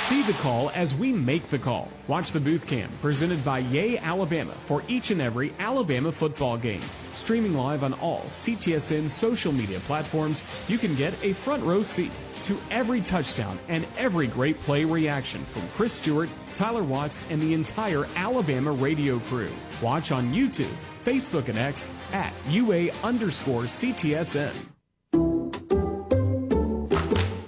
See the call as we make the call. Watch the booth cam presented by Yay Alabama for each and every Alabama football game. Streaming live on all CTSN social media platforms, you can get a front row seat to every touchdown and every great play reaction from Chris Stewart, Tyler Watts, and the entire Alabama radio crew. Watch on YouTube, Facebook, and X at UA_CTSN.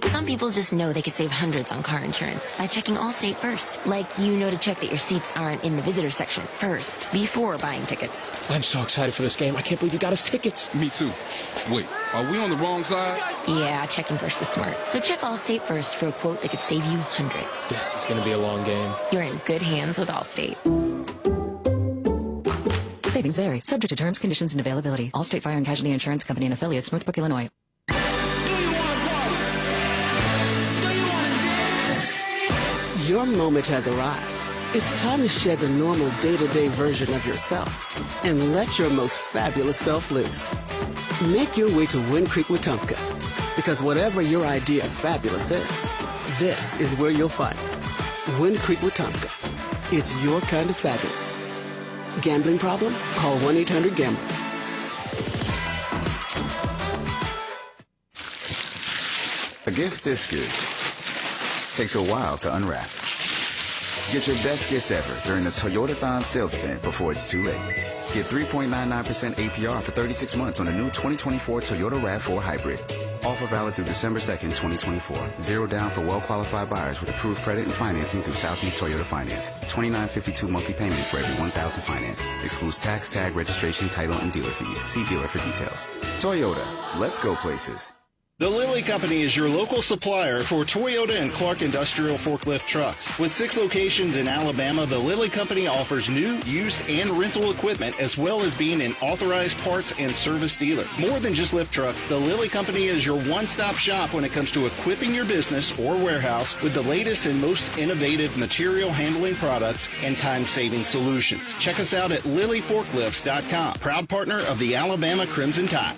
Some people just know they could save hundreds on car insurance by checking Allstate first. Like to check that your seats aren't in the visitor section first, before buying tickets. I'm so excited for this game. I can't believe you got us tickets. Me too. Wait, are we on the wrong side? Yeah, checking first is smart. So check Allstate first for a quote that could save you hundreds. This is going to be a long game. You're in good hands with Allstate. Savings vary. Subject to terms, conditions, and availability. Allstate Fire and Casualty Insurance Company and affiliates, Northbrook, Illinois. Your moment has arrived. It's time to shed the normal day-to-day version of yourself and let your most fabulous self loose. Make your way to Wind Creek Wetumpka, because whatever your idea of fabulous is, this is where you'll find it. Wind Creek Wetumpka. It's your kind of fabulous. Gambling problem? Call 1-800-GAMBLER. A gift this good takes a while to unwrap. Get your best gift ever during the Toyotathon sales event before it's too late. Get 3.99% APR for 36 months on a new 2024 Toyota RAV4 Hybrid. Offer valid through December 2nd, 2024. Zero down for well-qualified buyers with approved credit and financing through Southeast Toyota Finance. $29.52 monthly payment for every $1,000 financed. Excludes tax, tag, registration, title, and dealer fees. See dealer for details. Toyota. Let's go places. The Lilly Company is your local supplier for Toyota and Clark Industrial Forklift Trucks. With 6 locations in Alabama, the Lilly Company offers new, used, and rental equipment, as well as being an authorized parts and service dealer. More than just lift trucks, the Lilly Company is your one-stop shop when it comes to equipping your business or warehouse with the latest and most innovative material handling products and time-saving solutions. Check us out at LillyForklifts.com, proud partner of the Alabama Crimson Tide.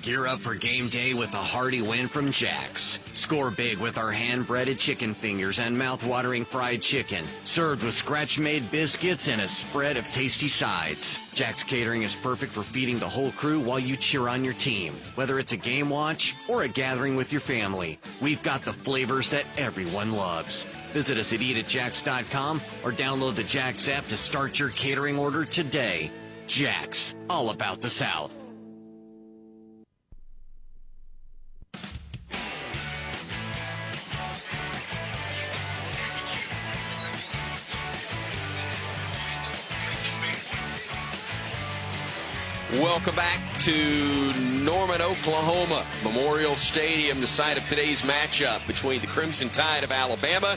Gear up for game day with a hearty win from Jack's. Score big with our hand-breaded chicken fingers and mouth-watering fried chicken, served with scratch-made biscuits and a spread of tasty sides. Jack's Catering is perfect for feeding the whole crew while you cheer on your team. Whether it's a game watch or a gathering with your family, we've got the flavors that everyone loves. Visit us at eatatjacks.com or download the Jack's app to start your catering order today. Jack's, all about the South. Welcome back to Norman, Oklahoma, Memorial Stadium, the site of today's matchup between the Crimson Tide of Alabama,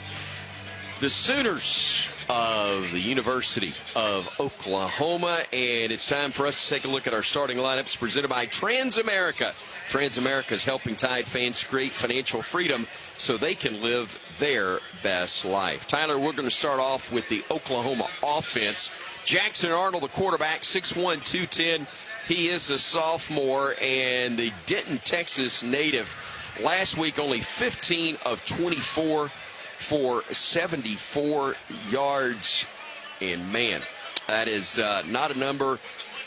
the Sooners of the University of Oklahoma, and it's time for us to take a look at our starting lineups presented by Transamerica. Transamerica is helping Tide fans create financial freedom so they can live their best life. Tyler, we're going to start off with the Oklahoma offense. Jackson Arnold, the quarterback, 6'1", 210. He is a sophomore and the Denton, Texas native. Last week, only 15 of 24 for 74 yards. And, man, that is not a number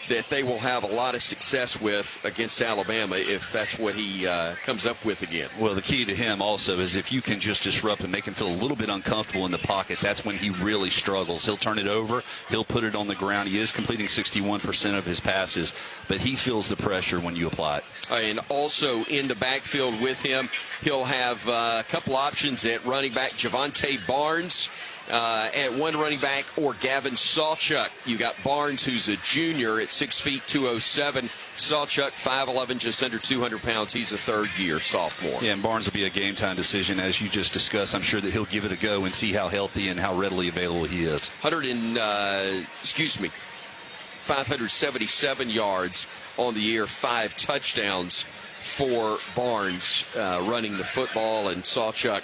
that they will have a lot of success with against Alabama if that's what he comes up with again. Well, the key to him also is if you can just disrupt and make him feel a little bit uncomfortable in the pocket, that's when he really struggles. He'll turn it over. He'll put it on the ground. He is completing 61% of his passes, but he feels the pressure when you apply it. And also in the backfield with him, he'll have a couple options at running back. Javante Barnes at one running back, or Gavin Sawchuk. You got Barnes, who's a junior at 6 feet 207. Sawchuk, 5'11", just under 200 pounds. He's a third-year sophomore. Yeah, and Barnes will be a game-time decision, as you just discussed. I'm sure that he'll give it a go and see how healthy and how readily available he is. 577 yards on the year, 5 touchdowns for Barnes running the football, and Sawchuk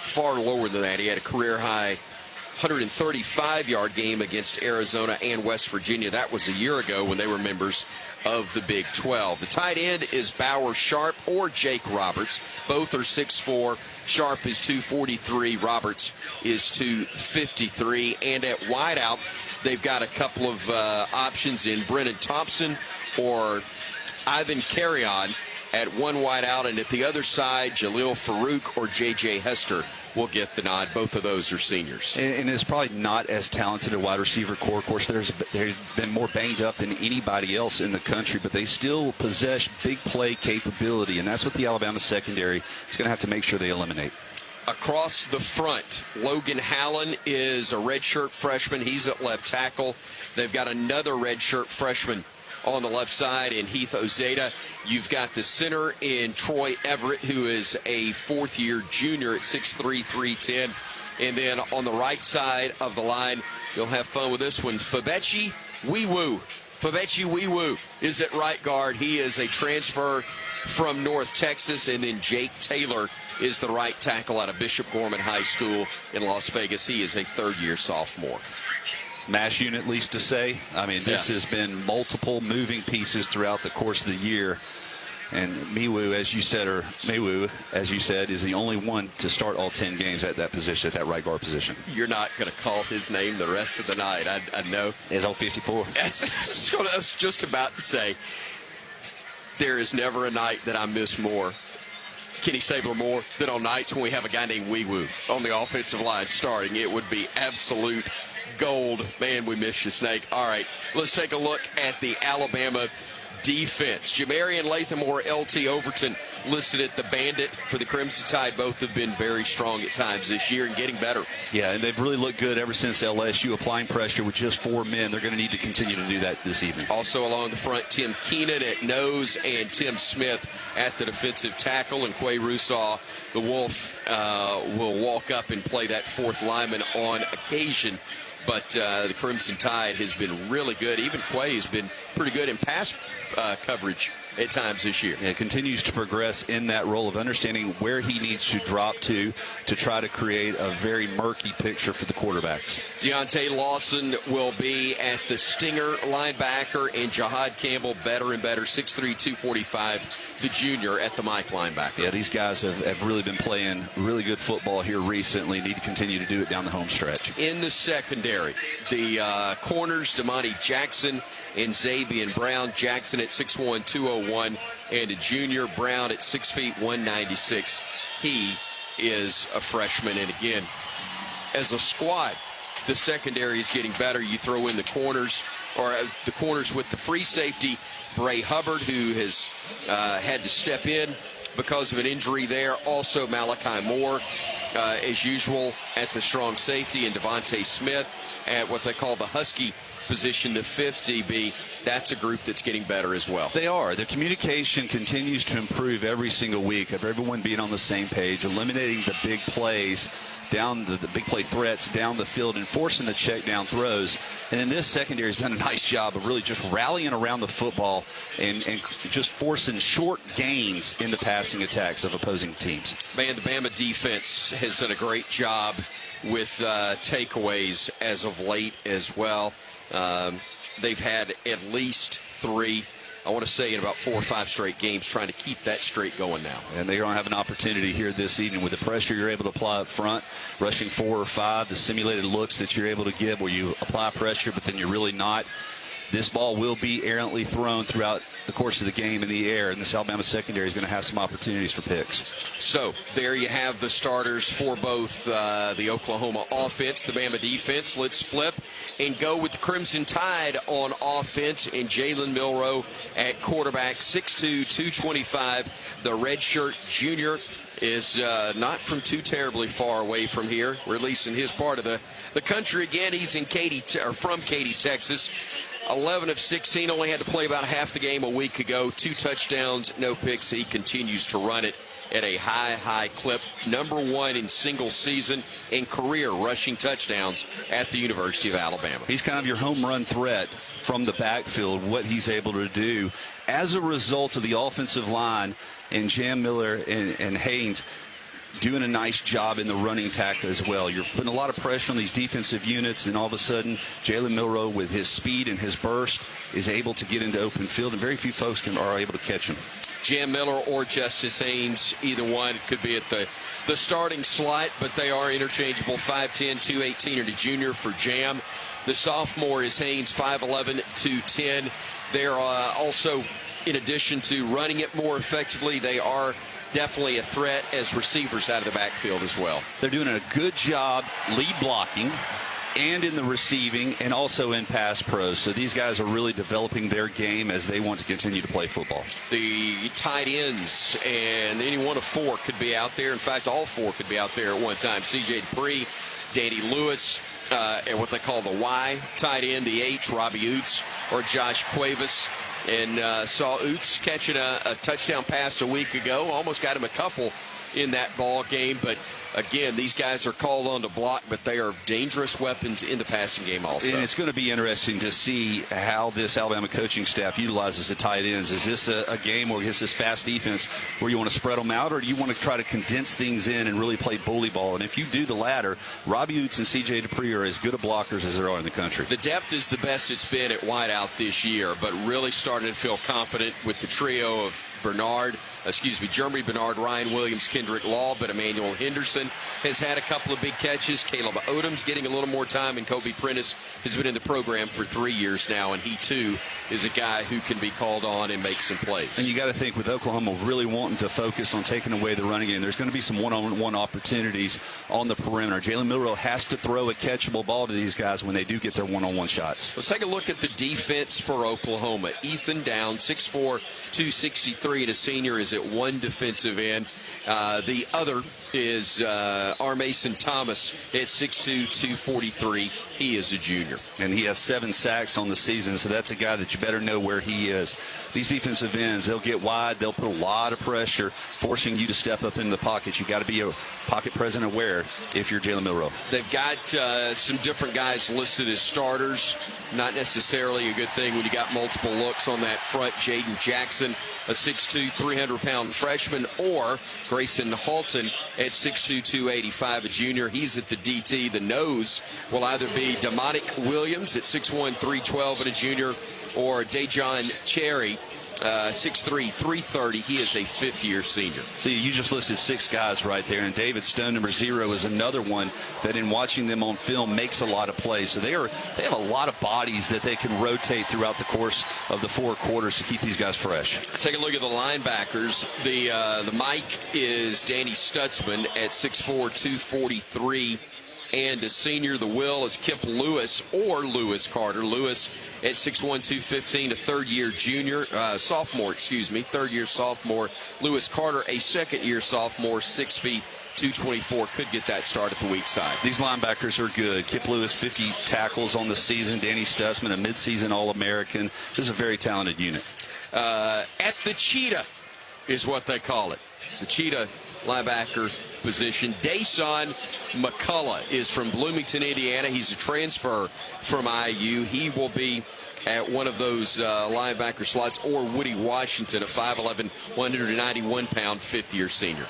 far lower than that. He had a career-high 135-yard game against Arizona and West Virginia. That was a year ago when they were members of the Big 12. The tight end is Bauer Sharp or Jake Roberts. Both are 6'4". Sharp is 243. Roberts is 253. And at wideout, they've got a couple of options in Brennan Thompson or Ivan Carrion at one wideout, and at the other side, Jalil Farouk or J.J. Hester will get the nod. Both of those are seniors. And it's probably not as talented a wide receiver core. Of course, they've been more banged up than anybody else in the country, but they still possess big play capability, and that's what the Alabama secondary is going to have to make sure they eliminate. Across the front, Logan Hallen is a redshirt freshman. He's at left tackle. They've got another redshirt freshman on the left side in Heath Ozeda. You've got the center in Troy Everett, who is a fourth-year junior at 6'3", 310. And then on the right side of the line, you'll have fun with this one, Fabechi Wiwu. Fabechi Wiwu is at right guard. He is a transfer from North Texas. And then Jake Taylor is the right tackle out of Bishop Gorman High School in Las Vegas. He is a third-year sophomore. Mass unit, least to say. I mean, this has been multiple moving pieces throughout the course of the year. And Miwu, as you said, is the only one to start all 10 games at that position, at that right guard position. You're not going to call his name the rest of the night. I know. It's all 54. That's what I was just about to say. There is never a night that I miss more, Kenny Stabler more, than on nights when we have a guy named Wiwu on the offensive line starting. It would be absolute gold. Man, we miss you, Snake. All right, let's take a look at the Alabama defense. Jamarian Latham or L.T. Overton listed at the Bandit for the Crimson Tide. Both have been very strong at times this year and getting better. Yeah, and they've really looked good ever since LSU, applying pressure with just 4 men. They're going to need to continue to do that this evening. Also along the front, Tim Keenan at nose and Tim Smith at the defensive tackle. And Quay Russaw, the Wolf, will walk up and play that fourth lineman on occasion. But the Crimson Tide has been really good. Even Quay has been pretty good in pass coverage at times this year. It continues to progress in that role of understanding where he needs to drop to try to create a very murky picture for the quarterbacks. Deontay Lawson will be at the stinger linebacker, and Jahad Campbell, better and better, 6'3", 245, the junior at the Mike linebacker. Yeah, these guys have really been playing really good football here recently. Need to continue to do it down the home stretch. In the secondary, the corners, Damani Jackson and Zabian Brown. Jackson at 6'1", 201, and a junior, Brown at 6 feet, 196. He is a freshman, and again, as a squad, the secondary is getting better. You throw in the corners, or the corners with the free safety, Bray Hubbard, who has had to step in because of an injury there. Also Malachi Moore, as usual, at the strong safety, and Devontae Smith at what they call the Husky position, the fifth DB. That's a group that's getting better as well. They are. Their communication continues to improve every single week of everyone being on the same page, eliminating the big plays down the big play threats down the field and forcing the check down throws. And then this secondary has done a nice job of really just rallying around the football and just forcing short gains in the passing attacks of opposing teams. Man, the Bama defense has done a great job with takeaways as of late as well. They've had at least 3, I want to say, in about 4 or 5 straight games, trying to keep that streak going now. And they're going to have an opportunity here this evening with the pressure you're able to apply up front, rushing 4 or 5, the simulated looks that you're able to give where you apply pressure, but then you're really not. This ball will be errantly thrown throughout the course of the game in the air, and this Alabama secondary is going to have some opportunities for picks. So there you have the starters for both the Oklahoma offense, the Bama defense. Let's flip and go with the Crimson Tide on offense, and Jalen Milroe at quarterback, 6'2", 225. The redshirt junior is not from too terribly far away from here, or at least in his part of the country. Again, he's in from Katy, Texas. 11 of 16, only had to play about half the game a week ago. 2 touchdowns, no picks. He continues to run it at a high clip. Number 1 in single season and career rushing touchdowns at the University of Alabama. He's kind of your home run threat from the backfield, what he's able to do as a result of the offensive line and Jam Miller and Haynes doing a nice job in the running tackle as well. You're putting a lot of pressure on these defensive units, and all of a sudden, Jalen Milroe, with his speed and his burst, is able to get into open field, and very few folks are able to catch him. Jam Miller or Justice Haynes, either one could be at the starting slot, but they are interchangeable. 5'10", 218, and a junior for Jam. The sophomore is Haynes, 5'11", 210. They're also, in addition to running it more effectively, they are definitely a threat as receivers out of the backfield as well. They're doing a good job lead blocking and in the receiving and also in pass pros. So these guys are really developing their game as they want to continue to play football. The tight ends, and any one of four could be out there. In fact, all four could be out there at one time. C.J. Dupree, Danny Lewis, and what they call the Y tight end, the H, Robbie Oots, or Josh Cuevas. And saw Oots catching a touchdown pass a week ago. Almost got him a couple in that ball game. But, again, these guys are called on to block, but they are dangerous weapons in the passing game also. And it's going to be interesting to see how this Alabama coaching staff utilizes the tight ends. Is this a game where it's this fast defense where you want to spread them out, or do you want to try to condense things in and really play bully ball? And if you do the latter, Robbie Oots and C.J. Dupree are as good of blockers as there are in the country. The depth is the best it's been at wideout this year, but really starting to feel confident with the trio of Jeremy Bernard, Ryan Williams, Kendrick Law, but Emmanuel Henderson has had a couple of big catches. Caleb Odom's getting a little more time, and Kobe Prentice has been in the program for 3 years now, and he too is a guy who can be called on and make some plays. And you got to think, with Oklahoma really wanting to focus on taking away the running game, there's going to be some one-on-one opportunities on the perimeter. Jalen Milroe has to throw a catchable ball to these guys when they do get their one-on-one shots. Let's take a look at the defense for Oklahoma. Ethan Down, 6'4", 263, and a senior, is at one defensive end. The other is R. Mason Thomas at 6'2", 243. He is a junior. And he has 7 sacks on the season, so that's a guy that you better know where he is. These defensive ends, they'll get wide. They'll put a lot of pressure, forcing you to step up into the pocket. You got to be a pocket present aware if you're Jalen Milroe. They've got some different guys listed as starters. Not necessarily a good thing when you got multiple looks on that front. Jaden Jackson, a 6'2", 300-pound freshman, or Grayson Halton at 6'2", 285, a junior. He's at the DT. The nose will either be Demonic Williams at 6'1", 312, and a junior, or Dejon Cherry, 6'3", 330. He is a fifth-year senior. See, you just listed 6 guys right there, and David Stone, number 0, is another one that, in watching them on film, makes a lot of plays. So they have a lot of bodies that they can rotate throughout the course of the 4 quarters to keep these guys fresh. Let's take a look at the linebackers. The Mike is Danny Stutzman at 6'4", 243. And a senior. The Will is Kip Lewis, or Lewis Carter. Lewis at 6'1", 215, a third-year sophomore. Lewis Carter, a second-year sophomore, 6 feet, 224. Could get that start at the weak side. These linebackers are good. Kip Lewis, 50 tackles on the season. Danny Stutzman, a midseason All-American. This is a very talented unit. At the Cheetah is what they call it. The Cheetah linebacker position. Dason McCullough is from Bloomington, Indiana. He's a transfer from IU. He will be at one of those linebacker slots, or Woody Washington, a 5'11", 191-pound, fifth-year senior.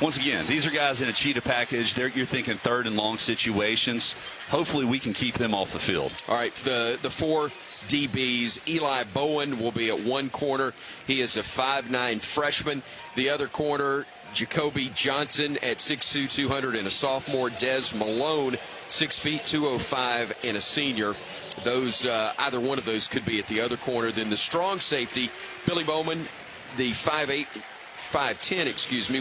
Once again, these are guys in a Cheetah package. You're thinking third and long situations. Hopefully we can keep them off the field. All right, the 4 DBs. Eli Bowen will be at one corner. He is a 5'9" freshman. The other corner, Jacoby Johnson at 6'2", 200, and a sophomore. Des Malone, 6 feet, 205, and a senior. Those either one of those could be at the other corner. Then the strong safety, Billy Bowman, the 5'10",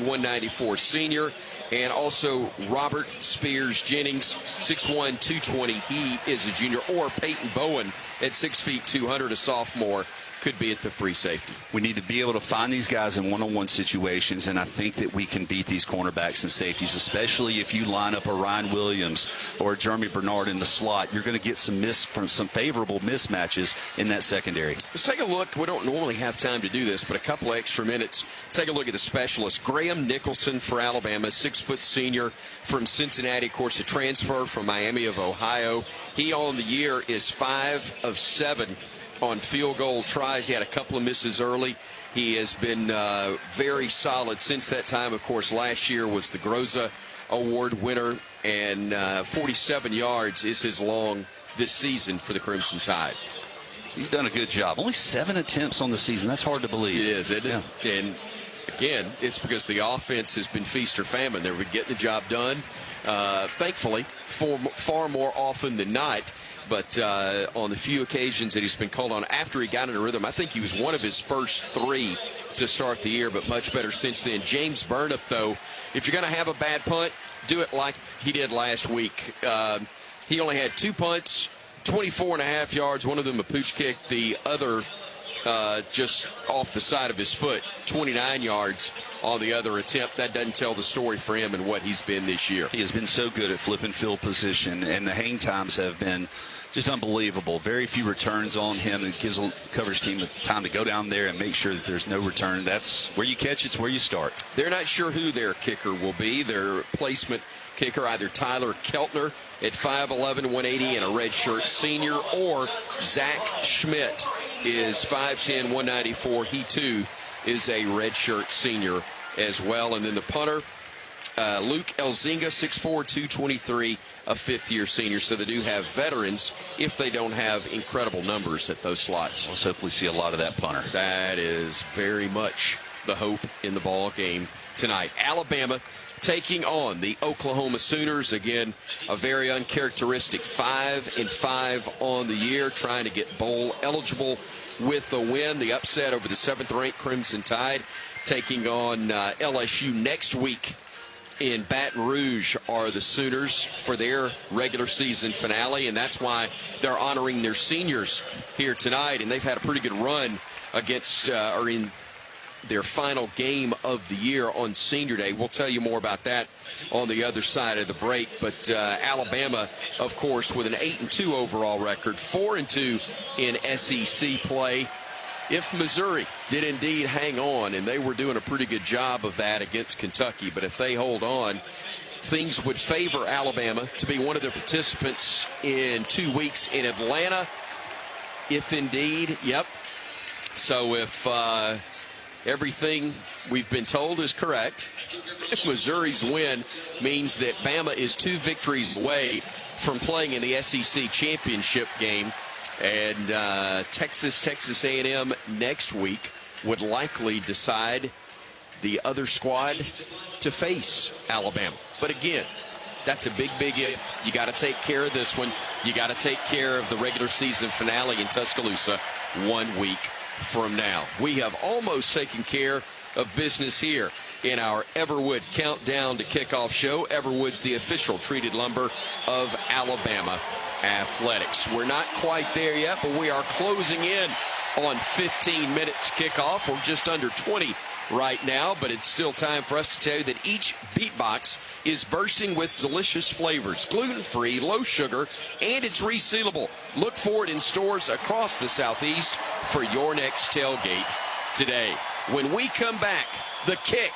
194 senior, and also Robert Spears Jennings, 6'1", 220. He is a junior. Or Peyton Bowen at 6 feet, 200, a sophomore. Could be at the free safety. We need to be able to find these guys in one-on-one situations, and I think that we can beat these cornerbacks and safeties, especially if you line up a Ryan Williams or a Jeremy Bernard in the slot. You're going to get some favorable mismatches in that secondary. Let's take a look. We don't normally have time to do this, but a couple extra minutes. Take a look at the specialist. Graham Nicholson for Alabama, 6-foot senior from Cincinnati, of course, a transfer from Miami of Ohio. He on the year is 5 of 7 on field goal tries. He had a couple of misses early. He has been very solid since that time. Of course, last year was the Groza Award winner, and 47 yards is his long this season for the Crimson Tide. He's done a good job. Only 7 attempts on the season. That's hard to believe. It is, isn't it? Yeah. And again, it's because the offense has been feast or famine. They've been getting the job done, thankfully, far more often than not. But on the few occasions that he's been called on after he got into rhythm, I think he was one of his first 3 to start the year, but much better since then. James Burnip, though, if you're going to have a bad punt, do it like he did last week. He only had 2 punts, 24.5 yards, one of them a pooch kick, the other just off the side of his foot, 29 yards on the other attempt. That doesn't tell the story for him and what he's been this year. He has been so good at flipping field position, and the hang times have been just unbelievable. Very few returns on him. It gives the coverage team the time to go down there and make sure that there's no return. That's where you catch, it's where you start. They're not sure who their kicker will be. Their placement kicker, either Tyler Keltner at 5'11", 180 and a redshirt senior, or Zach Schmidt is 5'10", 194. He, too, is a redshirt senior as well. And then the punter, Luke Elzinga, 6'4", 223, a fifth-year senior. So they do have veterans if they don't have incredible numbers at those slots. Let's hopefully see a lot of that punter. That is very much the hope in the ball game tonight. Alabama taking on the Oklahoma Sooners. Again, a very uncharacteristic 5-5 on the year, trying to get bowl eligible with the win. The upset over the 7th-ranked Crimson Tide, taking on LSU next week in Baton Rouge are the Sooners for their regular season finale, and that's why they're honoring their seniors here tonight. And they've had a pretty good run against or in their final game of the year on Senior Day. We'll tell you more about that on the other side of the break. But Alabama, of course, with an 8-2 overall record, 4-2 in SEC play. If Missouri did indeed hang on, and they were doing a pretty good job of that against Kentucky, but if they hold on, things would favor Alabama to be one of the participants in 2 weeks in Atlanta, if indeed, yep. So if everything we've been told is correct, Missouri's win means that Bama is 2 victories away from playing in the SEC championship game. And Texas A&M next week would likely decide the other squad to face Alabama. But again, that's a big if. You got to take care of this one. You got to take care of the regular season finale in Tuscaloosa 1 week from now. We have almost taken care of business here in our Everwood Countdown to Kickoff show. Everwood's the official treated lumber of Alabama athletics. We're not quite there yet, but we are closing in on 15 minutes kickoff. We're just under 20 right now, but it's still time for us to tell you that each Beat Box is bursting with delicious flavors, gluten-free, low sugar, and it's resealable. Look for it in stores across the Southeast for your next tailgate today. When we come back, the kick,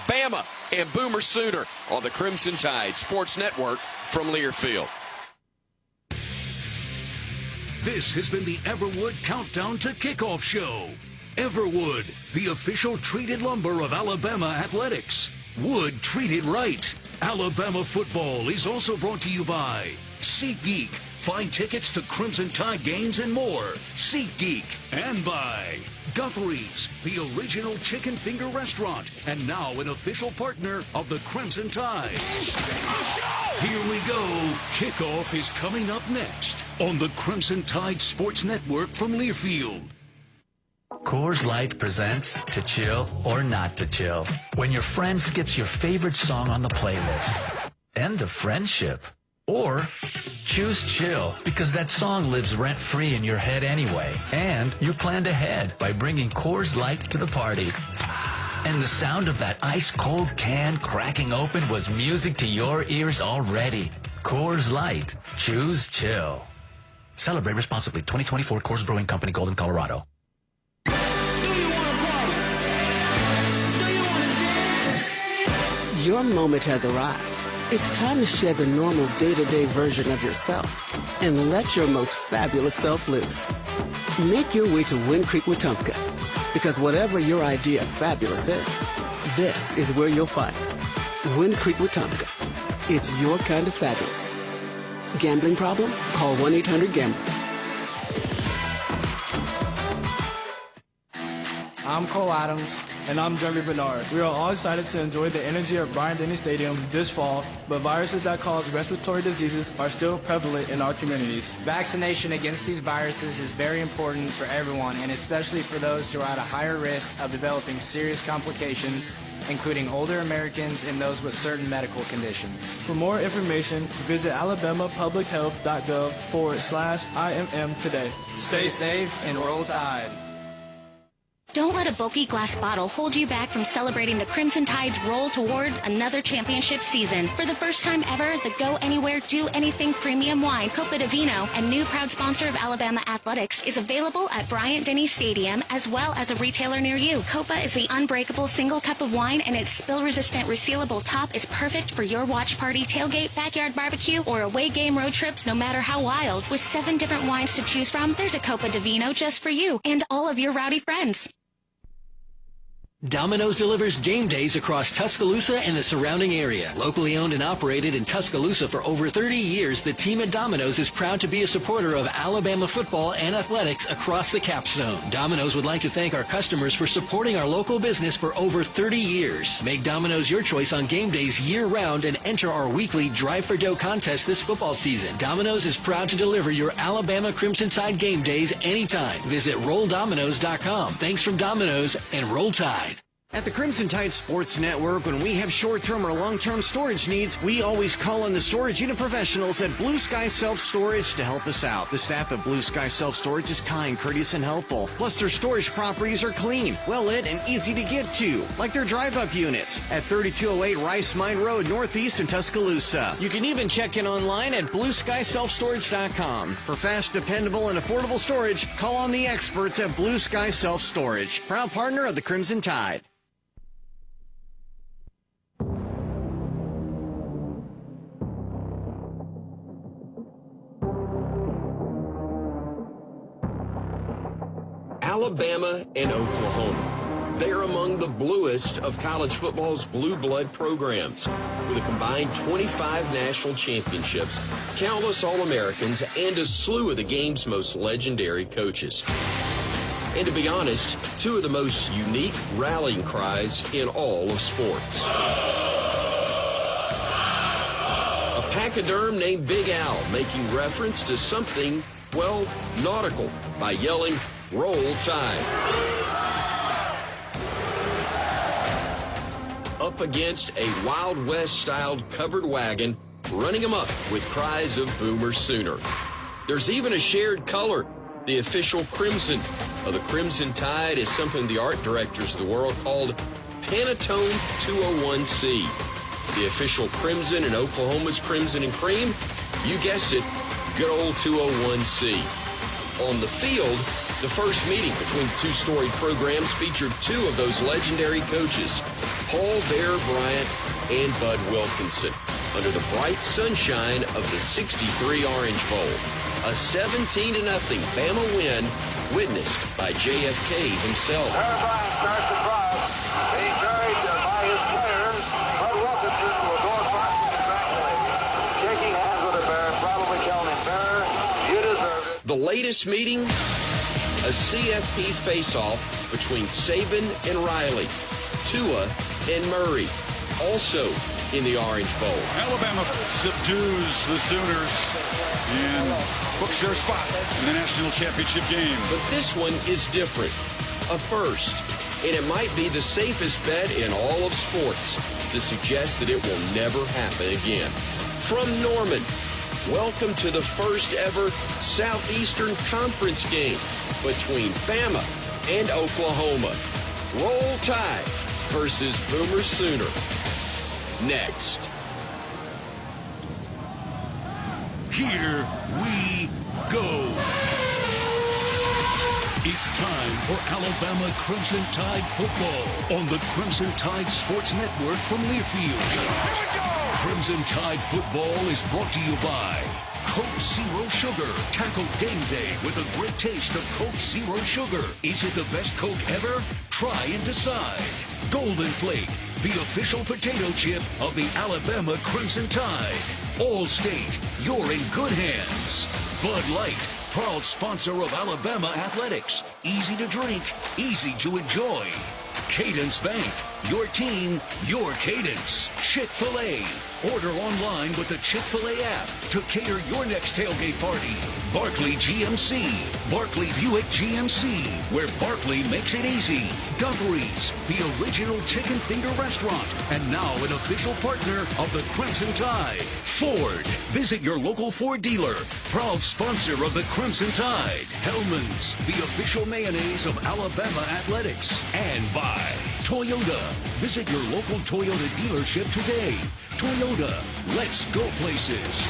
Bama and Boomer Sooner on the Crimson Tide Sports Network from Learfield. This has been the Everwood Countdown to Kickoff show. Everwood, the official treated lumber of Alabama athletics. Wood treated right. Alabama football is also brought to you by SeatGeek. Find tickets to Crimson Tide games and more. SeatGeek. And by Guthrie's, the original chicken finger restaurant, and now an official partner of the Crimson Tide. Here we go. Kickoff is coming up next on the Crimson Tide Sports Network from Learfield. Coors Light presents To Chill or Not to Chill. When your friend skips your favorite song on the playlist. End of friendship. Or choose chill because that song lives rent-free in your head anyway. And you're planned ahead by bringing Coors Light to the party. And the sound of that ice-cold can cracking open was music to your ears already. Coors Light. Choose chill. Celebrate responsibly. 2024 Coors Brewing Company, Golden, Colorado. Your moment has arrived. It's time to shed the normal day-to-day version of yourself and let your most fabulous self loose. Make your way to Wind Creek Wetumpka, because whatever your idea of fabulous is, this is where you'll find it. Wind Creek Wetumpka. It's your kind of fabulous. Gambling problem? Call 1-800-GAMBLER. I'm Cole Adams. And I'm Jeremy Bernard. We are all excited to enjoy the energy of Bryant-Denny Stadium this fall, but viruses that cause respiratory diseases are still prevalent in our communities. Vaccination against these viruses is very important for everyone, and especially for those who are at a higher risk of developing serious complications, including older Americans and those with certain medical conditions. For more information, visit alabamapublichealth.gov/IMM today. Stay safe and roll Tide. Don't let a bulky glass bottle hold you back from celebrating the Crimson Tide's roll toward another championship season. For the first time ever, the Go Anywhere, Do Anything premium wine, Copa Divino, and new proud sponsor of Alabama Athletics, is available at Bryant-Denny Stadium as well as a retailer near you. Copa is the unbreakable single cup of wine, and its spill-resistant resealable top is perfect for your watch party, tailgate, backyard barbecue, or away game road trips, no matter how wild. With 7 different wines to choose from, there's a Copa Divino just for you and all of your rowdy friends. Domino's delivers game days across Tuscaloosa and the surrounding area. Locally owned and operated in Tuscaloosa for over 30 years, the team at Domino's is proud to be a supporter of Alabama football and athletics across the Capstone. Domino's would like to thank our customers for supporting our local business for over 30 years. Make Domino's your choice on game days year-round and enter our weekly Drive for Dough contest this football season. Domino's is proud to deliver your Alabama Crimson Tide game days anytime. Visit RollDomino's.com. Thanks from Domino's and Roll Tide. At the Crimson Tide Sports Network, when we have short-term or long-term storage needs, we always call on the storage unit professionals at Blue Sky Self-Storage to help us out. The staff at Blue Sky Self-Storage is kind, courteous, and helpful. Plus, their storage properties are clean, well-lit, and easy to get to, like their drive-up units at 3208 Rice Mine Road, northeast in Tuscaloosa. You can even check in online at BlueSkySelfStorage.com. For fast, dependable, and affordable storage, call on the experts at Blue Sky Self-Storage, proud partner of the Crimson Tide. Alabama and Oklahoma. They are among the bluest of college football's blue blood programs, with a combined 25 national championships, countless All-Americans, and a slew of the game's most legendary coaches. And to be honest, 2 of the most unique rallying cries in all of sports. A pachyderm named Big Al making reference to something, well, nautical, by yelling, "Roll Tide." Up against a Wild West-styled covered wagon, running amok with cries of Boomer Sooner. There's even a shared color. The official crimson of the Crimson Tide is something the art directors of the world called Pantone 201C. The official crimson in Oklahoma's Crimson and Cream, you guessed it, good old 201C. On the field, the first meeting between the 2 storied programs featured 2 of those legendary coaches, Paul Bear Bryant and Bud Wilkinson, under the bright sunshine of the '63 Orange Bowl. A 17-0 Bama win witnessed by JFK himself. Terrifying start to drive. Being carried by his players. Bud Wilkinson will go across and congratulate him. Shaking hands with the Bear, probably telling him, Bear, you deserve it. The latest meeting, a CFP face-off between Saban and Riley, Tua and Murray, also in the Orange Bowl. Alabama subdues the Sooners and books their spot in the national championship game. But this one is different. A first, and it might be the safest bet in all of sports to suggest that it will never happen again. From Norman, welcome to the first ever Southeastern Conference game between Bama and Oklahoma. Roll Tide versus Boomer Sooner. Next. Here we go. It's time for Alabama Crimson Tide football on the Crimson Tide Sports Network from Learfield. Crimson Tide football is brought to you by Coke Zero Sugar. Tackle game day with a great taste of Coke Zero Sugar. Is it the best Coke ever? Try and decide. Golden Flake, the official potato chip of the Alabama Crimson Tide. All-State, you're in good hands. Bud Light, proud sponsor of Alabama Athletics. Easy to drink, easy to enjoy. Cadence Bank, your team, your cadence. Chick-fil-A, order online with the Chick-fil-A app to cater your next tailgate party. Barkley GMC, Barkley Buick GMC, where Barkley makes it easy. Duffery's, the original chicken finger restaurant, and now an official partner of the Crimson Tide. Ford, visit your local Ford dealer, proud sponsor of the Crimson Tide. Hellman's, the official mayonnaise of Alabama Athletics. And by Toyota, visit your local Toyota dealership today. Toyota, let's go places.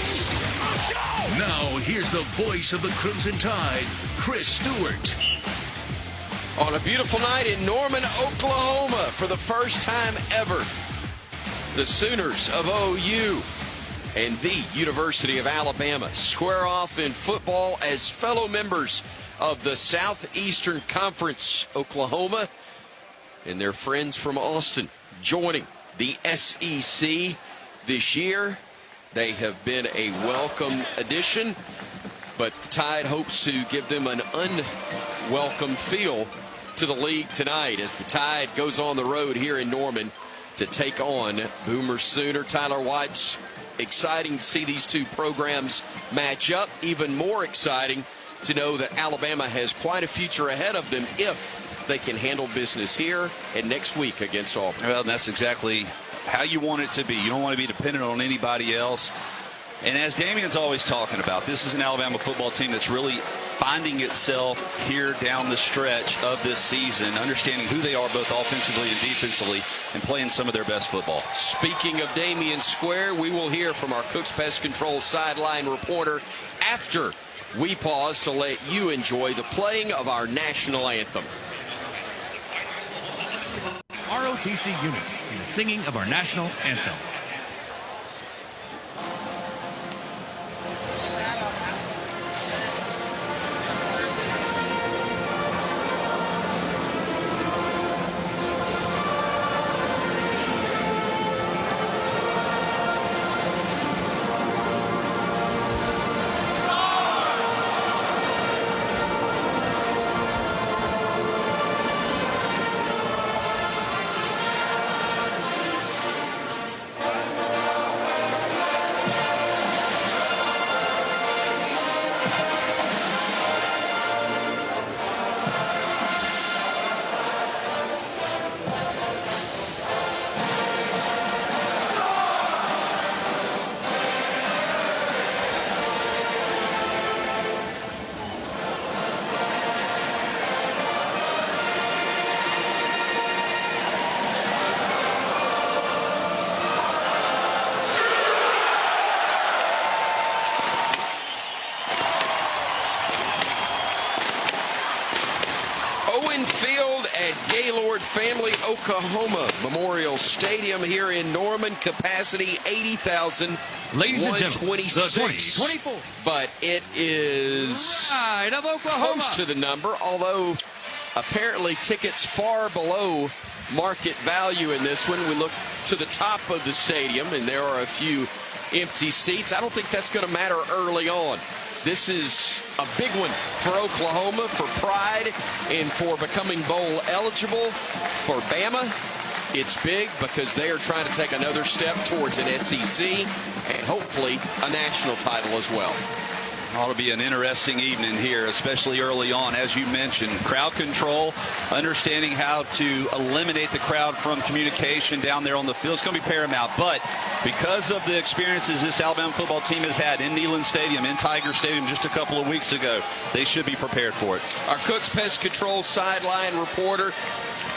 Now, here's the voice of the Crimson Tide, Chris Stewart. On a beautiful night in Norman, Oklahoma, for the first time ever, the Sooners of OU and the University of Alabama square off in football as fellow members of the Southeastern Conference. Oklahoma and their friends from Austin joining the SEC this year. They have been a welcome addition, but the Tide hopes to give them an unwelcome feel to the league tonight as the Tide goes on the road here in Norman to take on Boomer Sooner. Tyler White's exciting to see these two programs match up. Even more exciting to know that Alabama has quite a future ahead of them if they can handle business here and next week against Auburn. Well, that's exactly how you want it to be. You don't want to be dependent on anybody else. And as Damian's always talking about, this is an Alabama football team that's really finding itself here down the stretch of this season, understanding who they are both offensively and defensively, and playing some of their best football. Speaking of Damian Square, we will hear from our Cooks Pest Control sideline reporter after we pause to let you enjoy the playing of our national anthem. ROTC unit in the singing of our national anthem. Family Oklahoma Memorial Stadium here in Norman, capacity 80,000. Ladies and gentlemen, the 2024. But it is close to the number, although apparently tickets far below market value in this one. We look to the top of the stadium, and there are a few empty seats. I don't think that's going to matter early on. This is a big one for Oklahoma, for pride, and for becoming bowl eligible. For Bama, it's big because they are trying to take another step towards an SEC and hopefully a national title as well. Ought to be an interesting evening here, especially early on. As you mentioned, crowd control, understanding how to eliminate the crowd from communication down there on the field is going to be paramount. But because of the experiences this Alabama football team has had in Neyland Stadium, in Tiger Stadium just a couple of weeks ago, they should be prepared for it. Our Cooks Pest Control sideline reporter,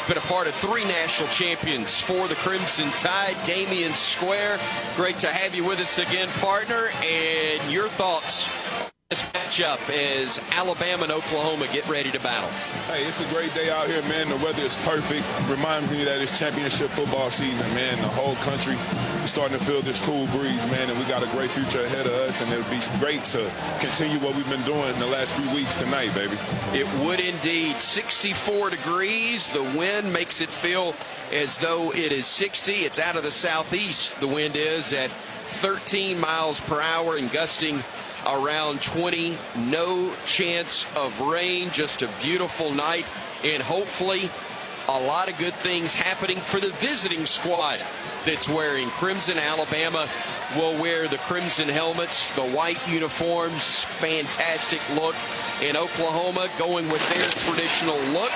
been a part of 3 national champions for the Crimson Tide, Damian Square. Great to have you with us again, partner. And your thoughts This matchup as Alabama and Oklahoma get ready to battle. Hey, it's a great day out here, man. The weather is perfect. Reminds me that it's championship football season, man. The whole country is starting to feel this cool breeze, man, and we got a great future ahead of us, and it'll be great to continue what we've been doing the last few weeks tonight, baby. It would indeed. 64 degrees. The wind makes it feel as though it is 60. It's out of the southeast. The wind is at 13 miles per hour and gusting around 20. No chance of rain. Just a beautiful night, and hopefully a lot of good things happening for the visiting squad that's wearing crimson. Alabama will wear the crimson helmets, the white uniforms. Fantastic look. In Oklahoma, going with their traditional look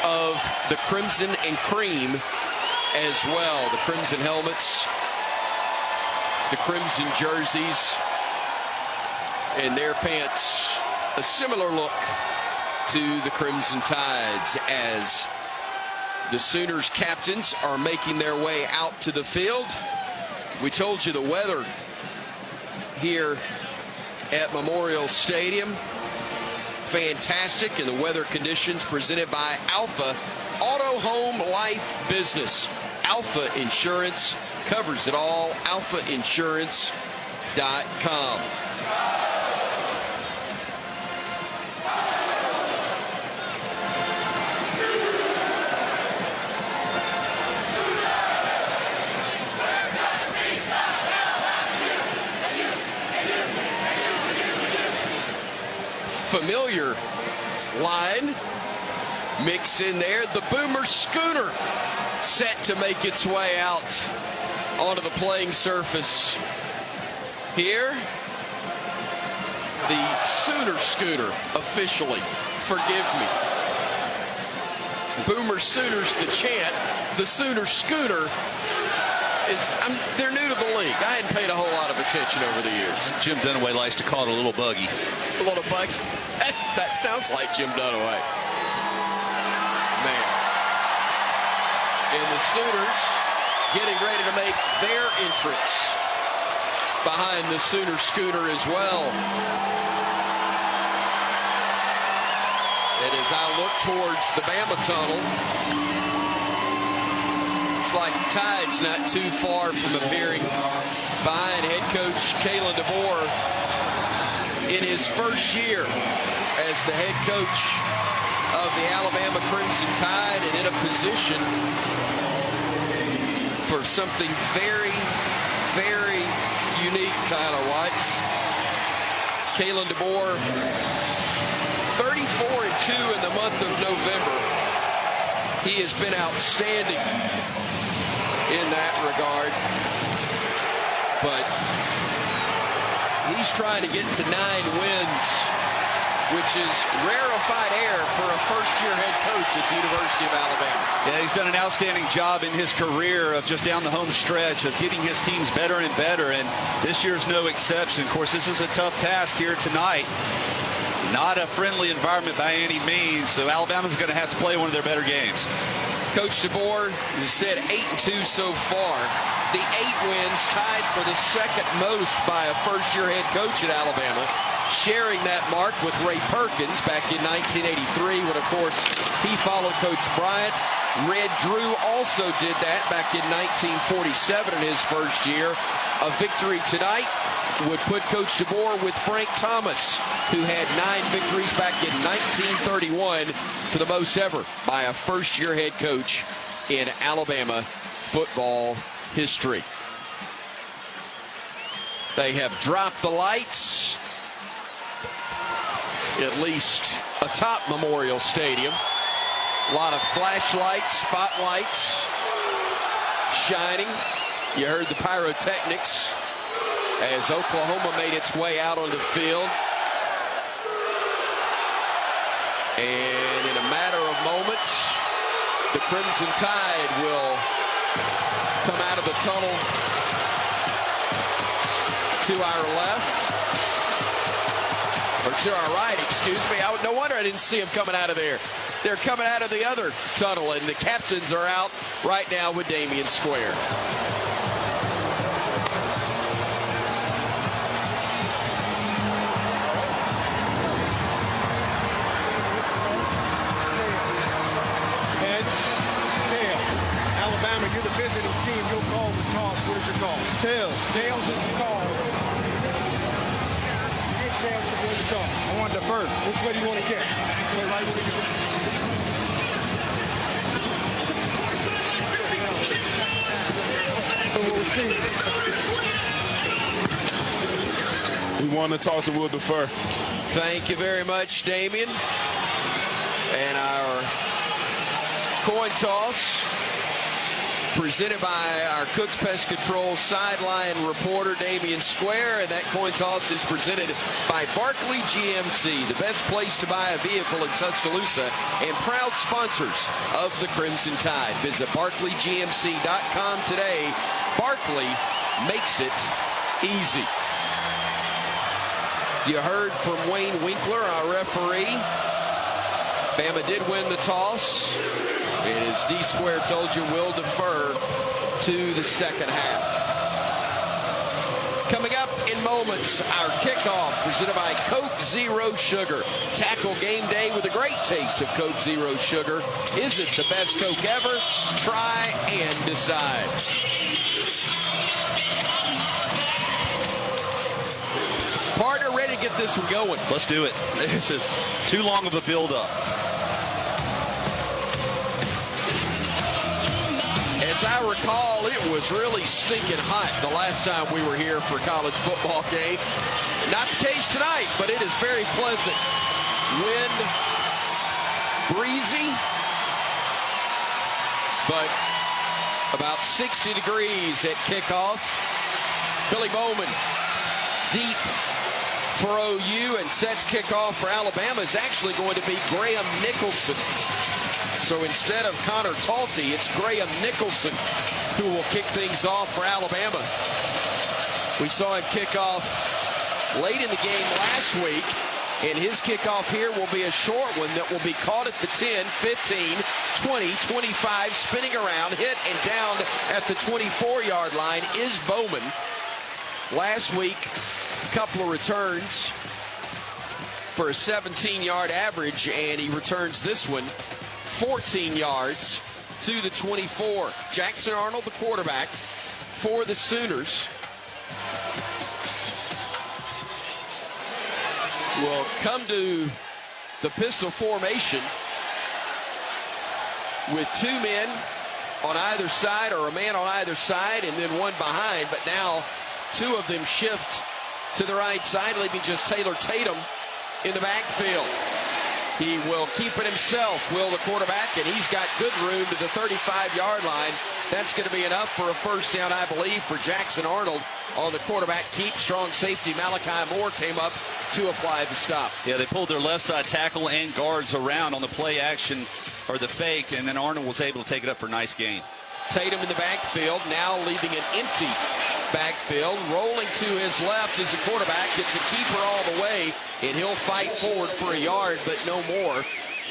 of the crimson and cream as well. The crimson helmets, the crimson jerseys, and their pants, a similar look to the Crimson Tides as the Sooners captains are making their way out to the field. We told you the weather here at Memorial Stadium, fantastic, and the weather conditions presented by Alpha Auto Home Life Business. Alpha Insurance covers it all. AlphaInsurance.com. Familiar line mixed in there. The Boomer Schooner set to make its way out onto the playing surface here. The Sooner Scooter officially. Forgive me. Boomer Sooners the chant. The Sooner Scooter is, they're new to the league. I hadn't paid a whole lot of attention over the years. Jim Dunaway likes to call it a little buggy. A little buggy? That sounds like Jim Dunaway. Man. And the Sooners getting ready to make their entrance behind the Sooner Scooter as well. And as I look towards the Bama tunnel, it's like the Tide's not too far from appearing behind head coach Kalen DeBoer in his first year as the head coach of the Alabama Crimson Tide, and in a position for something very, very unique, Tyler Watts. Kalen DeBoer, 34-2 in the month of November. He has been outstanding in that regard, but he's trying to get to 9 wins, which is rarefied air for a first-year head coach at the University of Alabama. Yeah, he's done an outstanding job in his career of just down the home stretch of getting his teams better and better, and this year's no exception. Of course, this is a tough task here tonight. Not a friendly environment by any means, so Alabama's going to have to play one of their better games. Coach DeBoer has said 8-2 so far. The 8 wins tied for the second most by a first-year head coach at Alabama, sharing that mark with Ray Perkins back in 1983 when, of course, he followed Coach Bryant. Red Drew also did that back in 1947 in his first year. A victory tonight would put Coach DeBoer with Frank Thomas, who had 9 victories back in 1931, to the most ever by a first-year head coach in Alabama football history. They have dropped the lights, at least atop Memorial Stadium. A lot of flashlights, spotlights shining. You heard the pyrotechnics as Oklahoma made its way out on the field. And in a matter of moments, the Crimson Tide will come out of the tunnel to our left. Or to our right, excuse me. No wonder I didn't see them coming out of there. They're coming out of the other tunnel, and the captains are out right now with Damian Square. you're the visiting team, you'll call the toss. What is your call? Tails. Tails is the call. It's tails to do the toss. I want the bird. Which way do you want to kick? Play right where you want. We'll see. We won the toss and we'll defer. Thank you very much, Damian. And our coin toss presented by our Cooks Pest Control sideline reporter, Damian Square. And that coin toss is presented by Barkley GMC, the best place to buy a vehicle in Tuscaloosa and proud sponsors of the Crimson Tide. Visit barkleygmc.com today. Barkley makes it easy. You heard from Wayne Winkler, our referee. Bama did win the toss. And as D-Square told you, will defer to the second half. Coming up in moments, our kickoff presented by Coke Zero Sugar. Tackle game day with a great taste of Coke Zero Sugar. Is it the best Coke ever? Try and decide. Partner, ready to get this one going. Let's do it. This is too long of a build-up. As I recall, it was really stinking hot the last time we were here for a college football game. Not the case tonight, but it is very pleasant. Wind, breezy, but about 60 degrees at kickoff. Billy Bowman, deep for OU, and sets kickoff for Alabama is actually going to be Graham Nicholson. So instead of Connor Talty, it's Graham Nicholson who will kick things off for Alabama. We saw him kick off late in the game last week, and his kickoff here will be a short one that will be caught at the 10, 15, 20, 25, spinning around, hit, and down at the 24-yard line is Bowman. Last week, a couple of returns for a 17-yard average, and he returns this one 14 yards to the 24. Jackson Arnold, the quarterback for the Sooners, will come to the pistol formation with two men on either side, or a man on either side and then one behind, but now two of them shift to the right side, leaving just Taylor Tatum in the backfield. He will keep it himself, will the quarterback, and he's got good room to the 35-yard line. That's going to be enough for a first down, I believe, for Jackson Arnold on the quarterback keep. Strong safety Malachi Moore came up to apply the stop. Yeah, they pulled their left side tackle and guards around on the play action, or the fake, and then Arnold was able to take it up for a nice gain. Tatum in the backfield, now leaving an empty backfield. Rolling to his left is the quarterback. It's a keeper all the way, and he'll fight forward for a yard, but no more.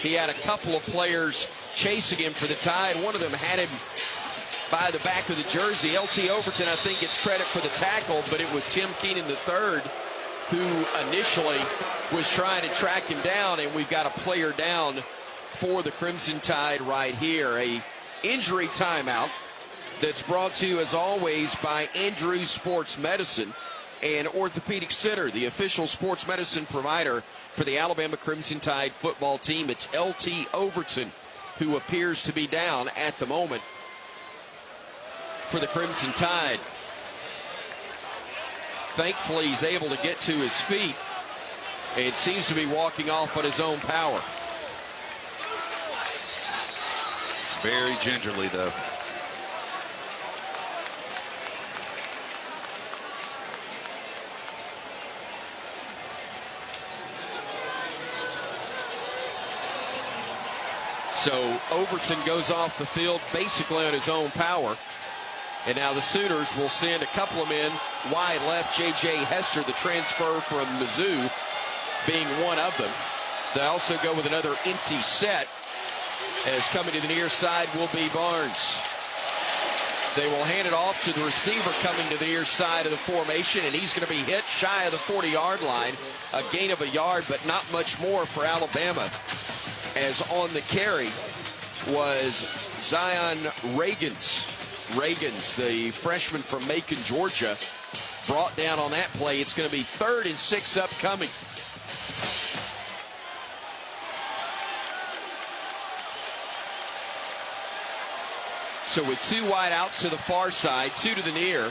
He had a couple of players chasing him for the Tide. One of them had him by the back of the jersey. L.T. Overton, I think, gets credit for the tackle, but it was Tim Keenan III who initially was trying to track him down, and we've got a player down for the Crimson Tide right here. A injury timeout that's brought to you, as always, by Andrews Sports Medicine and Orthopedic Center, the official sports medicine provider for the Alabama Crimson Tide football team. It's L.T. Overton who appears to be down at the moment for the Crimson Tide. Thankfully, he's able to get to his feet and seems to be walking off on his own power. Very gingerly, though. So Overton goes off the field basically on his own power. And now the Sooners will send a couple of men wide left. J.J. Hester, the transfer from Mizzou, being one of them. They also go with another empty set, as coming to the near side will be Barnes. They will hand it off to the receiver coming to the near side of the formation, and he's going to be hit shy of the 40-yard line. A gain of a yard, but not much more for Alabama, as on the carry was Zion Reagans. Reagans, the freshman from Macon, Georgia, brought down on that play. It's going to be 3rd and 6 upcoming. So with 2 wideouts to the far side, 2 to the near,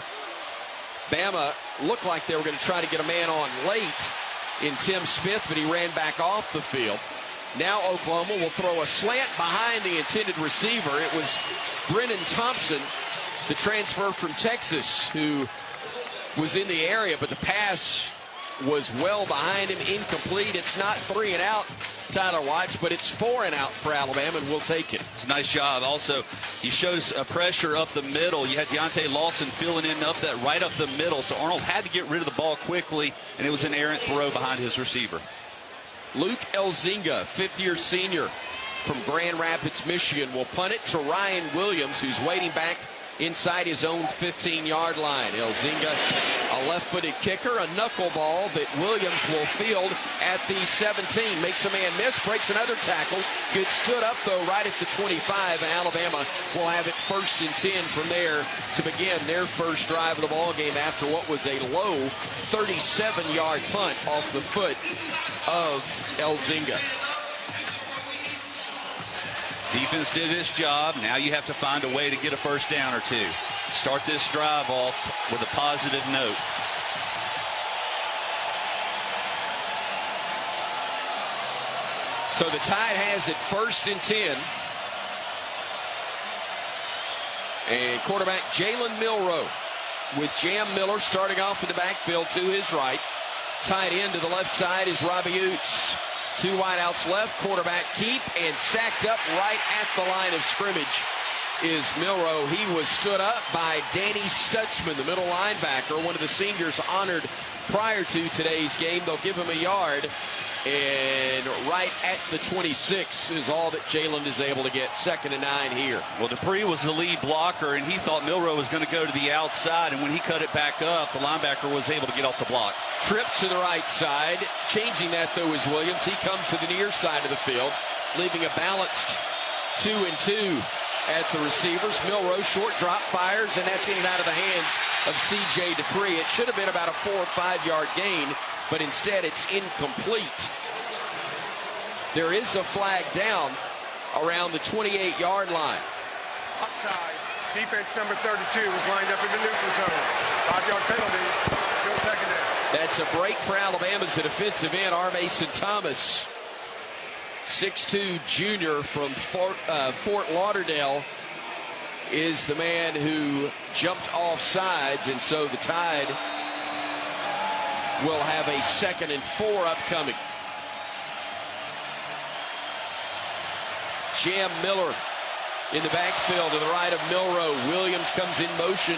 Bama looked like they were going to try to get a man on late in Tim Smith, but he ran back off the field. Now Oklahoma will throw a slant behind the intended receiver. It was Brennan Thompson, the transfer from Texas, who was in the area, but the pass was well behind him, incomplete. It's not 3 and out, Tyler Watts, but it's 4 and out for Alabama, and we'll take it. It's a nice job. Also, he shows a pressure up the middle. You had Deontay Lawson filling in up that right up the middle, so Arnold had to get rid of the ball quickly, and it was an errant throw behind his receiver. Luke Elzinga, 5th-year senior from Grand Rapids, Michigan, will punt it to Ryan Williams, who's waiting back inside his own 15-yard line. Elzinga, a left-footed kicker, a knuckleball that Williams will field at the 17. Makes a man miss, breaks another tackle. Gets stood up, though, right at the 25, and Alabama will have it 1st and 10 from there to begin their first drive of the ballgame after what was a low 37-yard punt off the foot of Elzinga. Defense did its job. Now you have to find a way to get a first down or 2. Start this drive off with a positive note. So the Tide has it 1st and 10. And quarterback Jalen Milroe with Jam Miller starting off in the backfield to his right. Tight end to the left side is Robbie Oates. 2 wideouts left, quarterback keep, and stacked up right at the line of scrimmage is Milroe. He was stood up by Danny Stutzman, the middle linebacker, one of the seniors honored prior to today's game. They'll give him a yard, and right at the 26 is all that Jalen is able to get. 2nd and 9 here. Well, Dupree was the lead blocker, and he thought Milroe was going to go to the outside, and when he cut it back up, the linebacker was able to get off the block. Trips to the right side. Changing that, though, is Williams. He comes to the near side of the field, leaving a balanced 2 and 2 at the receivers. Milroe, short drop, fires, and that's in and out of the hands of C.J. Dupree. It should have been about a 4 or 5 yard gain, but instead it's incomplete. There is a flag down around the 28-yard line. Offside. Defense number 32 was lined up in the neutral zone. 5-yard penalty. Still 2nd down. That's a break for Alabama's defensive end, R. Mason Thomas. 6'2" junior from Fort Lauderdale is the man who jumped off sides, and so the Tide will have a 2nd and 4 upcoming. Jam Miller in the backfield to the right of Milroe. Williams comes in motion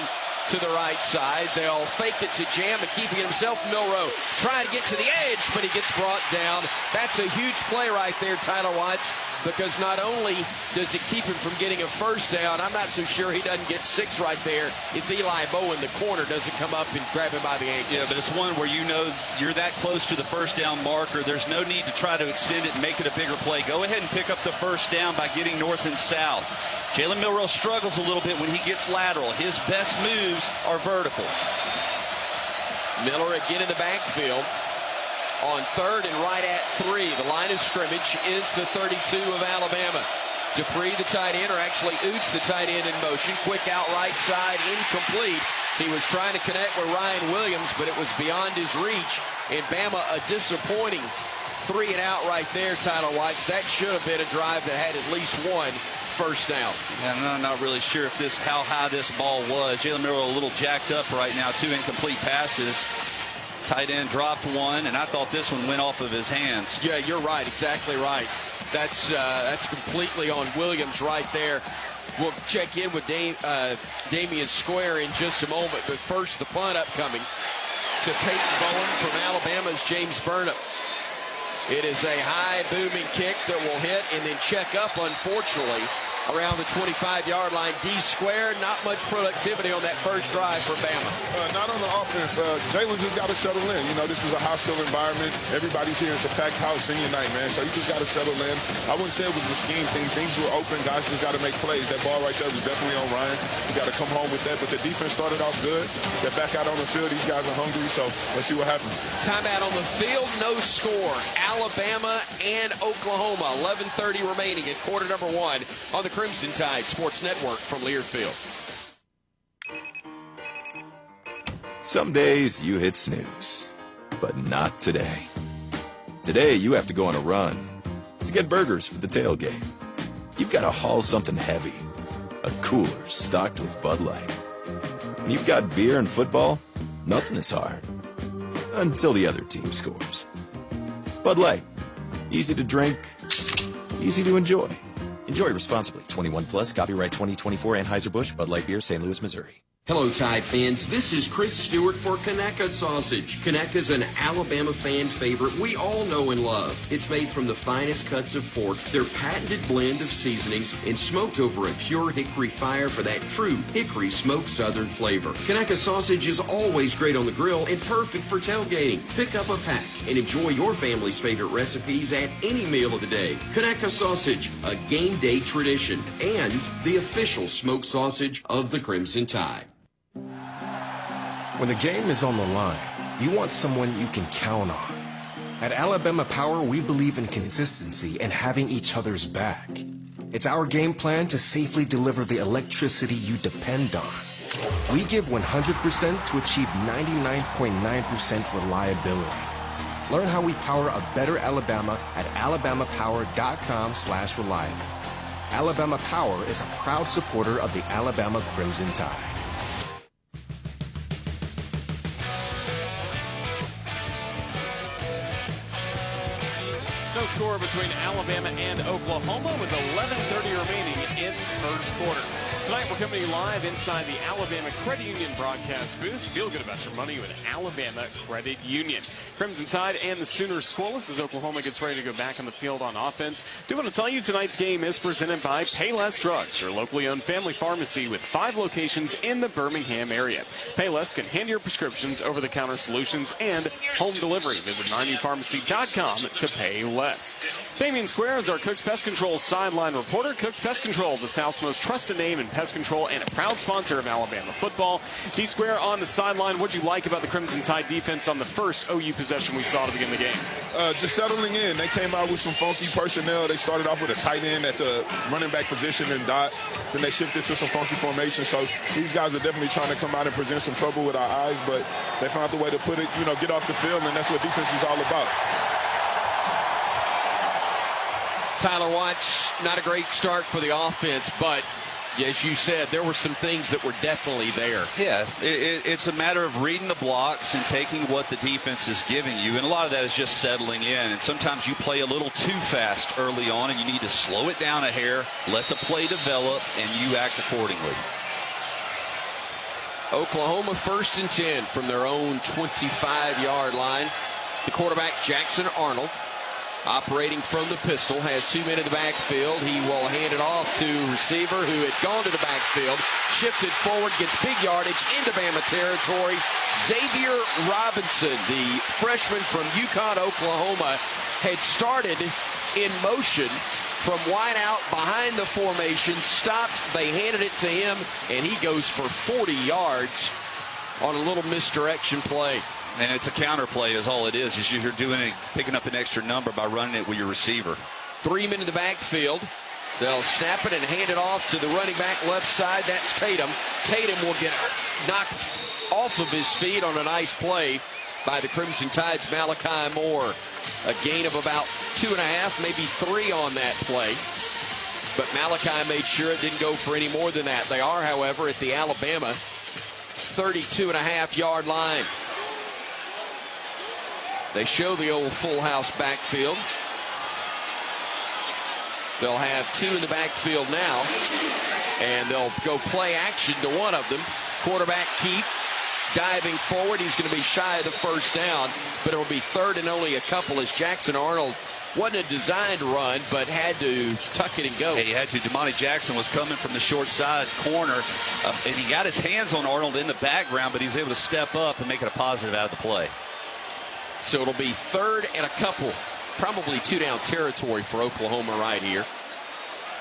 to the right side. They'll fake it to Jam, and keeping it himself, Milroe trying to get to the edge, but he gets brought down. That's a huge play right there, Tyler Watts, because not only does it keep him from getting a first down, I'm not so sure he doesn't get 6 right there if Eli Bowen, the corner, doesn't come up and grab him by the ankles. Yeah, but it's one where you know you're that close to the first down marker. There's no need to try to extend it and make it a bigger play. Go ahead and pick up the first down by getting north and south. Jalen Milroe struggles a little bit when he gets lateral. His best moves are vertical. Miller again in the backfield on 3rd and right at 3. The line of scrimmage is the 32 of Alabama. Dupree, the tight end, or actually Oates, the tight end, in motion. Quick out right side, incomplete. He was trying to connect with Ryan Williams, but it was beyond his reach. And Bama, a disappointing 3 and out right there, Tyler Watts. That should have been a drive that had at least 1 first down. Yeah, I'm not really sure if how high this ball was. Jalen Milroe a little jacked up right now. 2 incomplete passes. Tight end dropped 1, and I thought this one went off of his hands. Yeah, you're right. Exactly right. That's completely on Williams right there. We'll check in with Damian Square in just a moment, but first the punt upcoming to Peyton Bowen from Alabama's James Burnham. It is a high booming kick that will hit and then check up, unfortunately, around the 25-yard line. D square, not much productivity on that first drive for Bama. Not on the offense. Jalen just got to settle in. You know, this is a hostile environment. Everybody's here. It's a packed house senior night, man. So you just got to settle in. I wouldn't say it was a scheme thing. Things were open. Guys just got to make plays. That ball right there was definitely on Ryan. You got to come home with that. But the defense started off good. They're back out on the field. These guys are hungry. So let's see what happens. Timeout on the field. No score. Alabama and Oklahoma. 11:30 remaining in quarter number 1 on the Crimson Tide Sports Network from Learfield. Some days you hit snooze, but not today. Today you have to go on a run to get burgers for the tailgate. You've got to haul something heavy, a cooler stocked with Bud Light. And you've got beer and football, nothing is hard. Until the other team scores. Bud Light, easy to drink, easy to enjoy. Enjoy responsibly. 21 plus, copyright 2024 Anheuser-Busch, Bud Light Beer, St. Louis, Missouri. Hello, Tide fans. This is Chris Stewart for Conecuh Sausage. Conecuh's an Alabama fan favorite we all know and love. It's made from the finest cuts of pork, their patented blend of seasonings, and smoked over a pure hickory fire for that true hickory smoked southern flavor. Conecuh Sausage is always great on the grill and perfect for tailgating. Pick up a pack and enjoy your family's favorite recipes at any meal of the day. Conecuh Sausage, a game day tradition, and the official smoked sausage of the Crimson Tide. When the game is on the line, you want someone you can count on. At Alabama Power, we believe in consistency and having each other's back. It's our game plan to safely deliver the electricity you depend on. We give 100% to achieve 99.9% reliability. Learn how we power a better Alabama at alabamapower.com/reliable. Alabama Power is a proud supporter of the Alabama Crimson Tide. No score between Alabama and Oklahoma with 11:30 remaining in first quarter. Tonight we're coming to you live inside the Alabama Credit Union broadcast booth. Feel good about your money with Alabama Credit Union. Crimson Tide and the Sooners scoreless as Oklahoma gets ready to go back on the field on offense. Do want to tell you tonight's game is presented by Payless Drugs, your locally owned family pharmacy with 5 locations in the Birmingham area. Payless can hand your prescriptions, over-the-counter solutions, and home delivery. Visit 90pharmacy.com to pay less. Damian Square is our Cooks Pest Control sideline reporter. Cooks Pest Control, the South's most trusted name in pest control and a proud sponsor of Alabama football. D Square on the sideline. What'd you like about the Crimson Tide defense on the first OU possession we saw to begin the game? Just settling in. They came out with some funky personnel. They started off with a tight end at the running back position and dot. Then they shifted to some funky formation. So these guys are definitely trying to come out and present some trouble with our eyes, but they found a way to put it, get off the field, and that's what defense is all about. Tyler Watts, not a great start for the offense, but as you said, there were some things that were definitely there. Yeah, it's a matter of reading the blocks and taking what the defense is giving you, and a lot of that is just settling in. And sometimes you play a little too fast early on, and you need to slow it down a hair, let the play develop, and you act accordingly. Oklahoma 1st and 10 from their own 25-yard line. The quarterback, Jackson Arnold, operating from the pistol, has 2 men in the backfield. He will hand it off to receiver who had gone to the backfield, shifted forward, gets big yardage into Bama territory. Xavier Robinson, the freshman from Yukon, Oklahoma, had started in motion from wide out behind the formation, stopped, they handed it to him, and he goes for 40 yards on a little misdirection play. And it's a counter play is all it is you're doing it, picking up an extra number by running it with your receiver. 3 men in the backfield. They'll snap it and hand it off to the running back left side. That's Tatum. Tatum will get knocked off of his feet on a nice play by the Crimson Tide's Malachi Moore. A gain of about 2.5, maybe 3 on that play. But Malachi made sure it didn't go for any more than that. They are, however, at the Alabama 32.5-yard line. They show the old full house backfield. They'll have 2 in the backfield now, and they'll go play action to one of them. Quarterback Keith diving forward. He's going to be shy of the first down, but it'll be 3rd and only a couple as Jackson Arnold Wasn't a designed run, but had to tuck it and go. Yeah, he had to. Damani Jackson was coming from the short side corner, and he got his hands on Arnold in the background, but he's able to step up and make it a positive out of the play. So it'll be 3rd and a couple, probably 2-down territory for Oklahoma right here,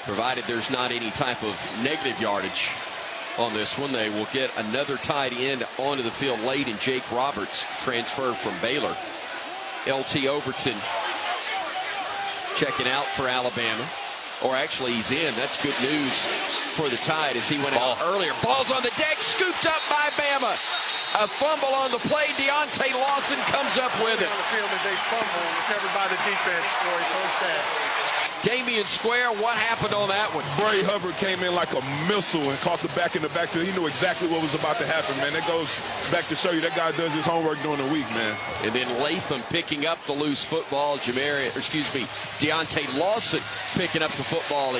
provided there's not any type of negative yardage on this one. They will get another tight end onto the field late in Jake Roberts, transferred from Baylor. LT Overton checking out for Alabama. Or actually, he's in. That's good news for the Tide as he went out earlier. Ball's on the deck, scooped up by Bama. A fumble on the play. Deontay Lawson comes up with it. On the field is a fumble recovered by the defense for a first down. Damian Square, what happened on that one? Bray Hubbard came in like a missile and caught the back in the backfield. He knew exactly what was about to happen, man. That goes back to show you that guy does his homework during the week, man. And then Latham picking up the loose football. Deontay Lawson picking up the football,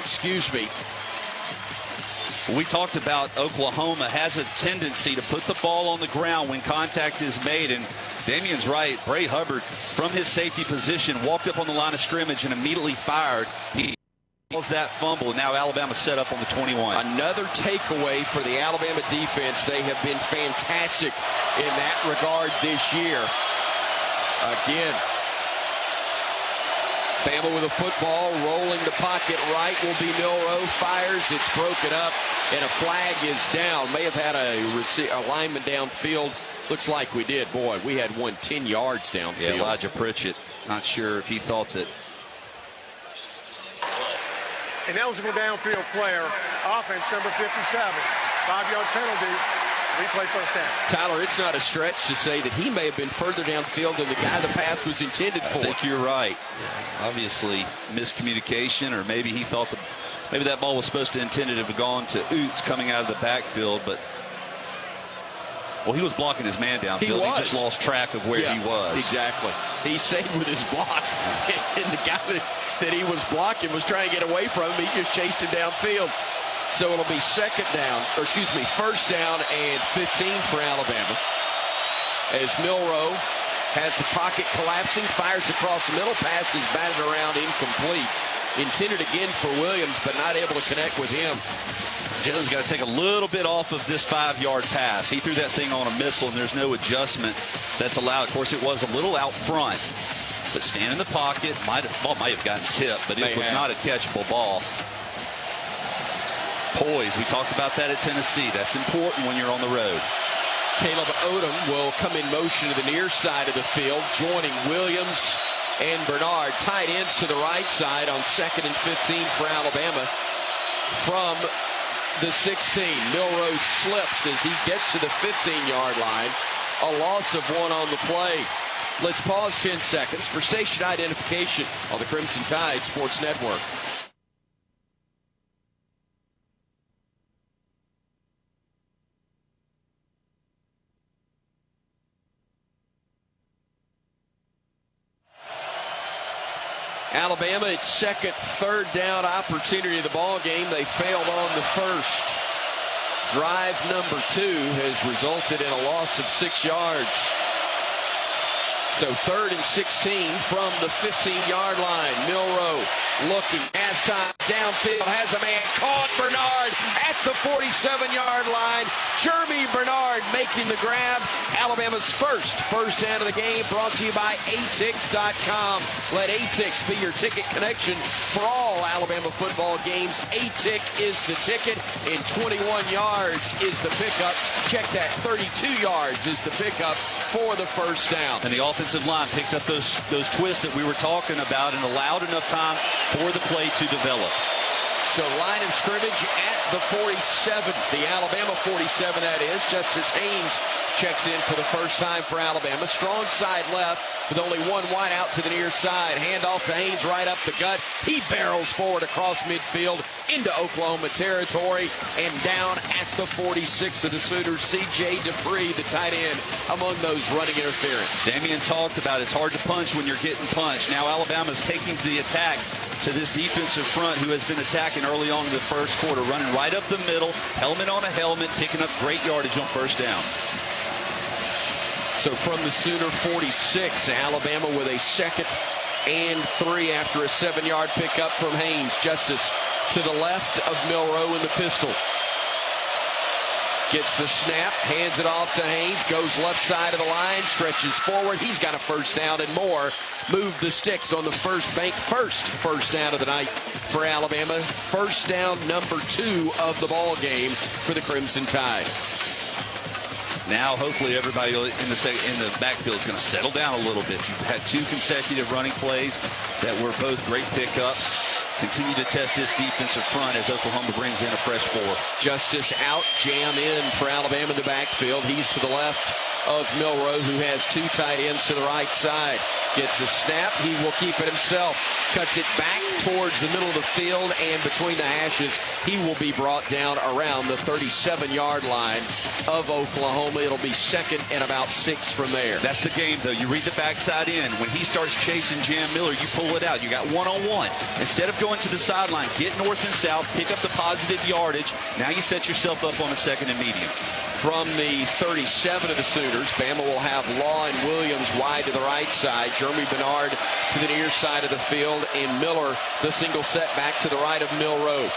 We talked about Oklahoma has a tendency to put the ball on the ground when contact is made, and Damian's right. Bray Hubbard, from his safety position, walked up on the line of scrimmage and immediately fired. He calls that fumble, and now Alabama set up on the 21. Another takeaway for the Alabama defense. They have been fantastic in that regard this year. Again, Bama with a football, rolling the pocket right will be Milroe. Fires, it's broken up, and a flag is down. May have had a lineman downfield. Looks like we did. Boy, we had one 10 yards downfield. Yeah, Elijah Pritchett, not sure if he thought that. An eligible downfield player, offense number 57. 5-yard penalty. Replay first down. Tyler, it's not a stretch to say that he may have been further downfield than the guy the pass was intended for. I think you're right. Obviously, miscommunication, or maybe he thought maybe that ball was supposed to intended to have gone to Oots coming out of the backfield, but well, he was blocking his man downfield. He just lost track of where he was. Exactly. He stayed with his block, and the guy that he was blocking was trying to get away from him. He just chased him downfield. So it'll be first down and 15 for Alabama. As Milroe has the pocket collapsing, fires across the middle, pass is batted around, incomplete. Intended again for Williams, but not able to connect with him. Jalen's got to take a little bit off of this 5-yard pass. He threw that thing on a missile, and there's no adjustment that's allowed. Of course, it was a little out front, but stand in the pocket. Ball might have gotten tipped, but it was not a catchable ball. Poise, we talked about that at Tennessee. That's important when you're on the road. Caleb Odom will come in motion to the near side of the field, joining Williams and Bernard. Tight ends to the right side on 2nd and 15 for Alabama. From the 16, Milroe slips as he gets to the 15-yard line. A loss of 1 on the play. Let's pause 10 seconds for station identification on the Crimson Tide Sports Network. Alabama, its second third down opportunity of the ball game. They failed on the first. Drive number 2 has resulted in a loss of 6 yards. So 3rd and 16 from the 15-yard line. Milroe looking, has time, downfield, has a man caught. Bernard at the 47-yard line. Jeremy Bernard making the grab. Alabama's first down of the game, brought to you by atix.com. Let ATIX be your ticket connection for all Alabama football games. ATIC is the ticket, and 21 yards is the pickup. Check that, 32 yards is the pickup for the first down. And the offensive line picked up those twists that we were talking about and allowed enough time for the play to develop. So line of scrimmage at the 47, the Alabama 47 that is. Justice Haynes checks in for the first time for Alabama. Strong side left with only one wide out to the near side. Handoff to Haynes right up the gut. He barrels forward across midfield into Oklahoma territory and down at the 46 of the Sooners. C.J. Dupree, the tight end, among those running interference. Damian talked about it's hard to punch when you're getting punched. Now Alabama's taking the attack to this defensive front who has been attacking early on in the first quarter, running right up the middle, helmet on a helmet, picking up great yardage on first down. So from the Sooner 46, Alabama with a second and 3 after a 7-yard pickup from Haynes. Justice to the left of Milroe in the pistol. Gets the snap, hands it off to Haynes, goes left side of the line, stretches forward. He's got a first down and more. Moved the sticks on the first down of the night for Alabama. First down number 2 of the ball game for the Crimson Tide. Now, hopefully, everybody in the backfield is going to settle down a little bit. You've had 2 consecutive running plays that were both great pickups. Continue to test this defensive front as Oklahoma brings in a fresh 4. Justice out, jam in for Alabama in the backfield. He's to the left of Milroe, who has 2 tight ends to the right side. Gets a snap. He will keep it himself. Cuts it back towards the middle of the field, and between the hashes, he will be brought down around the 37-yard line of Oklahoma. It'll be second and about 6 from there. That's the game, though. You read the backside in. When he starts chasing Jam Miller, you pull it out. You got one-on-one. Instead of going to the sideline, get north and south, pick up the positive yardage. Now you set yourself up on a second and medium. From the 37 of the Sooners, Bama will have Law and Williams wide to the right side. Jeremy Bernard to the near side of the field, and Miller, the single setback to the right of Milroe.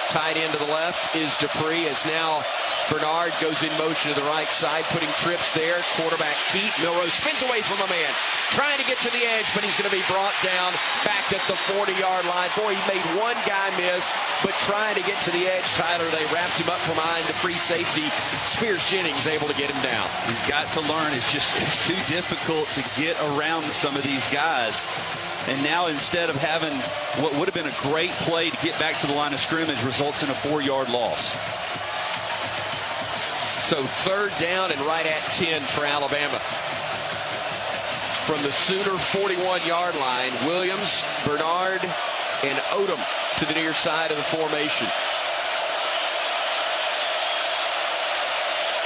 Tight end to the left is Dupree, as now Bernard goes in motion to the right side, putting trips there. Quarterback Keat. Milroe spins away from a man, trying to get to the edge, but he's going to be brought down back at the 40-yard line. Boy, he made one guy miss, but trying to get to the edge, Tyler, they wrapped him up from behind the free safety. Spears Jennings able to get him down. He's got to learn. It's too difficult to get around some of these guys. And now, instead of having what would have been a great play to get back to the line of scrimmage, results in a 4-yard loss. So 3rd down and right at 10 for Alabama. From the Sooner 41-yard line, Williams, Bernard, and Odom to the near side of the formation.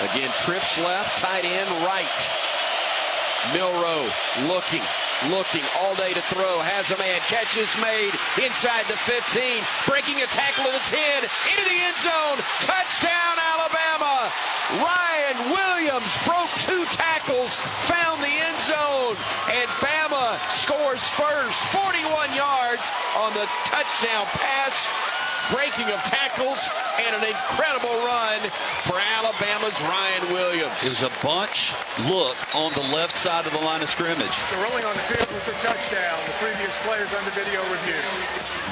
Again, trips left, tight end right. Milroe looking all day to throw, has a man, catch is made inside the 15, breaking a tackle of the 10, into the end zone, touchdown Alabama. Ryan Williams broke 2 tackles, found the end zone, and Bama scores first, 41 yards on the touchdown pass. Breaking of tackles and an incredible run for Alabama's Ryan Williams. It was a bunch look on the left side of the line of scrimmage. The rolling on the field was a touchdown. The previous players under video review.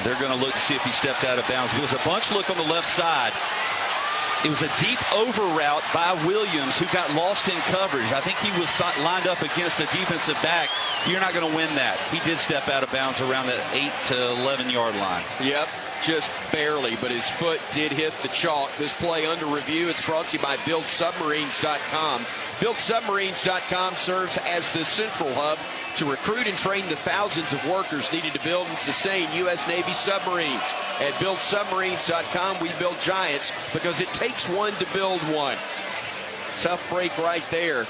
They're going to look to see if he stepped out of bounds. It was a bunch look on the left side. It was a deep over route by Williams, who got lost in coverage. I think he was lined up against a defensive back. You're not going to win that. He did step out of bounds around that 8 to 11-yard line. Yep, just barely, but his foot did hit the chalk. This play under review. It's brought to you by BuildSubmarines.com. BuildSubmarines.com serves as the central hub to recruit and train the thousands of workers needed to build and sustain U.S. Navy submarines. At BuildSubmarines.com, we build giants because it takes one to build one. Tough break right there.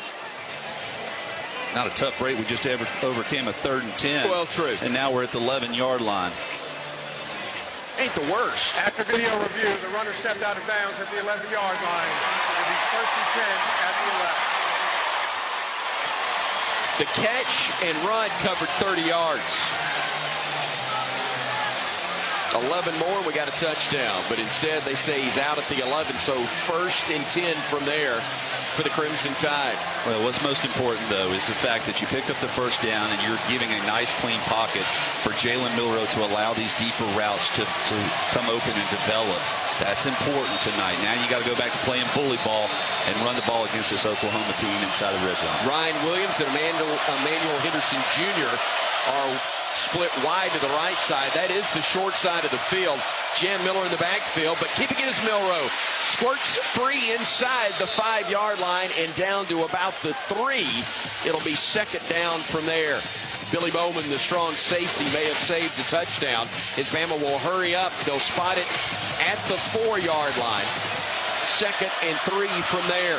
Not a tough break. We just overcame a 3rd and 10. Well, true. And now we're at the 11-yard line. Ain't the worst. After video review, the runner stepped out of bounds at the 11-yard line. It'll be 1st and 10 at the 11. The catch and run covered 30 yards. 11 more, we got a touchdown. But instead, they say he's out at the 11. So 1st and 10 from there for the Crimson Tide. Well, what's most important, though, is the fact that you picked up the 1st down and you're giving a nice, clean pocket for Jalen Milroe to allow these deeper routes to come open and develop. That's important tonight. Now you got to go back to playing bully ball and run the ball against this Oklahoma team inside the red zone. Ryan Williams and Emmanuel Henderson Jr. are split wide to the right side. That is the short side of the field. Jam Miller in the backfield, but keeping it is Milroe. Squirts free inside the 5-yard line and down to about the 3. It'll be 2nd down from there. Billy Bowman, the strong safety, may have saved the touchdown. His Bama will hurry up. They'll spot it at the 4-yard line. 2nd and 3 from there.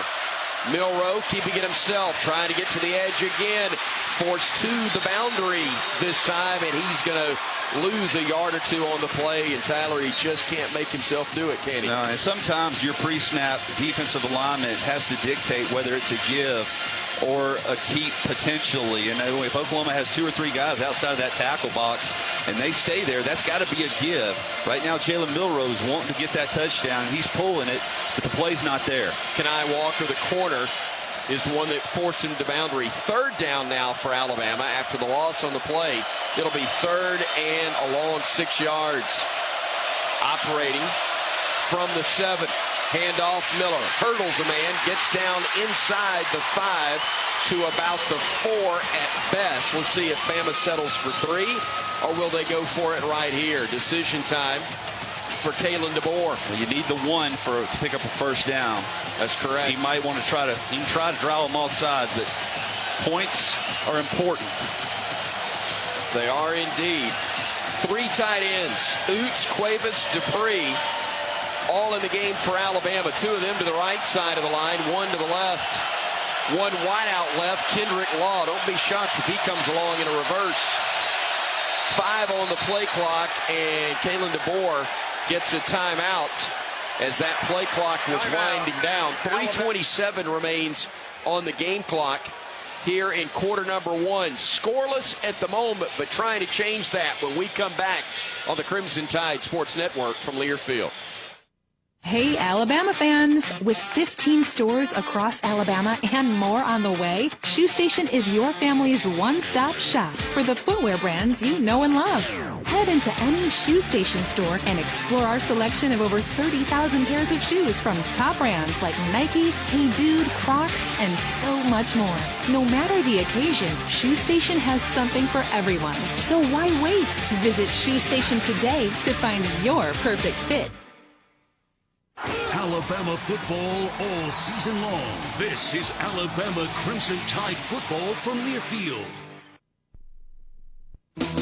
Milroe keeping it himself, trying to get to the edge again. Forced to the boundary this time, and he's going to lose a yard or 2 on the play. And Tyler, he just can't make himself do it, can he? No, and sometimes your pre-snap defensive alignment has to dictate whether it's a give or a keep potentially. And if Oklahoma has 2 or 3 guys outside of that tackle box and they stay there, that's got to be a give. Right now, Jalen Milrose wanting to get that touchdown. He's pulling it, but the play's not there. Kenai Walker, the corner, is the one that forced him to the boundary. 3rd down now for Alabama after the loss on the play. It'll be 3rd and a long 6 yards. Operating from the 7. Handoff, Miller hurdles a man, gets down inside the 5 to about the 4 at best. Let's see if Bama settles for 3, or will they go for it right here? Decision time for Kalen DeBoer. Well, you need the 1 to pick up a 1st down. That's correct. He might want to try to draw them off sides, but points are important. They are indeed. 3 tight ends, Oots, Cuevas, Dupree, all in the game for Alabama. 2 of them to the right side of the line, 1 to the left. 1 wide out left, Kendrick Law. Don't be shocked if he comes along in a reverse. 5 on the play clock, and Kalen DeBoer gets a timeout as that play clock was winding down. 3:27 remains on the game clock here in quarter number 1. Scoreless at the moment, but trying to change that when we come back on the Crimson Tide Sports Network from Learfield. Hey, Alabama fans! With 15 stores across Alabama and more on the way, Shoe Station is your family's one-stop shop for the footwear brands you know and love. Head into any Shoe Station store and explore our selection of over 30,000 pairs of shoes from top brands like Nike, Hey Dude, Crocs, and so much more. No matter the occasion, Shoe Station has something for everyone. So why wait? Visit Shoe Station today to find your perfect fit. Alabama football all season long. This is Alabama Crimson Tide football from Learfield.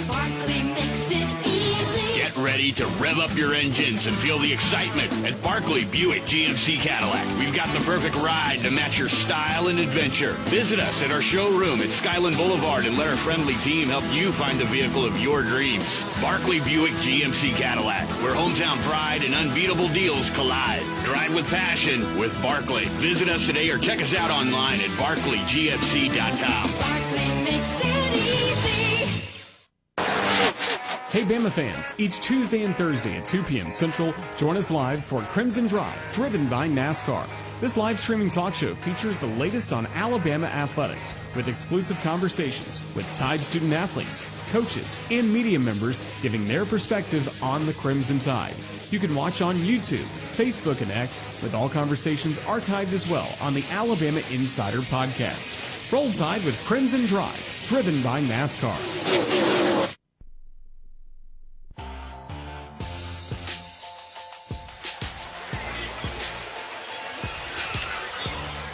Barkley makes it easy. Get ready to rev up your engines and feel the excitement at Barkley Buick GMC Cadillac. We've got the perfect ride to match your style and adventure. Visit us at our showroom at Skyland Boulevard and let our friendly team help you find the vehicle of your dreams. Barkley Buick GMC Cadillac, where hometown pride and unbeatable deals collide. Drive with passion with Barkley. Visit us today or check us out online at barkleygmc.com. Barkley makes it easy. Hey Bama fans, each Tuesday and Thursday at 2 p.m. Central, join us live for Crimson Drive, driven by NASCAR. This live streaming talk show features the latest on Alabama athletics with exclusive conversations with Tide student athletes, coaches, and media members giving their perspective on the Crimson Tide. You can watch on YouTube, Facebook, and X, with all conversations archived as well on the Alabama Insider podcast. Roll Tide with Crimson Drive, driven by NASCAR.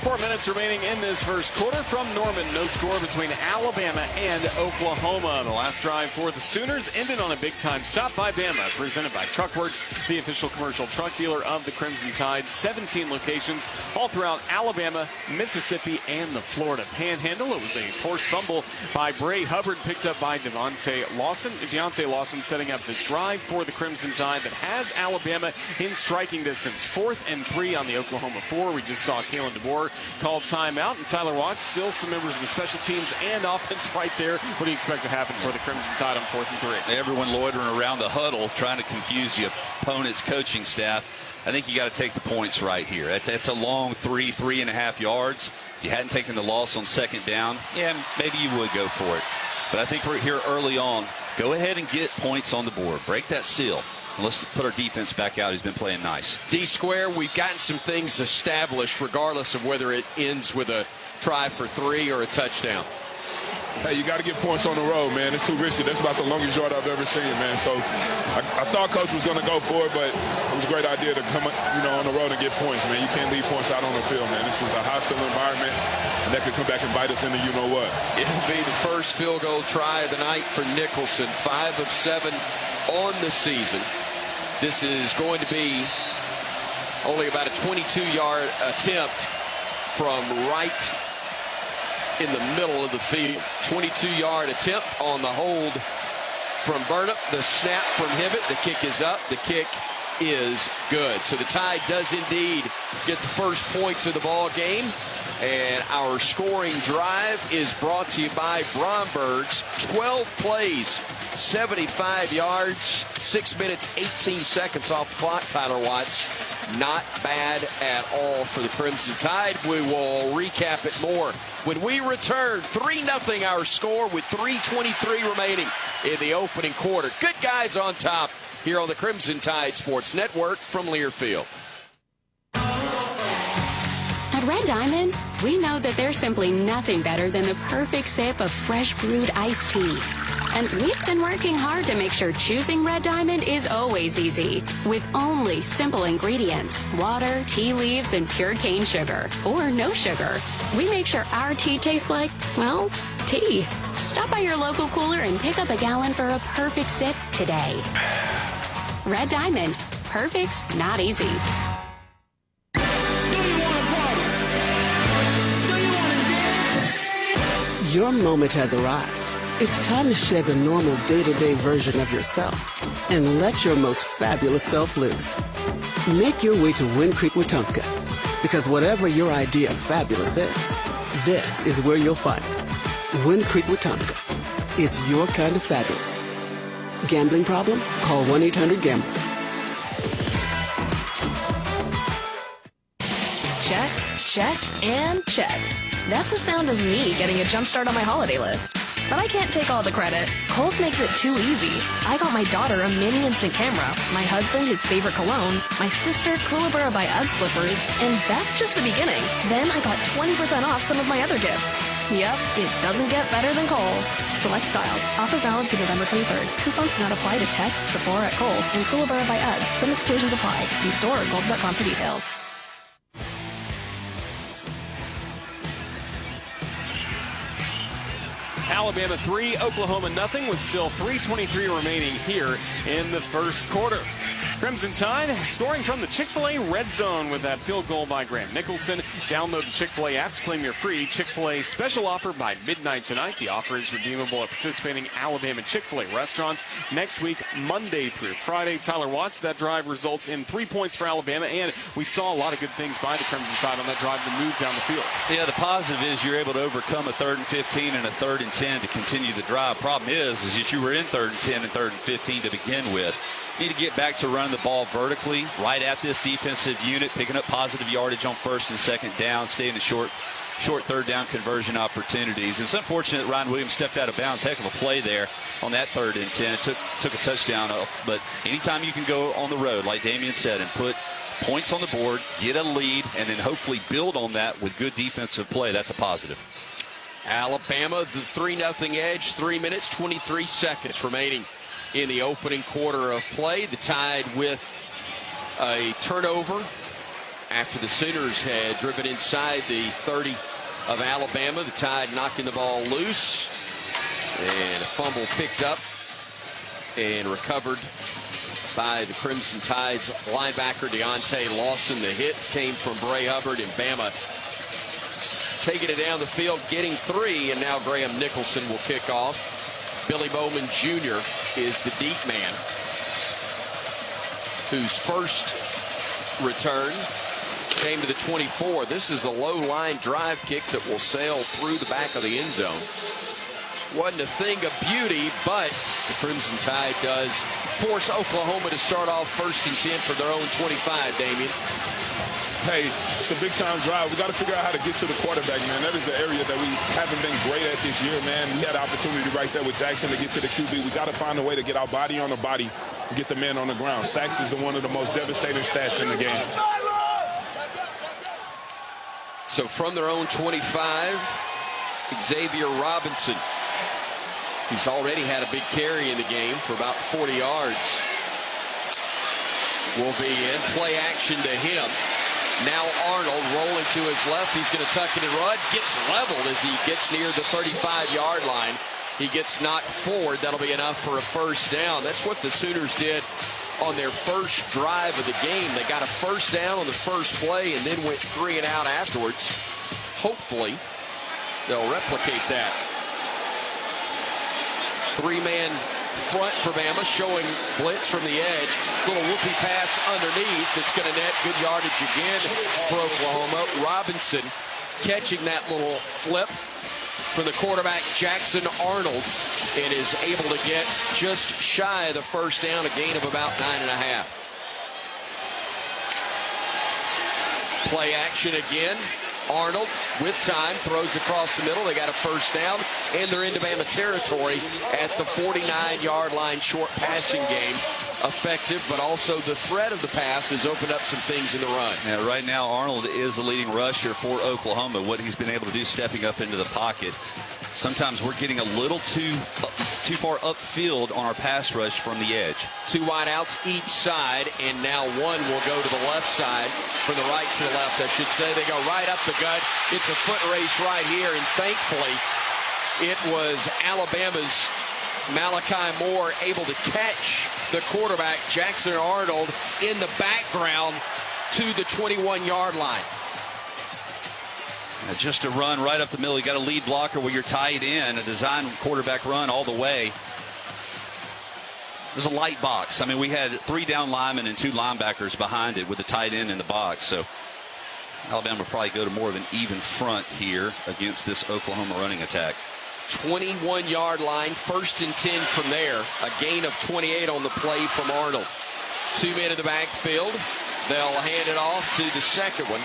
4 minutes remaining in this first quarter. From Norman, no score between Alabama and Oklahoma. The last drive for the Sooners ended on a big-time stop by Bama, presented by Truckworks, the official commercial truck dealer of the Crimson Tide. 17 locations all throughout Alabama, Mississippi, and the Florida Panhandle. It was a forced fumble by Bray Hubbard, picked up by Deontay Lawson setting up this drive for the Crimson Tide that has Alabama in striking distance. 4th and 3 on the Oklahoma 4. We just saw Kalen DeBoer called timeout, and Tyler Watts, still some members of the special teams and offense right there. What do you expect to happen for the Crimson Tide on 4th and 3? Everyone loitering around the huddle trying to confuse the opponent's coaching staff. I think you got to take the points right here. It's a long 3.5 yards. If you hadn't taken the loss on 2nd down, yeah, maybe you would go for it. But I think we're here early on. Go ahead and get points on the board. Break that seal. Let's put our defense back out. He's been playing nice. D-Square, we've gotten some things established regardless of whether it ends with a try for 3 or a touchdown. Hey, you got to get points on the road, man. It's too risky. That's about the longest yard I've ever seen, man. So I thought Coach was going to go for it, but it was a great idea to come on the road and get points, man. You can't leave points out on the field, man. This is a hostile environment, and that could come back and bite us into you-know-what. It'll be the first field goal try of the night for Nicholson. 5 of 7 on the season. This is going to be only about a 22-yard attempt from right in the middle of the field. 22-yard attempt on the hold from Burnham. The snap from Hibbett. The kick is up. The kick is good. So the Tide does indeed get the first points of the ball game. And our scoring drive is brought to you by Bromberg's. 12 plays, 75 yards, 6 minutes, 18 seconds off the clock, Tyler Watts. Not bad at all for the Crimson Tide. We will recap it more when we return. 3-0 our score with 3:23 remaining in the opening quarter. Good guys on top here on the Crimson Tide Sports Network from Learfield. At Red Diamond, we know that there's simply nothing better than the perfect sip of fresh brewed iced tea. And we've been working hard to make sure choosing Red Diamond is always easy. With only simple ingredients, water, tea leaves, and pure cane sugar. Or no sugar. We make sure our tea tastes like, well, tea. Stop by your local cooler and pick up a gallon for a perfect sip today. Red Diamond. Perfect, not easy. Your moment has arrived. It's time to shed the normal day-to-day version of yourself and let your most fabulous self loose. Make your way to Wind Creek Wetumpka, because whatever your idea of fabulous is, this is where you'll find it. Wind Creek Wetumpka. It's your kind of fabulous. Gambling problem? Call 1-800-GAMBLER. Check, check, and check. That's the sound of me getting a jump start on my holiday list. But I can't take all the credit. Kohl's makes it too easy. I got my daughter a mini instant camera, my husband his favorite cologne, my sister Kookaburra by UGG slippers, and that's just the beginning. Then I got 20% off some of my other gifts. Yep, it doesn't get better than Kohl's. Select styles. Offer valid to November 23rd. Coupons do not apply to Tech, Sephora at Kohl's, and Kookaburra by UGG. Some exclusions apply. See store or Kohl's.com for details. Alabama 3, Oklahoma nothing, with still 3:23 remaining here in the first quarter. Crimson Tide scoring from the Chick-fil-A red zone with that field goal by Graham Nicholson. Download the Chick-fil-A app to claim your free Chick-fil-A special offer by midnight tonight. The offer is redeemable at participating Alabama Chick-fil-A restaurants next week, Monday through Friday. Tyler Watts, that drive results in 3 points for Alabama, and we saw a lot of good things by the Crimson Tide on that drive to move down the field. Yeah, the positive is you're able to overcome a 3rd and 15 and a 3rd and 10 to continue the drive. Problem is that you were in 3rd and 10 and 3rd and 15 to begin with. Need to get back to running the ball vertically, right at this defensive unit, picking up positive yardage on 1st and 2nd down, staying in short 3rd down conversion opportunities. It's unfortunate Ryan Williams stepped out of bounds. Heck of a play there on that 3rd and 10. It took a touchdown off. But anytime you can go on the road, like Damian said, and put points on the board, get a lead, and then hopefully build on that with good defensive play, that's a positive. Alabama, the 3-0 edge, 3 minutes, 23 seconds remaining in the opening quarter of play. The Tide with a turnover after the Sooners had driven inside the 30 of Alabama. The Tide knocking the ball loose, and a fumble picked up and recovered by the Crimson Tide's linebacker Deontay Lawson. The hit came from Bray Hubbard, and Bama taking it down the field, getting 3, and now Graham Nicholson will kick off. Billy Bowman Jr. is the deep man, whose first return came to the 24. This is a low-line drive kick that will sail through the back of the end zone. Wasn't a thing of beauty, but the Crimson Tide does force Oklahoma to start off 1st and 10 for their own 25, Damian. Hey, it's a big-time drive. We got to figure out how to get to the quarterback, man. That is an area that we haven't been great at this year, man. We had an opportunity right there with Jackson to get to the QB. We got to find a way to get our body on the body and get the man on the ground. Sacks is one of the most devastating stats in the game. So from their own 25, Xavier Robinson, who's already had a big carry in the game for about 40 yards, will be in play action to him. Now Arnold rolling to his left. He's going to tuck it and run. Gets leveled as he gets near the 35-yard line. He gets knocked forward. That'll be enough for a 1st down. That's what the Sooners did on their first drive of the game. They got a 1st down on the first play and then went 3 and out afterwards. Hopefully, they'll replicate that. 3-man front for Bama, showing blitz from the edge. Little whoopie pass underneath. It's going to net good yardage again for Oklahoma. Robinson catching that little flip from the quarterback Jackson Arnold, and is able to get just shy of the first down, a gain of about 9.5. Play action again. Arnold with time throws across the middle. They got a first down, and they're into Bama territory at the 49-yard line. Short passing game effective, but also the threat of the pass has opened up some things in the run. Yeah, right now Arnold is the leading rusher for Oklahoma. What he's been able to do stepping up into the pocket. Sometimes we're getting a little too far upfield on our pass rush from the edge. 2 wideouts each side, and now one will go to the left side, from the right to the left, I should say. They go right up the gut. It's a foot race right here, and thankfully it was Alabama's Malachi Moore able to catch the quarterback Jackson Arnold in the background to the 21-yard line. Just a run right up the middle. You got a lead blocker where you're tied in, a design quarterback run all the way. There's a light box. I mean, we had 3 down linemen and 2 linebackers behind it with the tight end in the box. So Alabama will probably go to more of an even front here against this Oklahoma running attack. 21-yard line, 1st and 10 from there. A gain of 28 on the play from Arnold. 2 men in the backfield. They'll hand it off to the second one.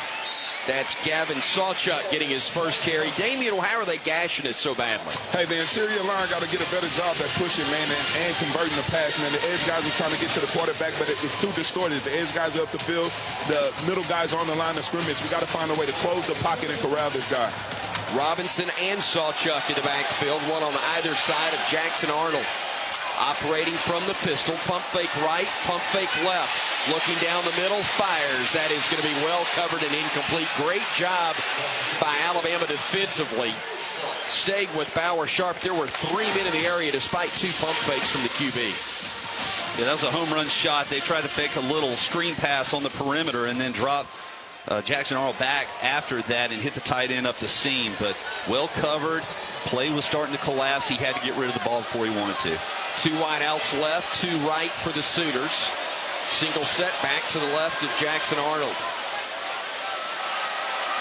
That's Gavin Sawchuk getting his first carry. Damian, how are they gashing it so badly? Hey, the interior line got to get a better job at pushing, man, and converting the pass. Man, the edge guys are trying to get to the quarterback, but it's too distorted. The edge guys are up the field. The middle guys are on the line of scrimmage. We got to find a way to close the pocket and corral this guy. Robinson and Sawchuk in the backfield, one on either side of Jackson Arnold. Operating from the pistol, pump fake right, pump fake left. Looking down the middle, fires. That is going to be well covered and incomplete. Great job by Alabama defensively. Staying with Bauer Sharp. There were 3 men in the area despite 2 pump fakes from the QB. Yeah, that was a home run shot. They tried to fake a little screen pass on the perimeter and then drop Jackson Arnold back after that and hit the tight end up the seam. But well covered. Play was starting to collapse. He had to get rid of the ball before he wanted to. 2 wideouts left, 2 right for the Sooners. Single setback to the left of Jackson Arnold.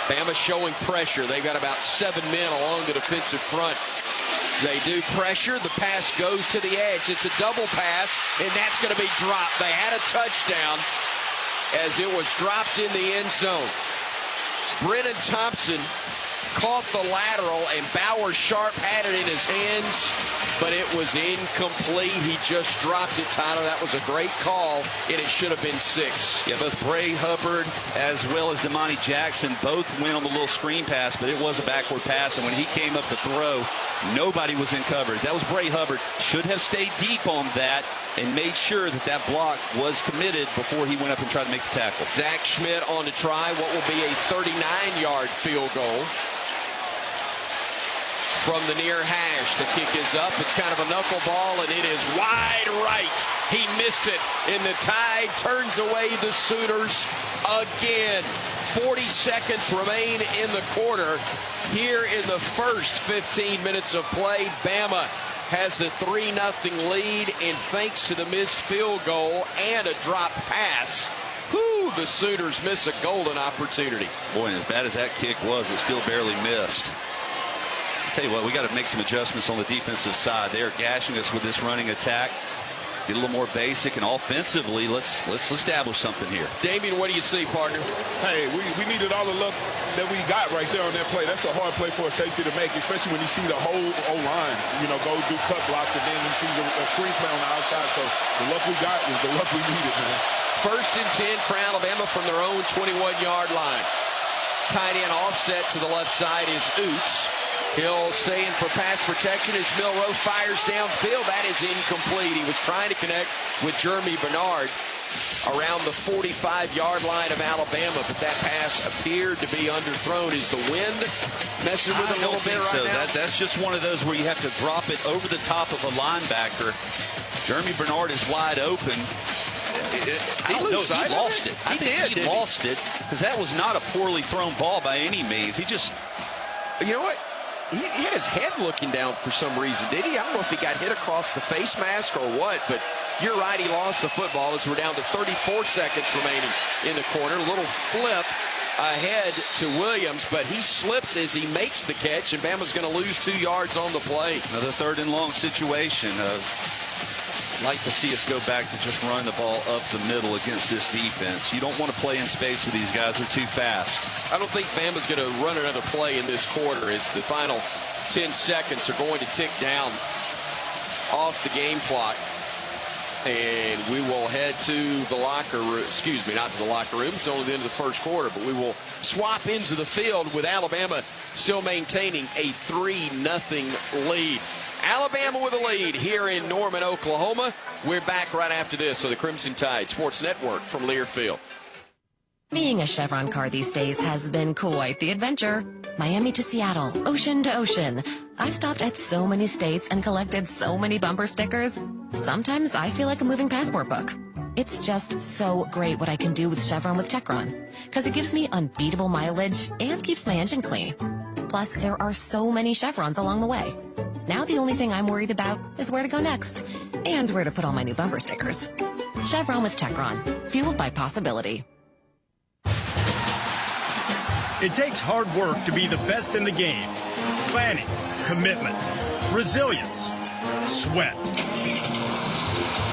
Bama showing pressure. They've got about 7 men along the defensive front. They do pressure. The pass goes to the edge. It's a double pass, and that's going to be dropped. They had a touchdown as it was dropped in the end zone. Brennan Thompson caught the lateral, and Bauer Sharp had it in his hands, but it was incomplete. He just dropped it, Tyler. That was a great call, and it should have been 6. Yeah, both Bray Hubbard as well as Damani Jackson both went on the little screen pass, but it was a backward pass, and when he came up to throw, nobody was in coverage. That was Bray Hubbard. Should have stayed deep on that and made sure that that block was committed before he went up and tried to make the tackle. Zach Schmidt on to try what will be a 39-yard field goal from the near hash. The kick is up. It's kind of a knuckleball, and it is wide right. He missed it, and the Tide turns away the Sooners again. 40 seconds remain in the quarter. Here in the first 15 minutes of play, Bama has a 3-0 lead, and thanks to the missed field goal and a drop pass, the Sooners miss a golden opportunity. Boy, and as bad as that kick was, it still barely missed. Tell you what, we got to make some adjustments on the defensive side. They are gashing us with this running attack. Get a little more basic, and offensively, let's establish something here. Damian, what do you see, partner? Hey, we needed all the luck that we got right there on that play. That's a hard play for a safety to make, especially when you see the whole O-line, go do cut blocks, and then he sees a screen play on the outside. So the luck we got was the luck we needed, man. 1st and 10 for Alabama from their own 21-yard line. Tight end offset to the left side is Oots. He'll stay in for pass protection as Milroe fires downfield. That is incomplete. He was trying to connect with Jeremy Bernard around the 45-yard line of Alabama, but that pass appeared to be underthrown. Is the wind messing with it a little bit right now? That's just one of those where you have to drop it over the top of a linebacker. Jeremy Bernard is wide open. I don't know. He lost it. I think he lost it because that was not a poorly thrown ball by any means. He just... You know what? He had his head looking down for some reason, did he? I don't know if he got hit across the face mask or what, but you're right, he lost the football as we're down to 34 seconds remaining in the corner. A little flip, ahead to Williams, but he slips as he makes the catch, and Bama's going to lose 2 yards on the play. Another 3rd and long situation. Like to see us go back to just running the ball up the middle against this defense. You don't want to play in space with these guys. They're too fast. I don't think Bama's going to run another play in this quarter as the final 10 seconds are going to tick down off the game clock. And we will head to the locker room. Excuse me, not to the locker room. It's only the end of the first quarter, but we will swap into the field with Alabama still maintaining a 3-0 lead. Alabama with a lead here in Norman, Oklahoma. We're back right after this on the Crimson Tide Sports Network from Learfield. Being a Chevron car these days has been quite the adventure. Miami to Seattle, ocean to ocean. I've stopped at so many states and collected so many bumper stickers. Sometimes I feel like a moving passport book. It's just so great what I can do with Chevron with Techron, because it gives me unbeatable mileage and keeps my engine clean. Plus, there are so many Chevrons along the way. Now the only thing I'm worried about is where to go next and where to put all my new bumper stickers. Chevron with Techron, fueled by possibility. It takes hard work to be the best in the game. Planning, commitment, resilience, sweat.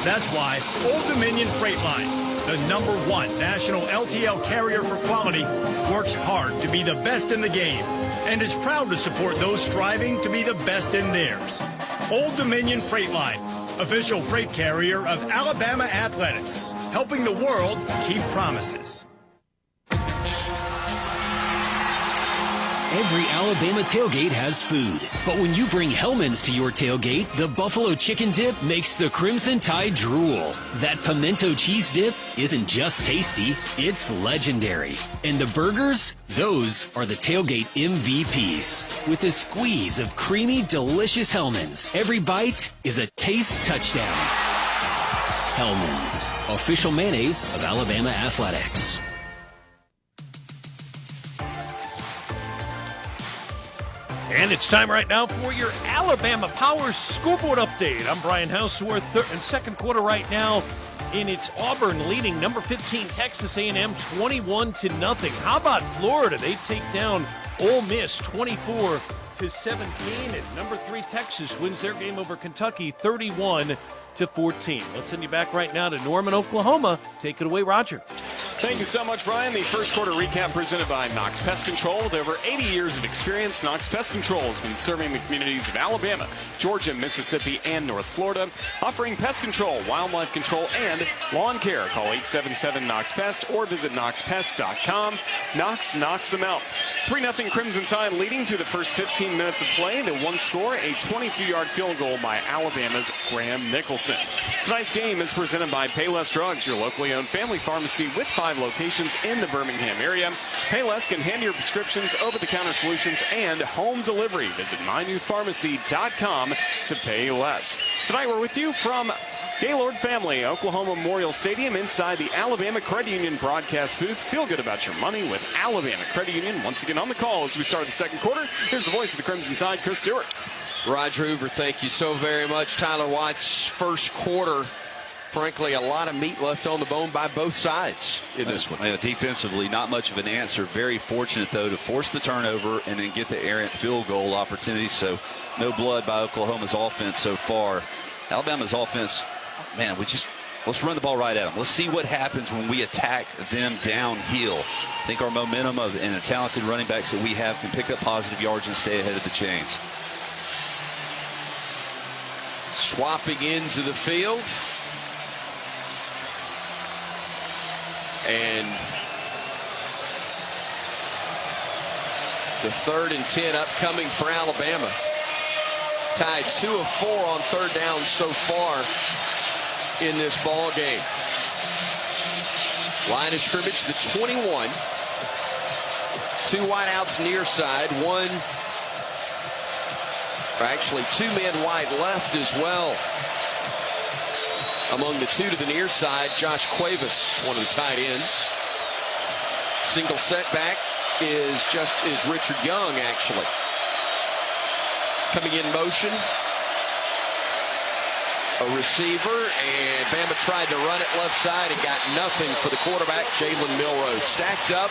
That's why Old Dominion Freight Line, the #1 national LTL carrier for quality, works hard to be the best in the game and is proud to support those striving to be the best in theirs. Old Dominion Freight Line, official freight carrier of Alabama Athletics, helping the world keep promises. Every Alabama tailgate has food. But when you bring Hellman's to your tailgate, the buffalo chicken dip makes the Crimson Tide drool. That pimento cheese dip isn't just tasty, it's legendary. And the burgers? Those are the tailgate MVPs. With a squeeze of creamy, delicious Hellman's, every bite is a taste touchdown. Hellman's, official mayonnaise of Alabama Athletics. And it's time right now for your Alabama Power Scoreboard Update. I'm Brian Houseworth, and second quarter right now in its Auburn leading number 15 Texas A&M 21-0. How about Florida? They take down Ole Miss 24-17, and number 3 Texas wins their game over Kentucky 31-14. Let's send you back right now to Norman, Oklahoma. Take it away, Roger. Thank you so much, Brian. The first quarter recap presented by Knox Pest Control. With over 80 years of experience, Knox Pest Control has been serving the communities of Alabama, Georgia, Mississippi, and North Florida, offering pest control, wildlife control, and lawn care. Call 877-KNOX-PEST or visit KnoxPest.com. Knox knocks them out. 3-0 Crimson Tide leading through the first 15 minutes of play. The one score, a 22-yard field goal by Alabama's Graham Nicholson. Tonight's game is presented by Payless Drugs, your locally owned family pharmacy with 5 locations in the Birmingham area. Payless can hand your prescriptions, over-the-counter solutions, and home delivery. Visit mynewpharmacy.com to pay less. Tonight we're with you from Gaylord Family, Oklahoma Memorial Stadium, inside the Alabama Credit Union broadcast booth. Feel good about your money with Alabama Credit Union. Once again on the call as we start the second quarter. Here's the voice of the Crimson Tide, Chris Stewart. Roger Hoover, thank you so very much. Tyler Watts, first quarter. Frankly, a lot of meat left on the bone by both sides in this one. Yeah, defensively, not much of an answer. Very fortunate, though, to force the turnover and then get the errant field goal opportunity. So no blood by Oklahoma's offense so far. Alabama's offense, man, let's run the ball right at them. Let's see what happens when we attack them downhill. I think our momentum and the talented running backs that we have can pick up positive yards and stay ahead of the chains. Swapping into the field. And the 3rd and 10 upcoming for Alabama. Tides 2 of 4 on third down so far in this ball game. Line of scrimmage, the 21. 2 wideouts near side. 2 men wide left as well. Among the 2 to the near side, Josh Cuevas, one of the tight ends. Single setback is Richard Young, actually. Coming in motion. a receiver, and Bama tried to run it left side and got nothing for the quarterback, Jalen Milroe. Stacked up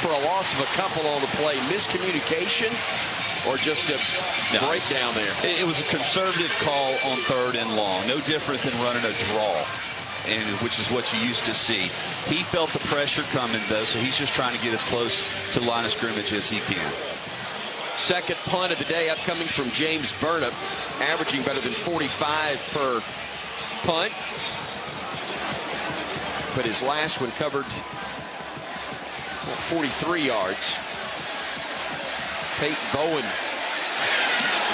for a loss of a couple on the play. Miscommunication or just a breakdown there? It was a conservative call on 3rd and long. No different than running a draw, and which is what you used to see. He felt the pressure coming, though, so he's just trying to get as close to the line of scrimmage as he can. Second punt of the day upcoming from James Burnham, averaging better than 45 per punt. But his last one covered 43 yards. Peyton Bowen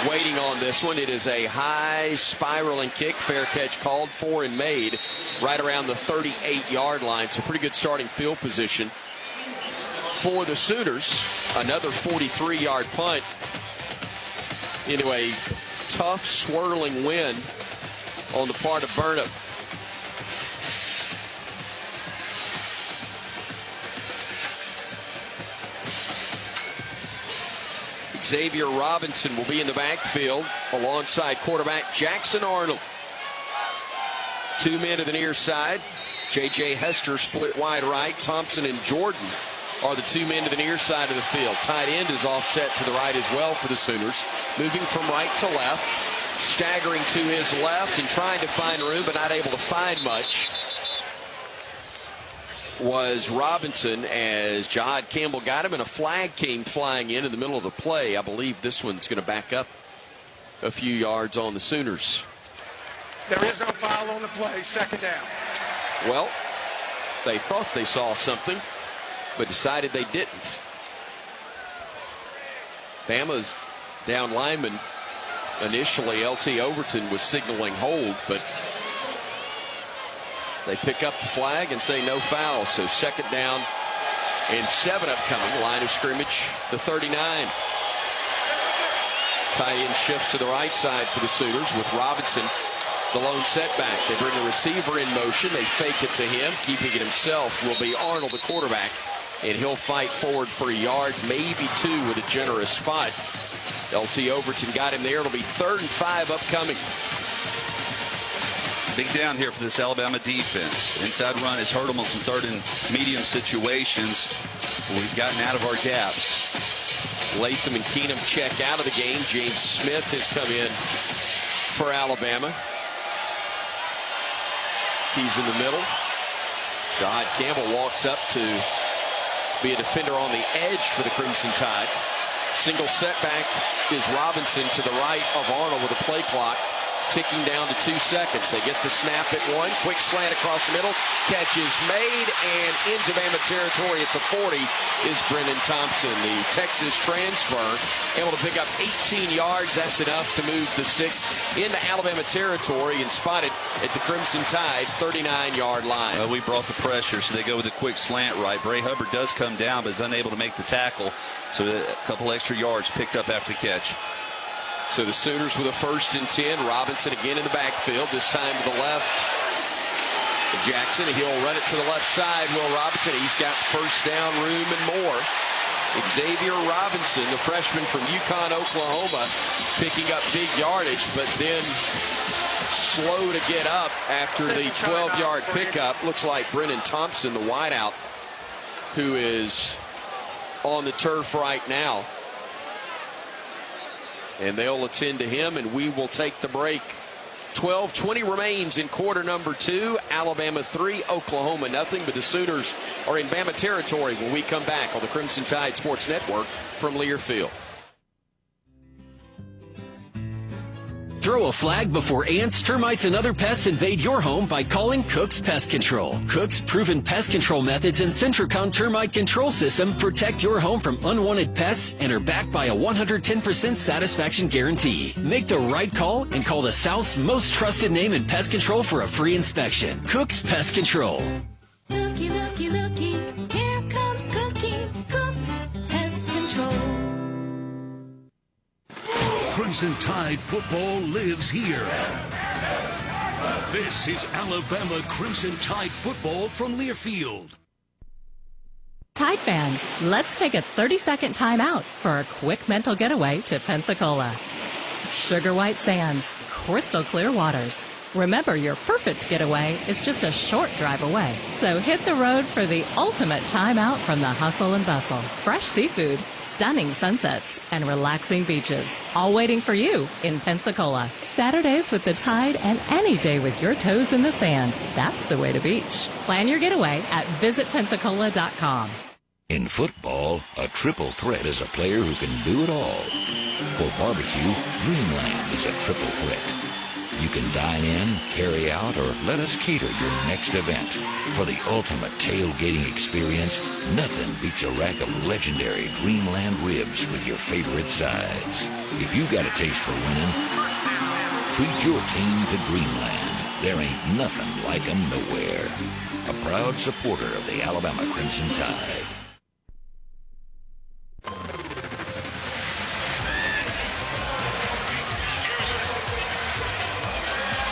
waiting on this one. It is a high spiraling kick. Fair catch called for and made right around the 38-yard line. So pretty good starting field position for the Sooners. Another 43-yard punt into a tough swirling wind on the part of Burnham. Xavier Robinson will be in the backfield alongside quarterback Jackson Arnold. 2 men to the near side. J.J. Hester split wide right. Thompson and Jordan are the 2 men to the near side of the field. Tight end is offset to the right as well for the Sooners. Moving from right to left. Staggering to his left and trying to find room but not able to find much was Robinson, as Jahad Campbell got him, and a flag came flying in the middle of the play. I believe this one's going to back up a few yards on the Sooners. There is no foul on the play. Second down. Well, they thought they saw something, but decided they didn't. Bama's down lineman, initially LT Overton, was signaling hold, but they pick up the flag and say no foul. So second down and 7 upcoming. Line of scrimmage, the 39. Tight end shifts to the right side for the Sooners with Robinson, the lone setback. They bring the receiver in motion. They fake it to him. Keeping it himself will be Arnold, the quarterback. And he'll fight forward for a yard, maybe 2 with a generous spot. LT Overton got him there. It'll be 3rd and 5 upcoming. Big down here for this Alabama defense. Inside run has hurt them on some 3rd and medium situations. We've gotten out of our gaps. Latham and Keenum check out of the game. James Smith has come in for Alabama. He's in the middle. Jahad Campbell walks up to be a defender on the edge for the Crimson Tide. Single setback is Robinson to the right of Arnold with a play clock ticking down to 2 seconds. They get the snap at 1. Quick slant across the middle. Catch is made, and into Bama territory at the 40 is Brennan Thompson, the Texas transfer, able to pick up 18 yards. That's enough to move the sticks into Alabama territory and spotted at the Crimson Tide 39-yard line. We brought the pressure, so they go with a quick slant right. Bray Hubbard does come down, but is unable to make the tackle. So a couple extra yards picked up after the catch. So the Sooners with a 1st and 10. Robinson again in the backfield, this time to the left. Jackson, he'll run it to the left side. Will Robinson, he's got first down room and more. Xavier Robinson, the freshman from Yukon, Oklahoma, picking up big yardage, but then slow to get up after the 12-yard pickup. Looks like Brennan Thompson, the wideout, who is on the turf right now. And they'll attend to him, and we will take the break. 12:20 remains in quarter number 2. Alabama 3, Oklahoma nothing. But the Sooners are in Bama territory when we come back on the Crimson Tide Sports Network from Learfield. Throw a flag before ants, termites, and other pests invade your home by calling Cook's Pest Control. Cook's proven pest control methods and Centricon termite control system protect your home from unwanted pests and are backed by a 110% satisfaction guarantee. Make the right call and call the South's most trusted name in pest control for a free inspection. Cook's Pest Control. Looky, looky, looky, here comes Cookie, Cook's Pest Control. Crimson Tide football lives here. This is Alabama Crimson Tide football from Learfield. Tide fans, let's take a 30-second time out for a quick mental getaway to Pensacola. Sugar white sands, crystal clear waters, Remember, your perfect getaway is just a short drive away. So hit the road for the ultimate time out from the hustle and bustle. Fresh seafood, stunning sunsets, and relaxing beaches. All waiting for you in Pensacola. Saturdays with the tide and any day with your toes in the sand. That's the way to beach. Plan your getaway at visitpensacola.com. In football, a triple threat is a player who can do it all. For barbecue, Dreamland is a triple threat. You can dine in, carry out, or let us cater your next event. For the ultimate tailgating experience, nothing beats a rack of legendary Dreamland ribs with your favorite sides. If you got a taste for winning, treat your team to Dreamland. There ain't nothing like 'em nowhere. A proud supporter of the Alabama Crimson Tide.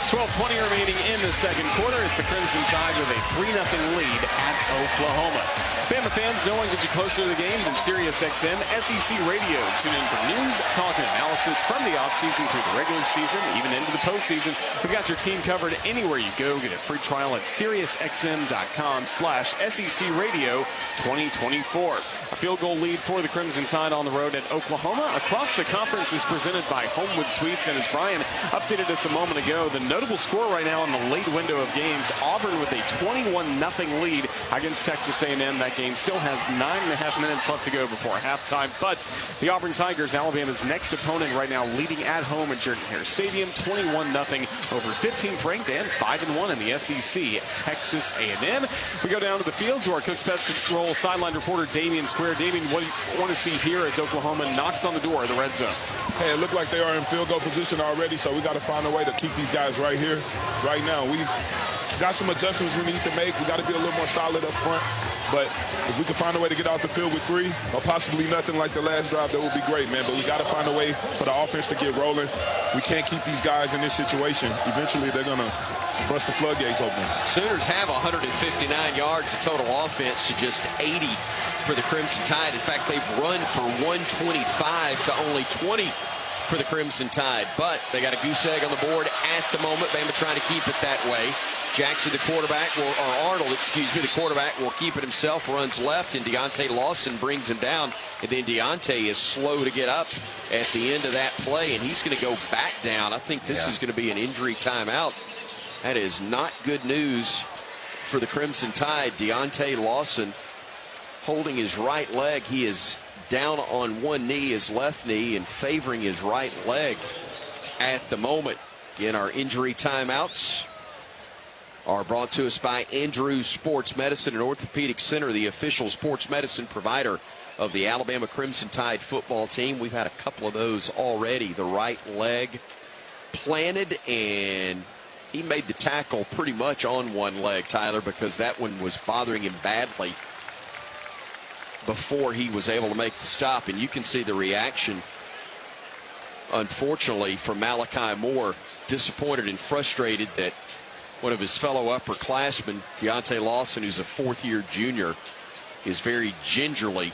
12:20 remaining in the second quarter. It's the Crimson Tide with a 3-0 lead at Oklahoma. Bama fans, no one gets you closer to the game than SiriusXM SEC Radio. Tune in for news, talk, and analysis from the offseason through the regular season, even into the postseason. We've got your team covered anywhere you go. Get a free trial at SiriusXM.com/SEC Radio 2024. A field goal lead for the Crimson Tide on the road at Oklahoma. Across the conference is presented by Homewood Suites. And as Brian updated us a moment ago, the notable score right now in the late window of games, Auburn with a 21-0 lead against Texas A&M. That game still has 9.5 minutes left to go before halftime. But the Auburn Tigers, Alabama's next opponent right now, leading at home at Jordan-Hare Stadium, 21-0 over 15th ranked and 5-1 in the SEC, Texas A&M. We go down to the field to our Cook's Pest Control sideline reporter, Damian Square. Damian, what do you want to see here as Oklahoma knocks on the door of the red zone? Hey, it looked like they are in field goal position already, so we got to find a way to keep these guys right here, right now. We've got some adjustments we need to make. We got to be a little more solid up front. But if we can find a way to get out the field with 3 or possibly nothing like the last drive, that would be great, man. But we got to find a way for the offense to get rolling. We can't keep these guys in this situation. Eventually, they're going to bust the floodgates open. Sooners have 159 yards of total offense to just 80 for the Crimson Tide. In fact, they've run for 125 to only 20 for the Crimson Tide. But they got a goose egg on the board at the moment. Bama trying to keep it that way. Jackson, the quarterback, Arnold, the quarterback, will keep it himself, runs left, and Deontay Lawson brings him down. And then Deontay is slow to get up at the end of that play, and he's going to go back down. I think this is going to be an injury timeout. That is not good news for the Crimson Tide. Deontay Lawson holding his right leg. He is down on one knee, his left knee, and favoring his right leg at the moment. In our injury timeouts are brought to us by Andrews Sports Medicine and Orthopedic Center, the official sports medicine provider of the Alabama Crimson Tide football team. We've had a couple of those already. The right leg planted, and he made the tackle pretty much on one leg, Tyler, because that one was bothering him badly before he was able to make the stop. And you can see the reaction, unfortunately, from Malachi Moore, disappointed and frustrated that one of his fellow upperclassmen, Deontay Lawson, who's a fourth-year junior, is very gingerly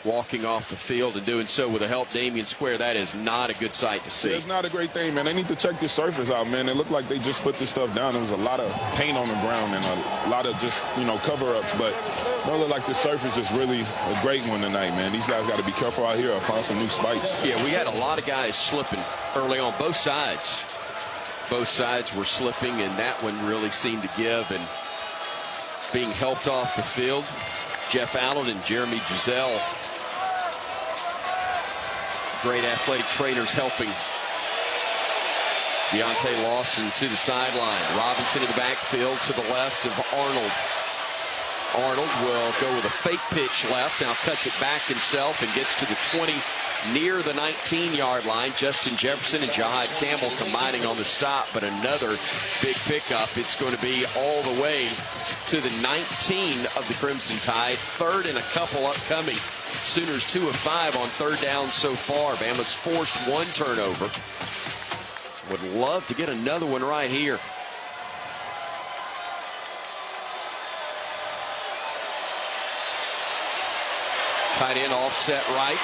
walking off the field and doing so with the help Damian Square. That is not a good sight to see. It's not a great thing, man. They need to check this surface out, man. It looked like they just put this stuff down. There was a lot of paint on the ground and a lot of just, cover-ups. But it don't look like the surface is really a great one tonight, man. These guys got to be careful out here or find some new spikes. Yeah, we had a lot of guys slipping early on, both sides. Both sides were slipping, and that one really seemed to give. And being helped off the field, Jeff Allen and Jeremy Giselle, great athletic trainers, helping Deontay Lawson to the sideline. Robinson in the backfield to the left of Arnold. Arnold will go with a fake pitch left, now cuts it back himself and gets to the 20, near the 19-yard line. Justin Jefferson and Jahad Campbell combining on the stop, but another big pickup. It's going to be all the way to the 19 of the Crimson Tide. Third and a couple upcoming. Sooners 2 of 5 on third down so far. Bama's forced one turnover. Would love to get another one right here. Tight end offset right.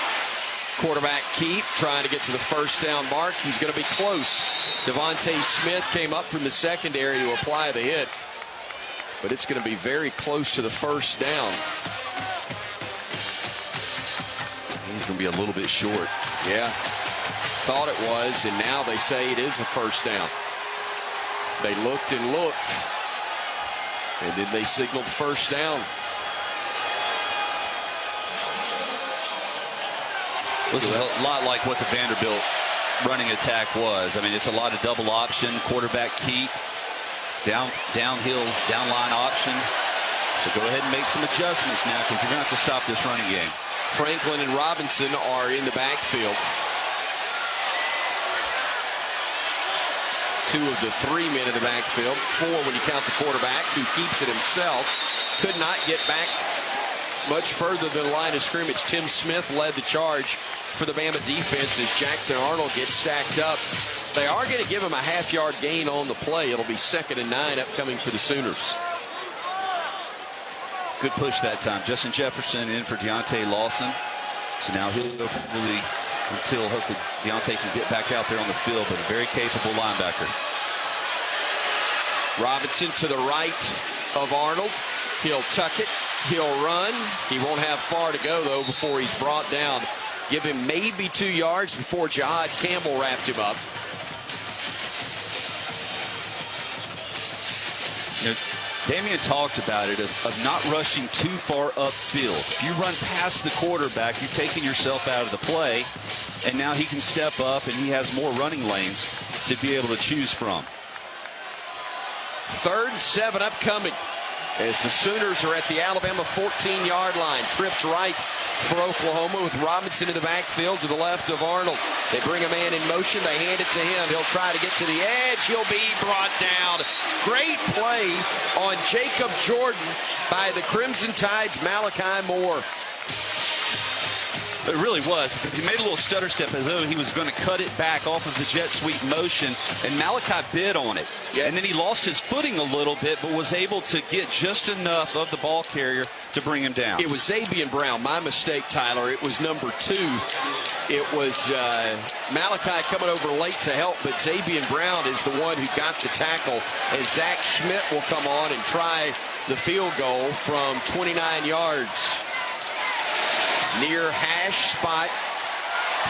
Quarterback Keith trying to get to the first down mark. He's going to be close. Devontae Smith came up from the secondary to apply the hit, but it's going to be very close to the first down. He's going to be a little bit short. Yeah, thought it was, and now they say it is a first down. They looked and looked, and then they signaled first down. This is a lot like what the Vanderbilt running attack was. I mean, it's a lot of double option, quarterback keep, downhill, downline option. So go ahead and make some adjustments now because you're going to have to stop this running game. Franklin and Robinson are in the backfield. 2 of the 3 men in the backfield. 4 when you count the quarterback, who keeps it himself. Could not get back much further than the line of scrimmage. Tim Smith led the charge for the Bama defense as Jackson Arnold gets stacked up. They are going to give him a half-yard gain on the play. It'll be 2nd and 9 upcoming for the Sooners. Good push that time. Justin Jefferson in for Deontay Lawson. So now he'll really, until hopefully Deontay can get back out there on the field, but a very capable linebacker. Robinson to the right of Arnold. He'll tuck it. He'll run. He won't have far to go, though, before he's brought down. Give him maybe 2 yards before Jahad Campbell wrapped him up. You know, Damian talks about it of not rushing too far upfield. If you run past the quarterback, you've taken yourself out of the play, and now he can step up and he has more running lanes to be able to choose from. 3rd and 7 upcoming as the Sooners are at the Alabama 14-yard line. Trips right for Oklahoma with Robinson in the backfield to the left of Arnold. They bring a man in motion. They hand it to him. He'll try to get to the edge. He'll be brought down. Great play on Jacob Jordan by the Crimson Tide's Malachi Moore. It really was. He made a little stutter step as though he was going to cut it back off of the jet sweep motion, and Malachi bid on it. Yeah. And then he lost his footing a little bit, but was able to get just enough of the ball carrier to bring him down. It was Zabian Brown. My mistake, Tyler. It was number 2. It was Malachi coming over late to help, but Zabian Brown is the one who got the tackle, as Zach Schmidt will come on and try the field goal from 29 yards. Near hash spot,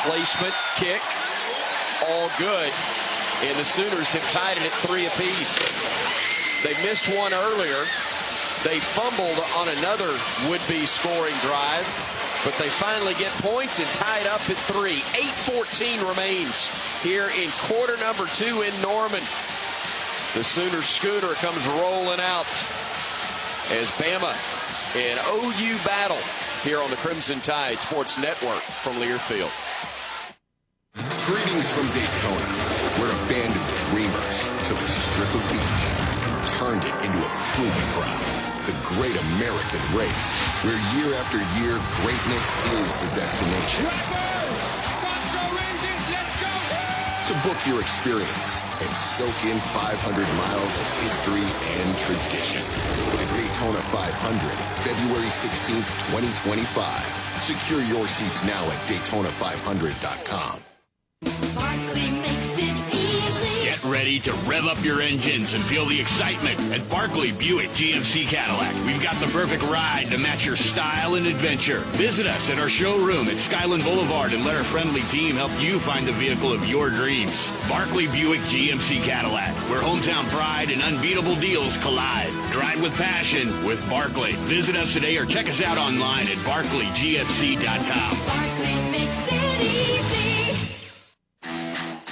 placement, kick, all good. And the Sooners have tied it at 3 apiece. They missed one earlier. They fumbled on another would-be scoring drive, but they finally get points and tied up at 3. 8:14 remains here in quarter number 2 in Norman. The Sooner schooner comes rolling out as Bama and OU battle here on the Crimson Tide Sports Network from Learfield. Greetings from Daytona, where a band of dreamers took a strip of beach and turned it into a proving ground. The Great American Race, where year after year, greatness is the destination. So book your experience and soak in 500 miles of history and tradition. The Daytona 500, February 16th, 2025. Secure your seats now at Daytona500.com. Barkley makes it easy. Get ready to rev up your engines and feel the excitement at Barkley Buick GMC Cadillac. We've got the perfect ride to match your style and adventure. Visit us at our showroom at Skyland Boulevard and let our friendly team help you find the vehicle of your dreams. Barkley Buick GMC Cadillac, where hometown pride and unbeatable deals collide. Drive with passion with Barkley. Visit us today or check us out online at barkleygmc.com. Barkley makes it easy.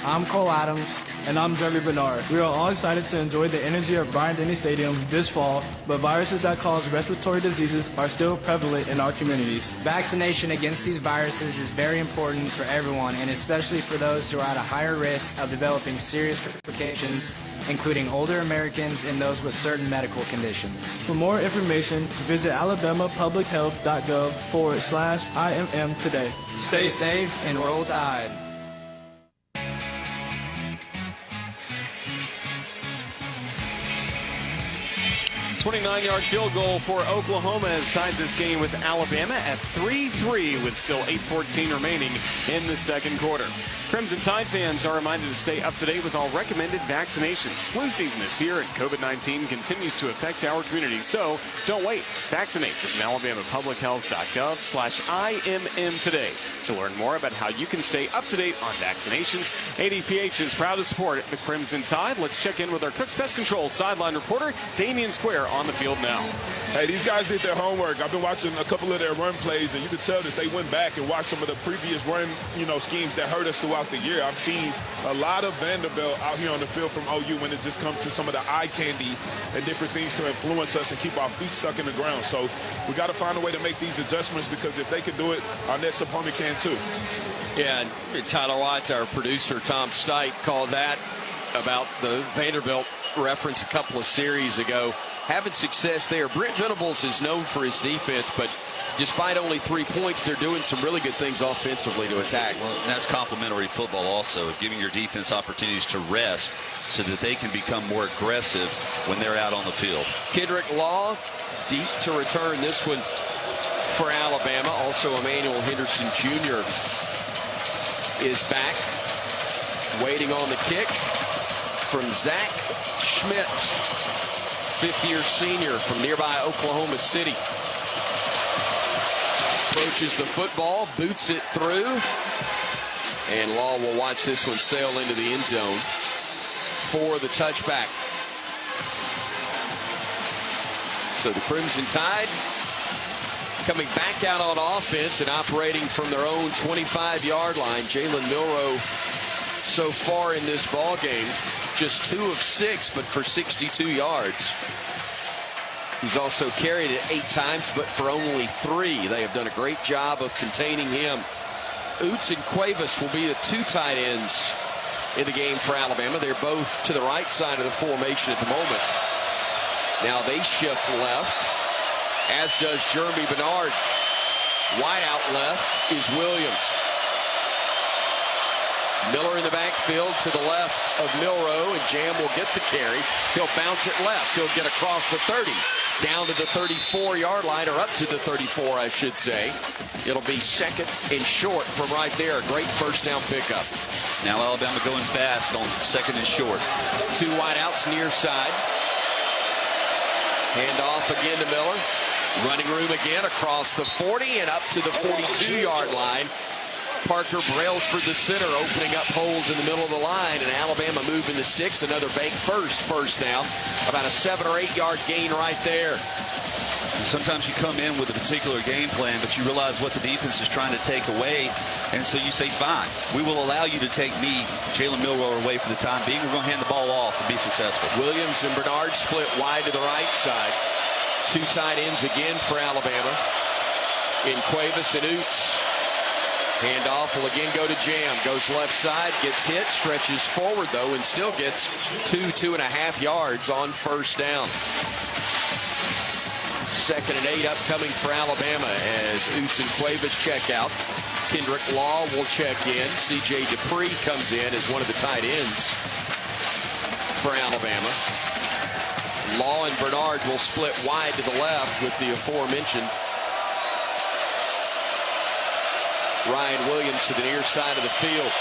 I'm Cole Adams. And I'm Jeremy Bernard. We are all excited to enjoy the energy of Bryant-Denny Stadium this fall, but viruses that cause respiratory diseases are still prevalent in our communities. Vaccination against these viruses is very important for everyone, and especially for those who are at a higher risk of developing serious complications, including older Americans and those with certain medical conditions. For more information, visit alabamapublichealth.gov/IMM today. Stay safe and roll Tide. 29-yard field goal for Oklahoma has tied this game with Alabama at 3-3 with still 8:14 remaining in the second quarter. Crimson Tide fans are reminded to stay up to date with all recommended vaccinations. Flu season is here and COVID-19 continues to affect our community, so don't wait. Vaccinate. Visit alabamapublichealth.gov/IMM today to learn more about how you can stay up to date on vaccinations. ADPH is proud to support the Crimson Tide. Let's check in with our Cook's Pest Control sideline reporter, Damian Square, on the field now. Hey, these guys did their homework. I've been watching a couple of their run plays, and you could tell that they went back and watched some of the previous run, schemes that hurt us throughout the year. I've seen a lot of Vanderbilt out here on the field from OU when it just comes to some of the eye candy and different things to influence us and keep our feet stuck in the ground. So we got to find a way to make these adjustments, because if they can do it, our next opponent can too. Yeah, and Tyler Watts, our producer, Tom Stipe, called that about the Vanderbilt reference a couple of series ago. Having success there. Brent Venables is known for his defense, but despite only 3 points, they're doing some really good things offensively to attack. Well, that's complementary football also, giving your defense opportunities to rest so that they can become more aggressive when they're out on the field. Kendrick Law, deep to return this one for Alabama. Also, Emmanuel Henderson Jr. is back, waiting on the kick from Zach Schmidt, fifth-year senior from nearby Oklahoma City. Approaches the football, boots it through, and Law will watch this one sail into the end zone for the touchback. So the Crimson Tide coming back out on offense and operating from their own 25-yard line. Jalen Milroe so far in this ball game, just 2 of 6, but for 62 yards. He's also carried it 8 times, but for only 3. They have done a great job of containing him. Oots and Cuevas will be the 2 tight ends in the game for Alabama. They're both to the right side of the formation at the moment. Now they shift left, as does Jeremy Bernard. Wide out left is Williams. Miller in the backfield to the left of Milroe, and Jam will get the carry. He'll bounce it left. He'll get across the 30, down to the 34-yard line, or up to the 34, I should say. It'll be second and short from right there. A great first down pickup. Now Alabama going fast on second and short. 2 wideouts near side. Hand off again to Miller. Running room again across the 40 and up to the 42-yard line. Parker Brailsford, the center, opening up holes in the middle of the line, and Alabama moving the sticks. Another bank first down. About a 7 or 8 yard gain right there. Sometimes you come in with a particular game plan, but you realize what the defense is trying to take away, and so you say, fine, we will allow you to take me, Jalen Milroe, away for the time being. We're going to hand the ball off and be successful. Williams and Bernard split wide to the right side. 2 tight ends again for Alabama in Cuevas and Oots. Handoff will again go to Jam. Goes left side, gets hit, stretches forward, though, and still gets 2.5 yards on first down. 2nd and 8 upcoming for Alabama as Oots and Cuevas check out. Kendrick Law will check in. C.J. Dupree comes in as one of the tight ends for Alabama. Law and Bernard will split wide to the left with the aforementioned Ryan Williams to the near side of the field.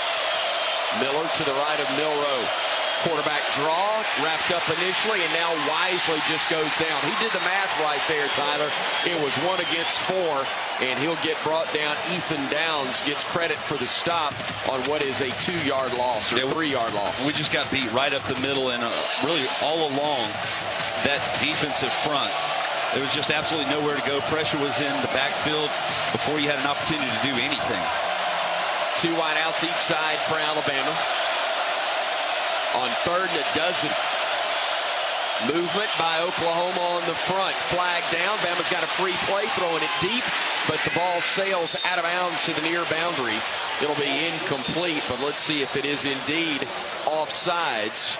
Miller to the right of Milroe. Quarterback draw, wrapped up initially, and now Wisely just goes down. He did the math right there, Tyler. It was 1 against 4, and he'll get brought down. Ethan Downs gets credit for the stop on what is a 2-yard loss, or 3-yard loss. We just got beat right up the middle, and really all along that defensive front. There was just absolutely nowhere to go. Pressure was in the backfield before you had an opportunity to do anything. 2 wideouts each side for Alabama. On 3rd and a dozen. Movement by Oklahoma on the front. Flag down. Bama's got a free play, throwing it deep, but the ball sails out of bounds to the near boundary. It'll be incomplete, but let's see if it is indeed offsides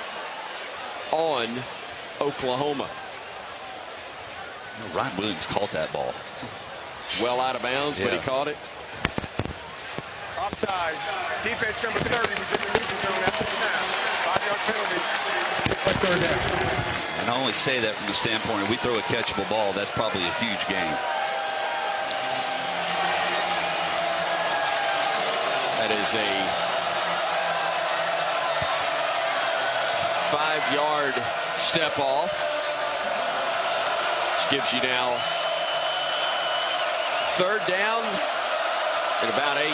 on Oklahoma. Ryan Williams caught that ball. Well out of bounds, but he caught it. Offside. Defense number 30 was in the neutral zone at the snap. 5-yard penalty. Third down. And I only say that from the standpoint, if we throw a catchable ball, that's probably a huge gain. That is a 5-yard step off, which gives you now third down at about 8.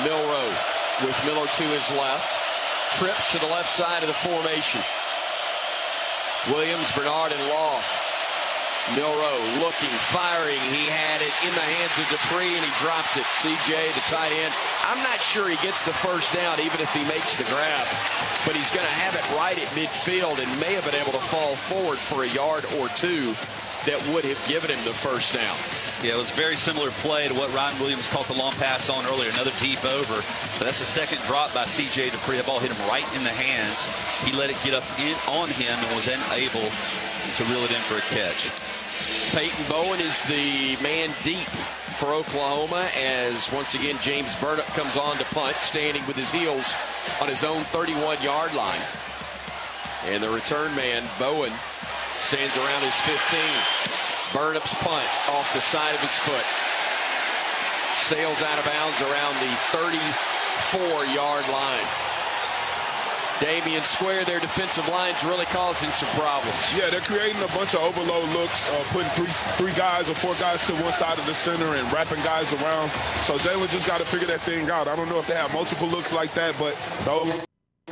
Milroe with Miller to his left. Trips to the left side of the formation. Williams, Bernard, and Law. Milroe looking, firing. He had it in the hands of Dupree, and he dropped it. CJ, the tight end. I'm not sure he gets the first down, even if he makes the grab. But he's going to have it right at midfield and may have been able to fall forward for a yard or two that would have given him the first down. Yeah, it was a very similar play to what Ryan Williams caught the long pass on earlier. Another deep over. But that's the second drop by C.J. Dupree. The ball hit him right in the hands. He let it get up on him and was then able to reel it in for a catch. Peyton Bowen is the man deep for Oklahoma as once again James Burnip comes on to punt, standing with his heels on his own 31-yard line. And the return man, Bowen, stands around his 15. Burnip's punt off the side of his foot. Sails out of bounds around the 34-yard line. Damian Square, their defensive line's really causing some problems. Yeah, they're creating a bunch of overload looks, putting three guys or 4 guys to one side of the center and wrapping guys around. So Jalen just got to figure that thing out. I don't know if they have multiple looks like that, but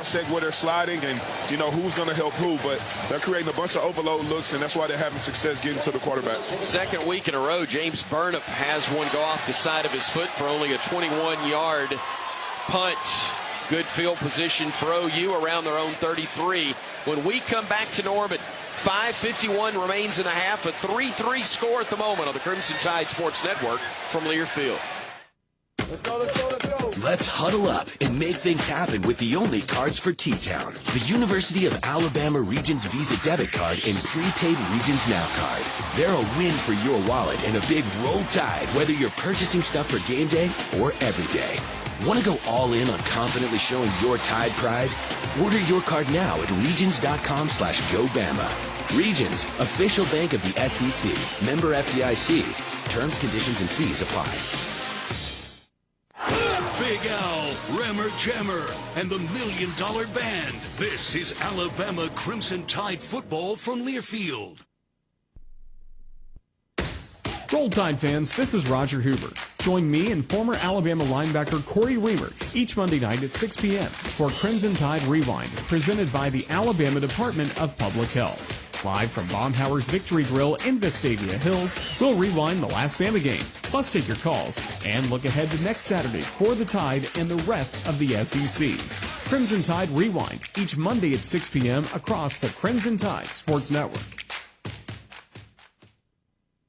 check where they're sliding and, you know, who's going to help who. But they're creating a bunch of overload looks, and that's why they're having success getting to the quarterback. Second week in a row, James Burnip has one go off the side of his foot for only a 21-yard punt. Good field position for OU around their own 33. When we come back to Norman, 5:51 remains in the half. A 3-3 score at the moment on the Crimson Tide Sports Network from Learfield. Let's huddle up and make things happen with the only cards for T-Town. The University of Alabama Regions Visa Debit Card and Prepaid Regions Now Card. They're a win for your wallet and a big roll tide, whether you're purchasing stuff for game day or every day. Want to go all in on confidently showing your Tide pride? Order your card now at regions.com/GoBama. Regions, official bank of the SEC. Member FDIC. Terms, conditions, and fees apply. Big Al, Rammer Jammer, and the $1 Million Band. This is Alabama Crimson Tide football from Learfield. Roll Tide fans, this is Roger Hoover. Join me and former Alabama linebacker Corey Reamer each Monday night at 6 p.m. for Crimson Tide Rewind, presented by the Alabama Department of Public Health. Live from Baumhower's Victory Grill in Vestavia Hills, we'll rewind the last Bama game, plus take your calls, and look ahead to next Saturday for the Tide and the rest of the SEC. Crimson Tide Rewind, each Monday at 6 p.m. across the Crimson Tide Sports Network.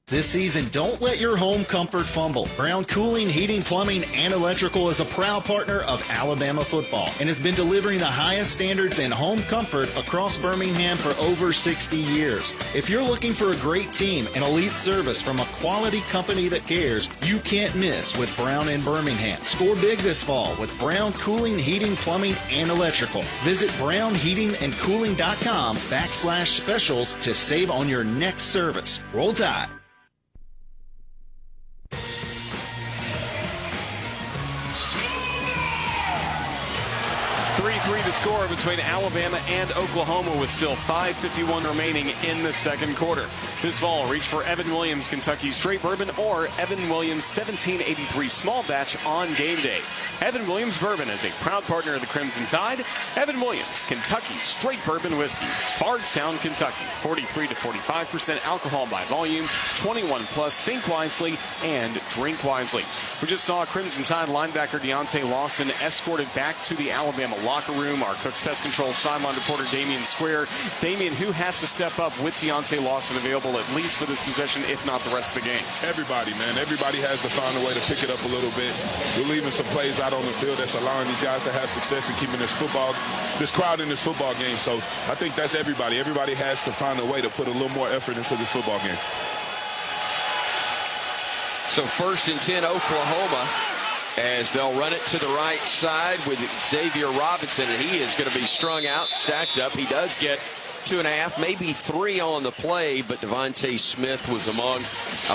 This season, don't let your home comfort fumble. Brown Cooling, Heating, Plumbing, and Electrical is a proud partner of Alabama football and has been delivering the highest standards in home comfort across Birmingham for over 60 years. If you're looking for a great team and elite service from a quality company that cares, you can't miss with Brown in Birmingham. Score big this fall with Brown Cooling, Heating, Plumbing, and Electrical. Visit brownheatingandcooling.com/specials to save on your next service. Roll Tide. 3-3 the score between Alabama and Oklahoma with still 5:51 remaining in the second quarter. This fall, reach for Evan Williams Kentucky Straight Bourbon or Evan Williams 1783 Small Batch on game day. Evan Williams Bourbon is a proud partner of the Crimson Tide. Evan Williams Kentucky Straight Bourbon Whiskey, Bardstown, Kentucky. 43 to 45% alcohol by volume. 21 plus. Think wisely and drink wisely. We just saw Crimson Tide linebacker Deontay Lawson escorted back to the Alabama locker room. Our Cook's Pest Control sideline reporter Damian Square. Damian, who has to step up with Deontay Lawson available at least for this possession, if not the rest of the game? Everybody, man. Everybody has to find a way to pick it up a little bit. We're leaving some plays out on the field that's allowing these guys to have success in keeping this crowd in this football game. So I think that's everybody. Everybody has to find a way to put a little more effort into this football game. So 1st and 10 Oklahoma as they'll run it to the right side with Xavier Robinson, and he is going to be strung out, stacked up. He does get 2.5, maybe 3 on the play, but Devontae Smith was among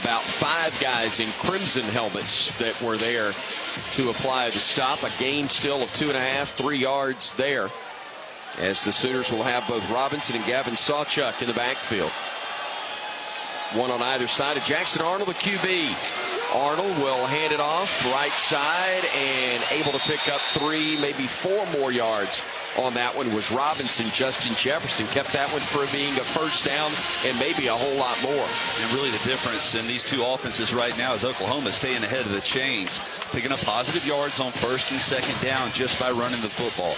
about 5 guys in crimson helmets that were there to apply the stop. A gain still of 2.5, 3 yards there, as the Sooners will have both Robinson and Gavin Sawchuk in the backfield. One on either side of Jackson Arnold, the QB. Arnold will hand it off right side, and able to pick up 3, maybe 4 more yards on that one was Robinson. Justin Jefferson kept that one for being a first down and maybe a whole lot more. And really the difference in these two offenses right now is Oklahoma staying ahead of the chains, picking up positive yards on first and second down just by running the football.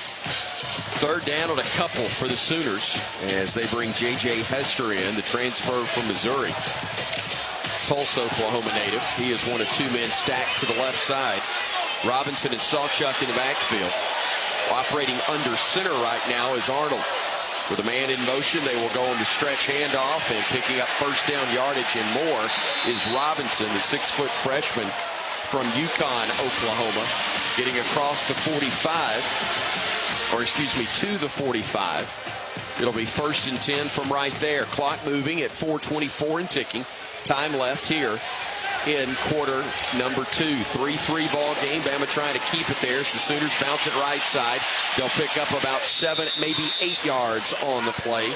Third down on a couple for the Sooners as they bring J.J. Hester in, the transfer from Missouri. Tulsa, Oklahoma native. He is one of 2 men stacked to the left side. Robinson and Sawchuk in the backfield. Operating under center right now is Arnold. With a man in motion, they will go on the stretch handoff, and picking up first down yardage and more is Robinson, the 6-foot freshman from Yukon, Oklahoma, getting across the 45, or excuse me, to the 45. It'll be 1st and 10 from right there. Clock moving at 4:24 and ticking. Time left here in quarter number 2. 3-3 ball game. Bama trying to keep it there as the Sooners bounce it right side. They'll pick up about 7, maybe 8 yards on the play.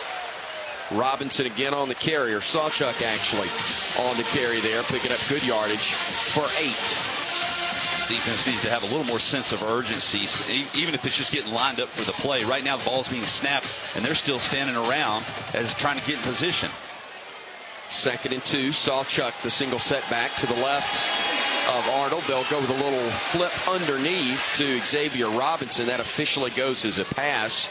Robinson again on the carry, or Sawchuk actually on the carry there, picking up good yardage for 8. This defense needs to have a little more sense of urgency, even if it's just getting lined up for the play. Right now the ball's being snapped, and they're still standing around as trying to get in position. 2nd and 2. Sawchuk, the single setback to the left of Arnold. They'll go with a little flip underneath to Xavier Robinson. That officially goes as a pass,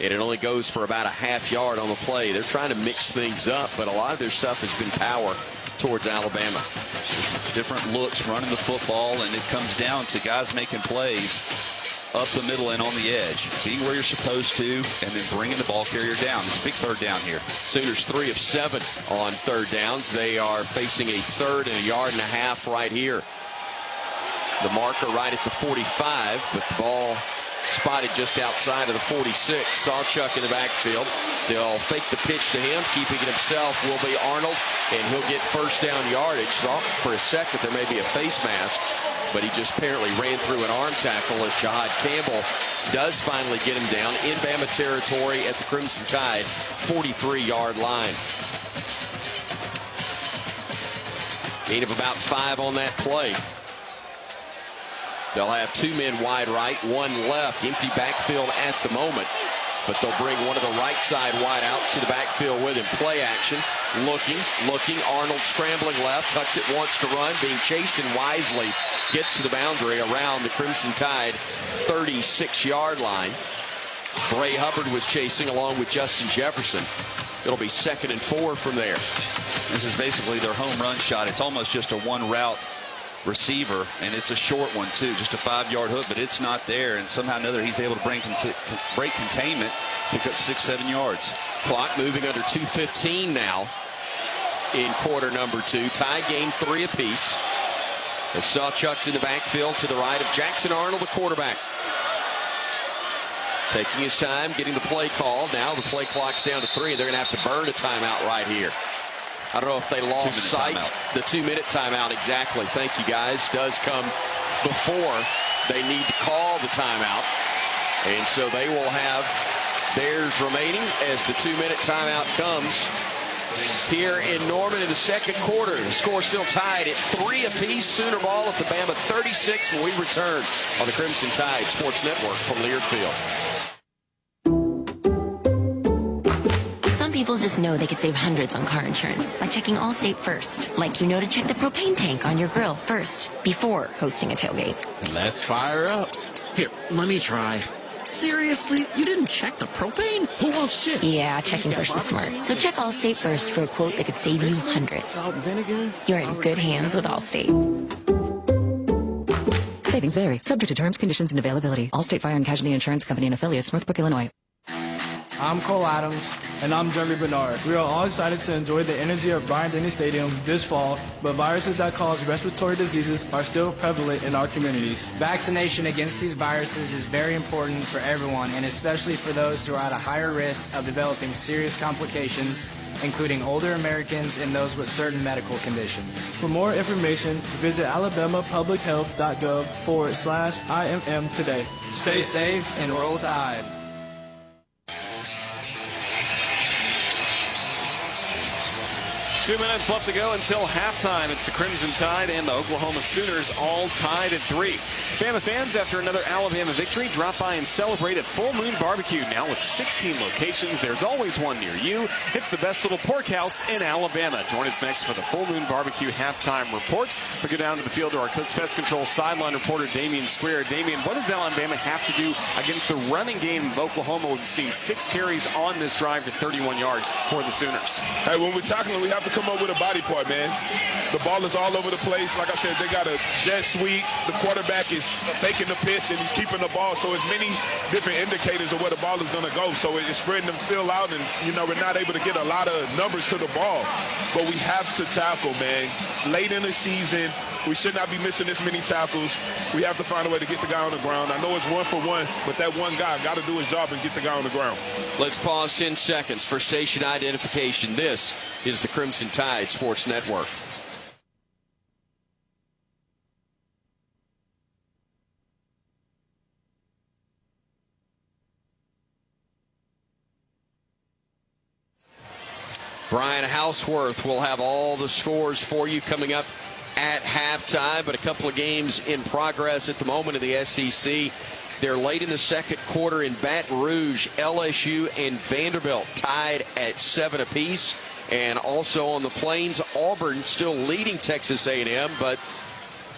and it only goes for about a half yard on the play. They're trying to mix things up, but a lot of their stuff has been power towards Alabama. Different looks running the football, and it comes down to guys making plays up the middle and on the edge, being where you're supposed to, and then bringing the ball carrier down. It's a big third down here. Sooners 3 of 7 on third downs. They are facing a 3rd and a yard and a half right here. The marker right at the 45, but the ball spotted just outside of the 46. Sawchuk in the backfield. They'll fake the pitch to him. Keeping it himself will be Arnold, and he'll get first down yardage. Thought for a second there may be a face mask, but he just apparently ran through an arm tackle as Jahad Campbell does finally get him down in Bama territory at the Crimson Tide 43-yard line. Gain of about 5 on that play. They'll have 2 men wide right, 1 left. Empty backfield at the moment, but they'll bring one of the right side wideouts to the backfield with him. Play action, looking. Arnold scrambling left, tucks it, wants to run, being chased, and wisely gets to the boundary around the Crimson Tide 36-yard line. Bray Hubbard was chasing along with Justin Jefferson. It'll be 2nd and 4 from there. This is basically their home run shot. It's almost just a one route receiver, and it's a short one too, just a 5-yard hook, but it's not there, and somehow or another he's able to break containment, pick up 6-7 yards. Clock moving under 2:15 now in quarter number 2. Tie game 3 apiece. As Sawchuk's in the backfield to the right of Jackson Arnold, the quarterback. Taking his time, getting the play called. Now the play clock's down to 3. They're going to have to burn a timeout right here. I don't know if they lost sight. The 2-minute timeout, exactly. Thank you, guys. Does come before they need to call the timeout. And so they will have theirs remaining as the 2-minute timeout comes here in Norman in the second quarter. The score still tied at 3 apiece. Sooner ball at the Bama 36 when we return on the Crimson Tide Sports Network from Learfield. People just know they could save hundreds on car insurance by checking Allstate first. Like you know to check the propane tank on your grill first before hosting a tailgate. Let's fire up. Here, let me try. Seriously? You didn't check the propane? Who wants chips? Yeah, checking first is smart. So check Allstate first for a quote that could save you hundreds. Salt and vinegar? You're in good hands with Allstate. Savings vary. Subject to terms, conditions, and availability. Allstate Fire and Casualty Insurance Company and affiliates, Northbrook, Illinois. I'm Cole Adams, And I'm Jeremy Bernard. We are all excited to enjoy the energy of Bryant-Denny Stadium this fall, but viruses that cause respiratory diseases are still prevalent in our communities. Vaccination against these viruses is very important for everyone, and especially for those who are at a higher risk of developing serious complications, including older Americans and those with certain medical conditions. For more information, visit alabamapublichealth.gov/IMM today. Stay safe and roll Tide. Two minutes left to go until halftime. It's the Crimson Tide and the Oklahoma Sooners all tied at 3. Bama fans, after another Alabama victory, drop by and celebrate at Full Moon Barbecue. Now with 16 locations, there's always one near you. It's the best little pork house in Alabama. Join us next for the Full Moon Barbecue halftime report. We go down to the field to our Coach Pest Control sideline reporter, Damian Square. Damian, what does Alabama have to do against the running game of Oklahoma? We've seen 6 carries on this drive to 31 yards for the Sooners. Hey, when we're tackling, we have to come up with a body part, man. The ball is all over the place. Like I said, they got a jet sweep. The quarterback is faking the pitch, and he's keeping the ball. So it's many different indicators of where the ball is going to go. So it's spreading the field out, and, we're not able to get a lot of numbers to the ball. But we have to tackle, man. Late in the season, we should not be missing this many tackles. We have to find a way to get the guy on the ground. I know it's 1-for-1, but that one guy got to do his job and get the guy on the ground. Let's pause 10 seconds for station identification. This is the Crimson Tide Sports Network. Brian Houseworth will have all the scores for you coming up at halftime, but a couple of games in progress at the moment in the SEC. They're late in the second quarter in Baton Rouge. LSU and Vanderbilt tied at 7 apiece. And also on the Plains, Auburn still leading Texas A&M, but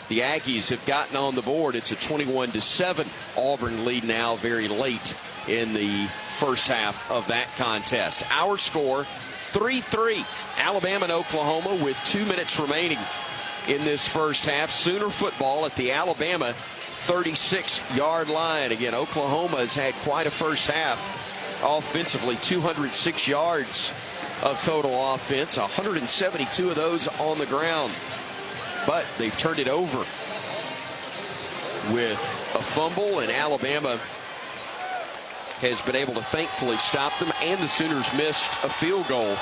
the Aggies have gotten on the board. It's a 21-7 Auburn lead now very late in the first half of that contest. Our score, 3-3. Alabama and Oklahoma with 2 minutes remaining in this first half. Sooner football at the Alabama 36-yard line. Again, Oklahoma has had quite a first half offensively, 206 yards of total offense, 172 of those on the ground. But they've turned it over with a fumble, and Alabama has been able to thankfully stop them, and the Sooners missed a field goal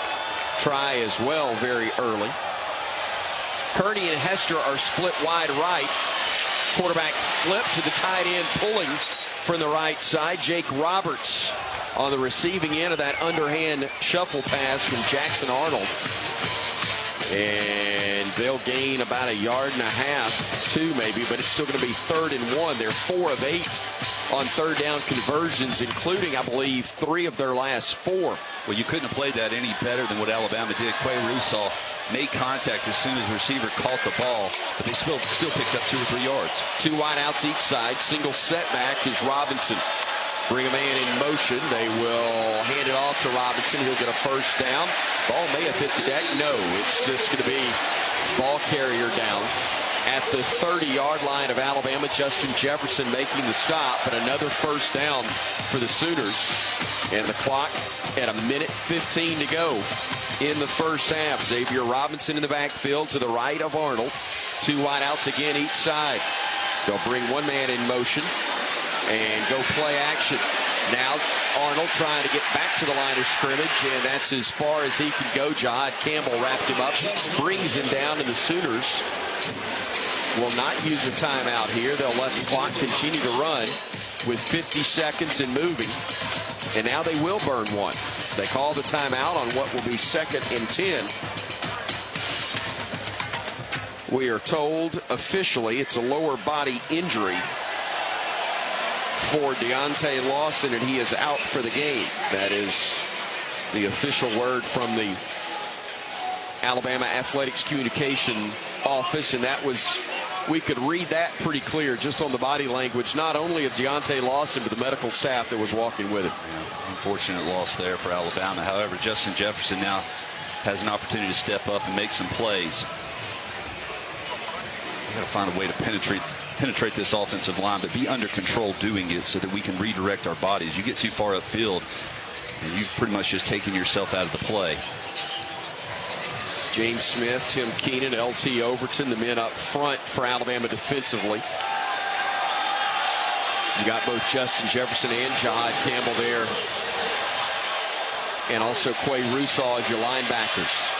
try as well very early. Kearney and Hester are split wide right. Quarterback flip to the tight end, pulling from the right side. Jake Roberts on the receiving end of that underhand shuffle pass from Jackson Arnold. And they'll gain about 1.5 yards, 2 maybe, but it's still going to be 3rd and 1. They're 4 of 8 on third down conversions, including, I believe, 3 of their last 4. Well, you couldn't have played that any better than what Alabama did. Quay Russaw made contact as soon as the receiver caught the ball, but they still picked up 2 or 3 yards. 2 wideouts each side. Single setback is Robinson. Bring a man in motion. They will hand it off to Robinson. He'll get a first down. Ball may have hit the deck. No, it's just going to be ball carrier down at the 30-yard line of Alabama. Justin Jefferson making the stop, but another first down for the Sooners. And the clock at 1:15 to go in the first half. Xavier Robinson in the backfield to the right of Arnold. 2 wideouts again each side. They'll bring one man in motion and go play action. Now Arnold trying to get back to the line of scrimmage, and that's as far as he can go. Jahad Campbell wrapped him up, brings him down, and the Sooners will not use a timeout here. They'll let the clock continue to run with 50 seconds and moving. And now they will burn one. They call the timeout on what will be 2nd and 10. We are told officially it's a lower body injury for Deontay Lawson, and he is out for the game. That is the official word from the Alabama Athletics Communication Office, and that was, we could read that pretty clear just on the body language, not only of Deontay Lawson, but the medical staff that was walking with him. Yeah, unfortunate loss there for Alabama. However, Justin Jefferson now has an opportunity to step up and make some plays. We've got to find a way to penetrate this offensive line, but be under control doing it so that we can redirect our bodies. You get too far upfield, And you've pretty much just taken yourself out of the play. James Smith, Tim Keenan, L.T. Overton, the men up front for Alabama defensively. You got both Justin Jefferson and Jahad Campbell there. And also Quay Russaw as your linebackers.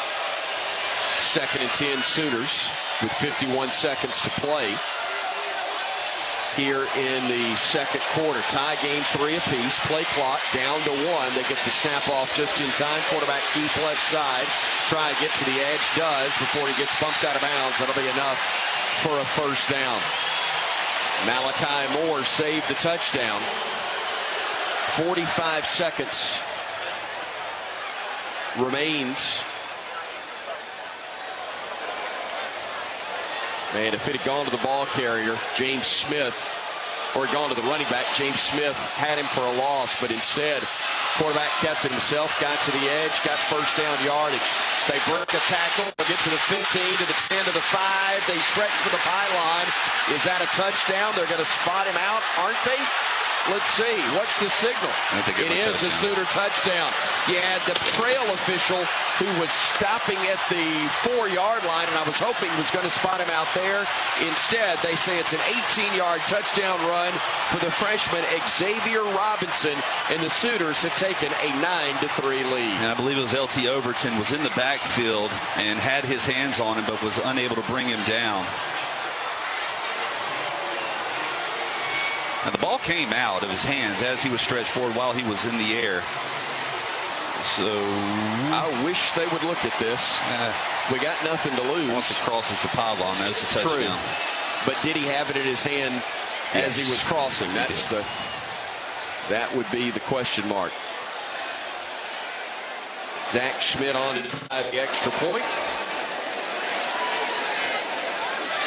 2nd and 10 Sooners with 51 seconds to play here in the second quarter. Tie game 3 apiece. Play clock down to 1. They get the snap off just in time. Quarterback Keith left side. Try to get to the edge. Does before he gets bumped out of bounds. That'll be enough for a first down. Malachi Moore saved the touchdown. 45 seconds remains. And if it had gone to the ball carrier, James Smith, or gone to the running back, James Smith had him for a loss, but instead, quarterback kept it himself, got to the edge, got first down yardage. They break a tackle, they get to the 15, to the 10, to the 5. They stretch for the pylon. Is that a touchdown? They're going to spot him out, aren't they? Let's see. What's the signal? It is a Sooner touchdown. You had the trail official who was stopping at the 4-yard line, and I was hoping he was going to spot him out there. Instead, they say it's an 18-yard touchdown run for the freshman Xavier Robinson, and the Sooners have taken a 9-3 lead. And I believe it was L.T. Overton was in the backfield and had his hands on him, but was unable to bring him down. Now, the ball came out of his hands as he was stretched forward while he was in the air. So I wish they would look at this. We got nothing to lose. Once it crosses the pylon, that's a touchdown. True. But did he have it in his hand as he was crossing? That would be the question mark. Zach Schmidt on to drive the extra point.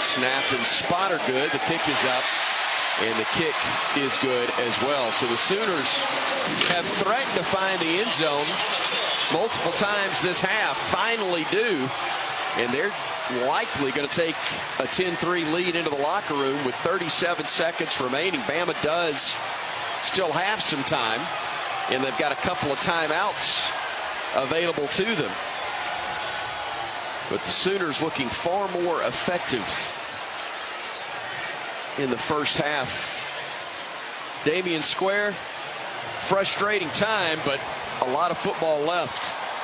Snap and spot are good. The kick is up. And the kick is good as well. So the Sooners have threatened to find the end zone multiple times this half. Finally do. And they're likely going to take a 10-3 lead into the locker room with 37 seconds remaining. Bama does still have some time. And they've got a couple of timeouts available to them. But the Sooners looking far more effective in the first half. Damian Square, frustrating time, but a lot of football left.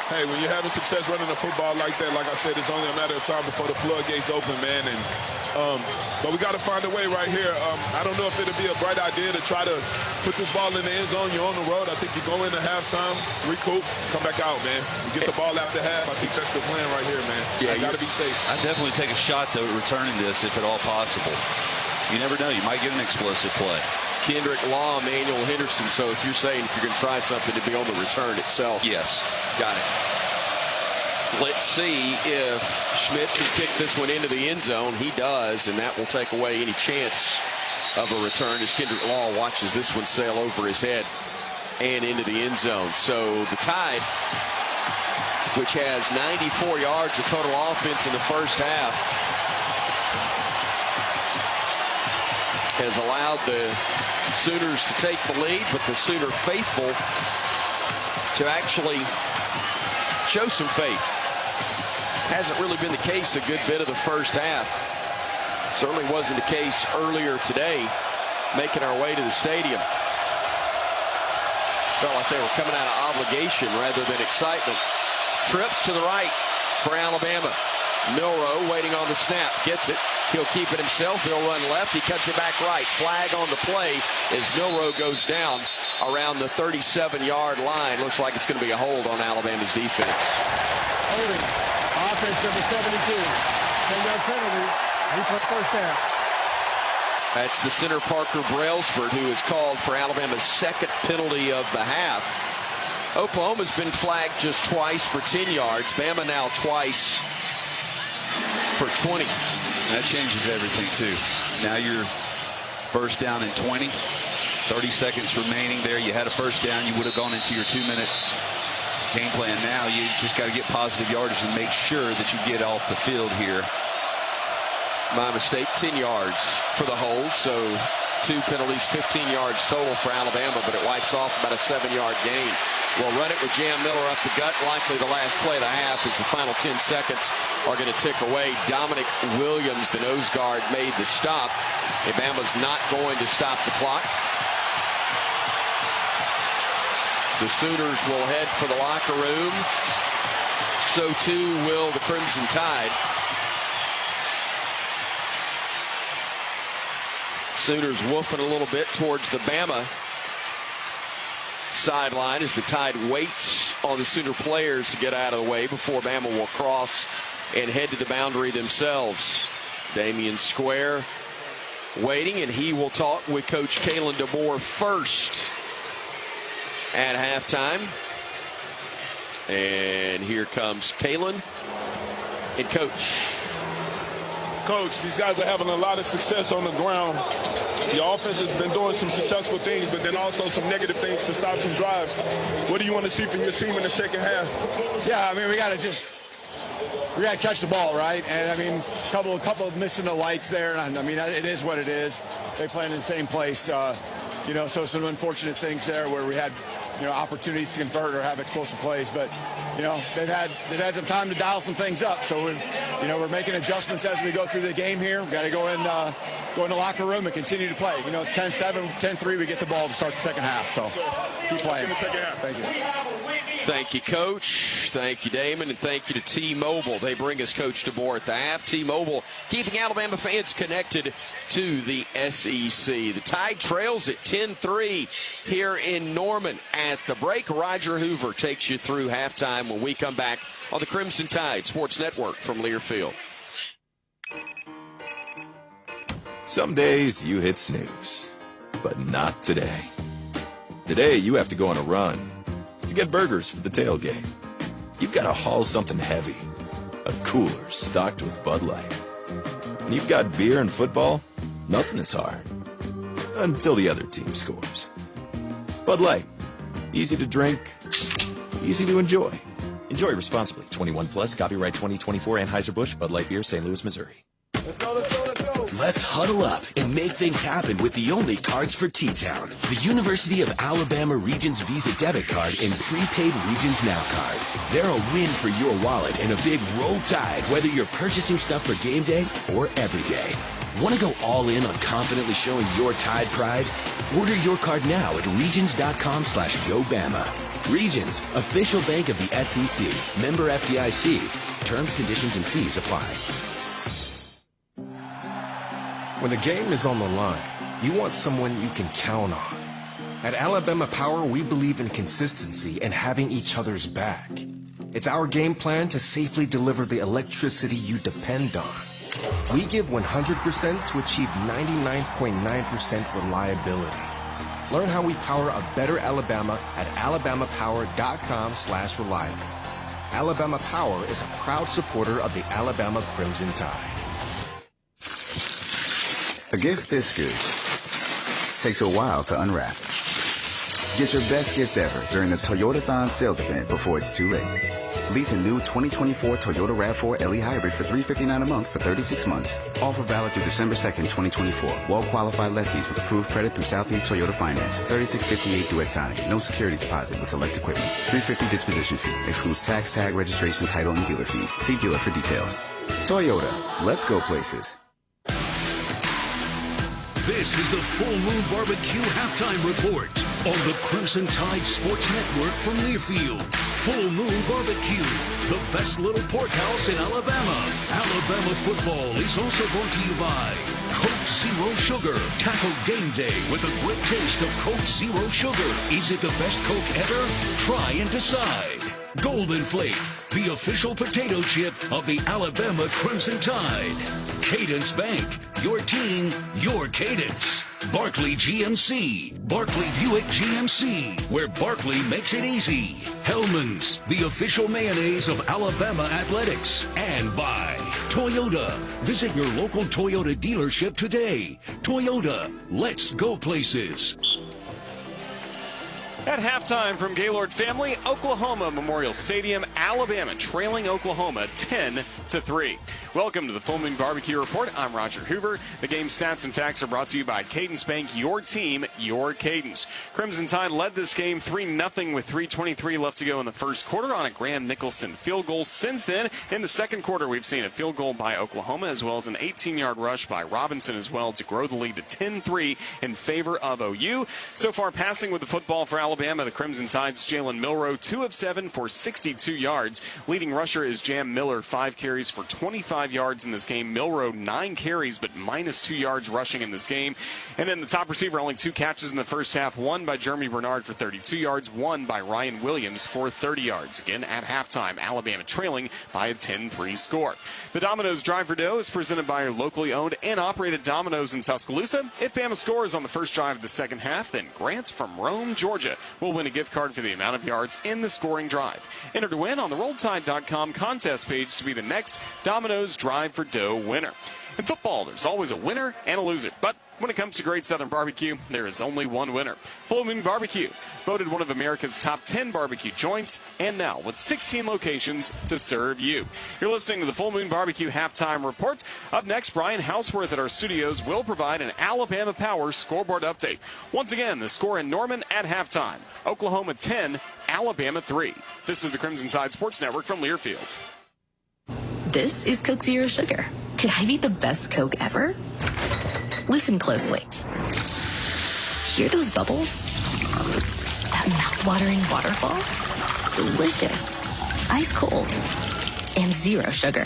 Hey, when you're having success running a football like that, like I said, it's only a matter of time before the floodgates open, man. And but we got to find a way right here. I don't know if it'll be a bright idea to try to put this ball in the end zone. You're on the road. I think you go into halftime, recoup, come back out, man. You get the ball after half. I think that's the plan right here, man. Yeah, got to be safe. I'd definitely take a shot, though, at returning this if at all possible. You never know. You might get an explosive play. Kendrick Law, Emmanuel Henderson. So if you're saying if you're going to try something, to be on the return itself. Yes. Got it. Let's see if Schmidt can kick this one into the end zone. He does, and that will take away any chance of a return as Kendrick Law watches this one sail over his head and into the end zone. So the Tide, which has 94 yards of total offense in the first half, has allowed the Sooners to take the lead, but the Sooner faithful to actually show some faith. Hasn't really been the case a good bit of the first half. Certainly wasn't the case earlier today, making our way to the stadium. Felt like they were coming out of obligation rather than excitement. Trips to the right for Alabama. Milroe waiting on the snap, gets it. He'll keep it himself. He'll run left. He cuts it back right. Flag on the play as Milroe goes down around the 37-yard line. Looks like it's going to be a hold on Alabama's defense. Holding. Offense number 72. 10-yard penalty. Replay first half. That's the center Parker Brailsford, who is called for Alabama's second penalty of the half. Oklahoma's been flagged just twice for 10 yards. Bama now twice for 20. That changes everything, too. Now you're first down and 20. 30 seconds remaining there. You had a first down. You would have gone into your 2-minute game plan. Now you just got to get positive yardage and make sure that you get off the field here. My mistake, 10 yards for the hold. So 2 penalties, 15 yards total for Alabama, but it wipes off about a 7-yard gain. We'll run it with Jam Miller up the gut. Likely the last play of the half as the final 10 seconds are going to tick away. Dominic Williams, the nose guard, made the stop. Alabama's not going to stop the clock. The Sooners will head for the locker room. So too will the Crimson Tide. Sooners woofing a little bit towards the Bama sideline as the Tide waits on the Sooner players to get out of the way before Bama will cross and head to the boundary themselves. Damian Square waiting, and he will talk with Coach Kalen DeBoer first at halftime. And here comes Kalen and Coach. Coach, these guys are having a lot of success on the ground. The offense has been doing some successful things, but then also some negative things to stop some drives. What do you want to see from your team in the second half? Yeah, I mean, we got to catch the ball, right? And I mean, a couple of missing the lights there. And I mean, it is what it is. They play in the same place, so some unfortunate things there where we had, opportunities to convert or have explosive plays. But, they've had some time to dial some things up. So we're making adjustments as we go through the game here. We've got to go in the locker room and continue to play. It's 10-7, 10-3. We get the ball to start the second half. So keep playing. Thank you. Thank you, Coach. Thank you, Damon, and thank you to T-Mobile. They bring us Coach DeBoer at the half. T-Mobile keeping Alabama fans connected to the SEC. The Tide trails at 10-3 here in Norman. At the break, Roger Hoover takes you through halftime when we come back on the Crimson Tide Sports Network from Learfield. Some days you hit snooze, but not today. Today you have to go on a run to get burgers for the tailgate. You've got to haul something heavy, a cooler stocked with Bud Light. When you've got beer and football, nothing is hard. Until the other team scores. Bud Light. Easy to drink, easy to enjoy. Enjoy responsibly. 21 plus, copyright 2024, Anheuser-Busch, Bud Light Beer, St. Louis, Missouri. Let's huddle up and make things happen with the only cards for T-Town. The University of Alabama Regions Visa Debit Card and Prepaid Regions Now Card. They're a win for your wallet and a big roll tide, whether you're purchasing stuff for game day or every day. Want to go all in on confidently showing your Tide pride? Order your card now at regions.com/GoBama. Regions, official bank of the SEC. Member FDIC. Terms, conditions, and fees apply. When the game is on the line, you want someone you can count on. At Alabama Power, we believe in consistency and having each other's back. It's our game plan to safely deliver the electricity you depend on. We give 100% to achieve 99.9% reliability. Learn how we power a better Alabama at alabamapower.com/reliable. Alabama Power is a proud supporter of the Alabama Crimson Tide. A gift this good takes a while to unwrap. Get your best gift ever during the Toyotathon sales event before it's too late. Lease a new 2024 Toyota RAV4 LE Hybrid for $359 a month for 36 months. Offer valid through December 2nd, 2024. Well-qualified lessees with approved credit through Southeast Toyota Finance. 3658 Duet Signing. No security deposit with select equipment. $350 disposition fee. Excludes tax, tag, registration, title, and dealer fees. See dealer for details. Toyota. Let's go places. This is the Full Moon Barbecue Halftime Report on the Crimson Tide Sports Network from Learfield. Full Moon Barbecue, the best little porkhouse in Alabama. Alabama football is also brought to you by Coke Zero Sugar. Tackle game day with a great taste of Coke Zero Sugar. Is it the best Coke ever? Try and decide. Golden Flake, the official potato chip of the Alabama Crimson Tide. Cadence Bank, your team, your cadence. Barkley GMC, Barkley Buick GMC, where Barkley makes it easy. Hellman's, the official mayonnaise of Alabama athletics. And by Toyota. Visit your local Toyota dealership today. Toyota, let's go places. At halftime from Gaylord Family, Oklahoma Memorial Stadium, Alabama trailing Oklahoma 10-3. Welcome to the Full Moon Barbecue Report. I'm Roger Hoover. The game stats and facts are brought to you by Cadence Bank, your team, your Cadence. Crimson Tide led this game 3-0 with 3:23 left to go in the first quarter on a Graham Nicholson field goal. Since then, in the second quarter, we've seen a field goal by Oklahoma as well as an 18-yard rush by Robinson as well to grow the lead to 10-3 in favor of OU. So far, passing with the football for Alabama, the Crimson Tide's Jalen Milroe, 2 of 7 for 62 yards. Leading rusher is Jam Miller, 5 carries for 25 yards in this game. Milroe, 9 carries, but minus 2 yards rushing in this game. And then the top receiver, only 2 catches in the first half, 1 by Jeremy Bernard for 32 yards, 1 by Ryan Williams for 30 yards. Again, at halftime, Alabama trailing by a 10-3 score. The Domino's Drive for Dough is presented by our locally owned and operated Domino's in Tuscaloosa. If Bama scores on the first drive of the second half, then Grant from Rome, Georgia, will win a gift card for the amount of yards in the scoring drive. Enter to win on the RollTide.com contest page to be the next Domino's Drive for Dough winner. In football, there's always a winner and a loser, but when it comes to Great Southern Barbecue, there is only one winner. Full Moon Barbecue, voted one of America's top 10 barbecue joints, and now with 16 locations to serve you. You're listening to the Full Moon Barbecue Halftime Report. Up next, Brian Houseworth at our studios will provide an Alabama Power scoreboard update. Once again, the score in Norman at halftime. Oklahoma 10, Alabama 3. This is the Crimson Tide Sports Network from Learfield. This is Coke Zero Sugar. Could I be the best Coke ever? Listen closely. Hear those bubbles? That mouth-watering waterfall? Delicious. Ice cold. And zero sugar.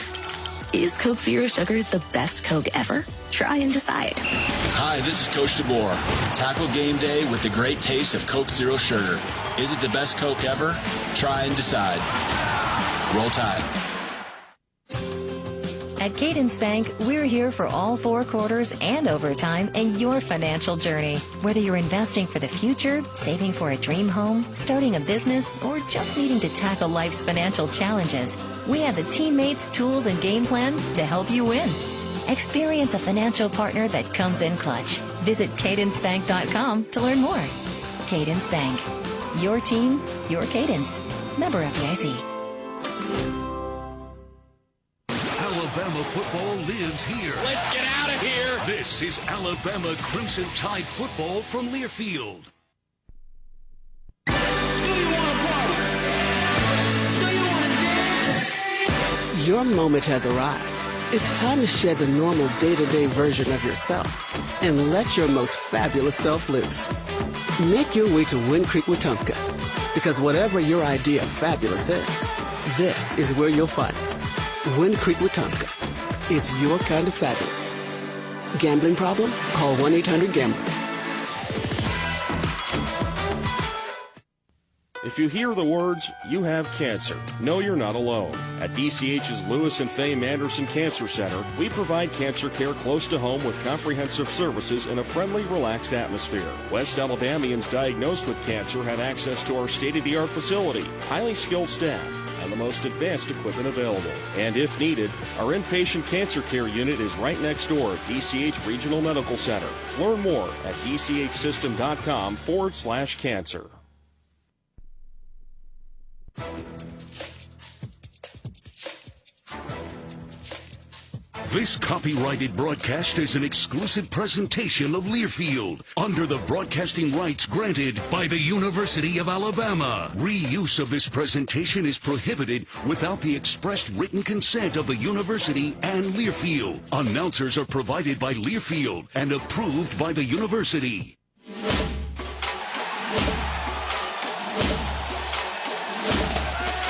Is Coke Zero Sugar the best Coke ever? Try and decide. Hi, this is Coach DeBoer. Tackle game day with the great taste of Coke Zero Sugar. Is it the best Coke ever? Try and decide. Roll Tide. At Cadence Bank, we're here for all 4 quarters and overtime in your financial journey. Whether you're investing for the future, saving for a dream home, starting a business, or just needing to tackle life's financial challenges, we have the teammates, tools, and game plan to help you win. Experience a financial partner that comes in clutch. Visit cadencebank.com to learn more. Cadence Bank. Your team, your cadence. Member FDIC. Alabama football lives here. Let's get out of here. This is Alabama Crimson Tide football from Learfield. Your moment has arrived. It's time to shed the normal day-to-day version of yourself and let your most fabulous self loose. Make your way to Wind Creek Wetumpka, because whatever your idea of fabulous is, this is where you'll find it. Wind Creek Wetumpka. It's your kind of fabulous. Gambling problem? Call 1-800-GAMBLER. If you hear the words, "You have cancer," know you're not alone. At DCH's Lewis and Fay Manderson Cancer Center, we provide cancer care close to home with comprehensive services in a friendly, relaxed atmosphere. West Alabamians diagnosed with cancer have access to our state-of-the-art facility, highly skilled staff, and the most advanced equipment available. And if needed, our inpatient cancer care unit is right next door at DCH Regional Medical Center. Learn more at dchsystem.com/cancer. This copyrighted broadcast is an exclusive presentation of Learfield under the broadcasting rights granted by the University of Alabama. Reuse of this presentation is prohibited without the expressed written consent of the university and Learfield. Announcers are provided by Learfield and approved by the university.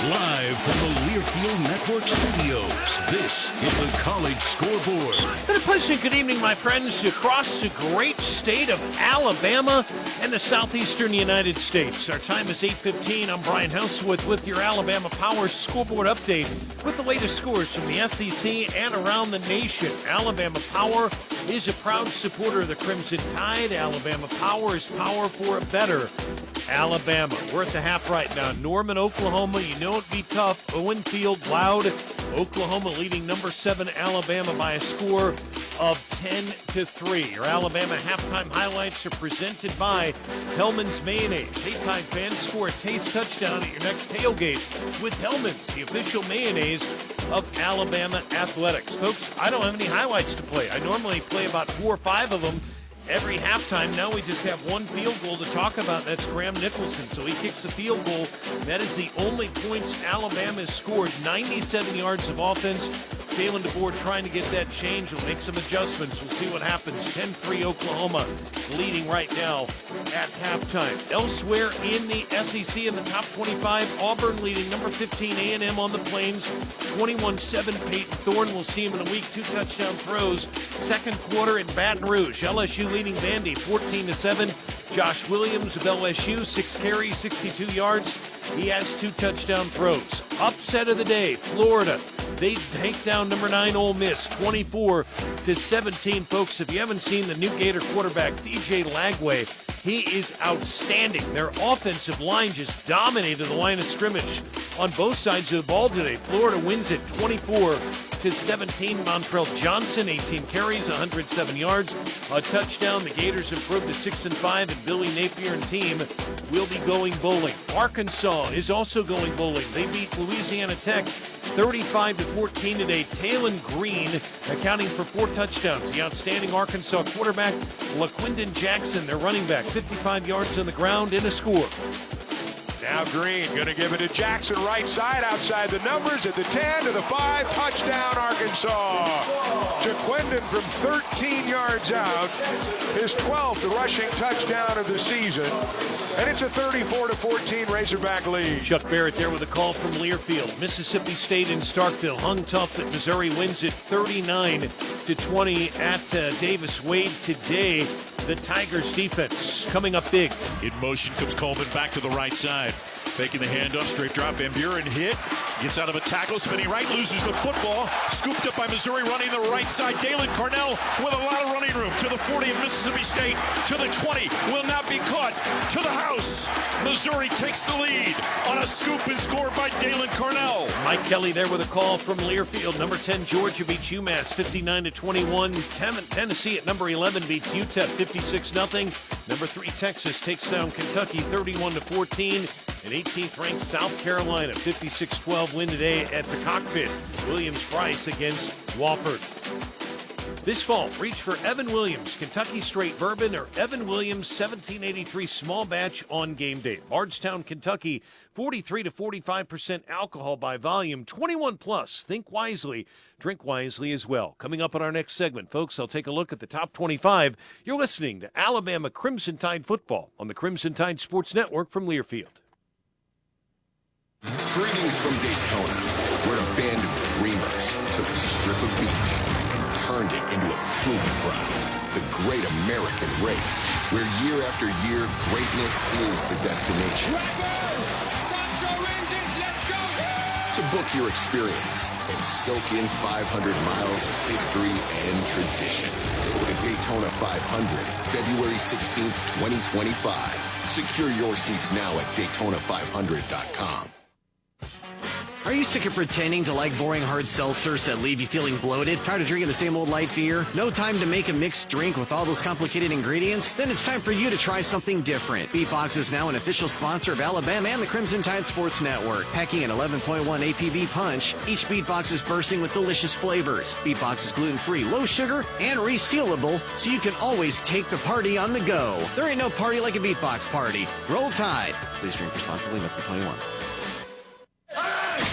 Live from the Learfield Network Studios, this is the College Scoreboard. And a pleasant good evening, my friends, across the great state of Alabama and the southeastern United States. Our time is 8:15. I'm Brian Houseworth with your Alabama Power Scoreboard update with the latest scores from the SEC and around the nation. Alabama Power is a proud supporter of the Crimson Tide. Alabama Power is power for a better Alabama. We're at the half right now. Norman, Oklahoma, you know it'd be tough. Owen Field, loud. Oklahoma leading number 7 Alabama by a score of 10-3. Your Alabama halftime highlights are presented by Hellman's Mayonnaise. Hey, Tide fans, score a taste touchdown at your next tailgate with Hellman's, the official mayonnaise of Alabama athletics. Folks, I don't have any highlights to play. I normally play about 4 or 5 of them every halftime. Now we just have one field goal to talk about. That's Graham Nicholson. So he kicks a field goal. That is the only points Alabama has scored. 97 yards of offense. Jalen DeBoer trying to get that change. He'll make some adjustments. We'll see what happens. 10-3 Oklahoma leading right now at halftime. Elsewhere in the SEC in the top 25, Auburn leading number 15 A&M on the Plains. 21-7 Peyton Thorne. We'll see him in a week. 2 touchdown throws. Second quarter in Baton Rouge. LSU leading Vandy 14-7. Josh Williams of LSU, 6 carries, 62 yards. He has 2 touchdown throws. Upset of the day, Florida. They take down number 9 Ole Miss, 24-17. Folks, if you haven't seen the new Gator quarterback, DJ Lagway, he is outstanding. Their offensive line just dominated the line of scrimmage on both sides of the ball today. Florida wins it 24-17. Montrell Johnson, 18 carries, 107 yards, a touchdown. The Gators improved to 6-5, and Billy Napier and team will be going bowling. Arkansas is also going bowling. They beat Louisiana Tech 35-14 today. Talon Green accounting for 4 touchdowns. The outstanding Arkansas quarterback, LaQuindon Jackson, their running back, 55 yards on the ground and a score. Now Green going to give it to Jackson, right side, outside the numbers, at the 10, to the 5, touchdown Arkansas. JaQuindon from 13 yards out, his 12th rushing touchdown of the season, and it's a 34-14 Razorback lead. Chuck Barrett there with a call from Learfield. Mississippi State in Starkville hung tough, but Missouri wins it 39-20 at Davis Wade today. The Tigers defense coming up big. In motion comes Coleman back to the right side. Taking the handoff, straight drop. Van Buren hit. Gets out of a tackle, spinning right, loses the football. Scooped up by Missouri, running the right side. Dalen Cornell with a lot of running room. To the 40 of Mississippi State. To the 20. Will not be caught. To the house. Missouri takes the lead on a scoop and score by Dalen Cornell. Mike Kelly there with a call from Learfield. Number 10, Georgia beats UMass 59-21. Tennessee at number 11 beats UTEP 56-0. Number 3, Texas takes down Kentucky 31-14. And 18th ranked South Carolina 56-12 win today at the Cockpit. Williams-Brice against Wofford. This fall, reach for Evan Williams Kentucky Straight Bourbon or Evan Williams 1783 Small Batch on game day. Bardstown, Kentucky, 43 to 45% alcohol by volume, 21 plus. Think wisely, drink wisely as well. Coming up in our next segment, folks, I'll take a look at the top 25. You're listening to Alabama Crimson Tide football on the Crimson Tide Sports Network from Learfield. Greetings from Daytona, where a band of dreamers took a strip of beach and turned it into a proving ground. The Great American Race, where year after year, greatness is the destination. So book your experience and soak in 500 miles of history and tradition. The Daytona 500, February 16th, 2025. Secure your seats now at Daytona500.com. Are you sick of pretending to like boring hard seltzers that leave you feeling bloated? Tired of drinking the same old light beer? No time to make a mixed drink with all those complicated ingredients? Then it's time for you to try something different. Beatbox is now an official sponsor of Alabama and the Crimson Tide Sports Network. Packing an 11.1 APV punch, each Beatbox is bursting with delicious flavors. Beatbox is gluten-free, low sugar, and resealable, so you can always take the party on the go. There ain't no party like a Beatbox party. Roll Tide. Please drink responsibly, must be 21.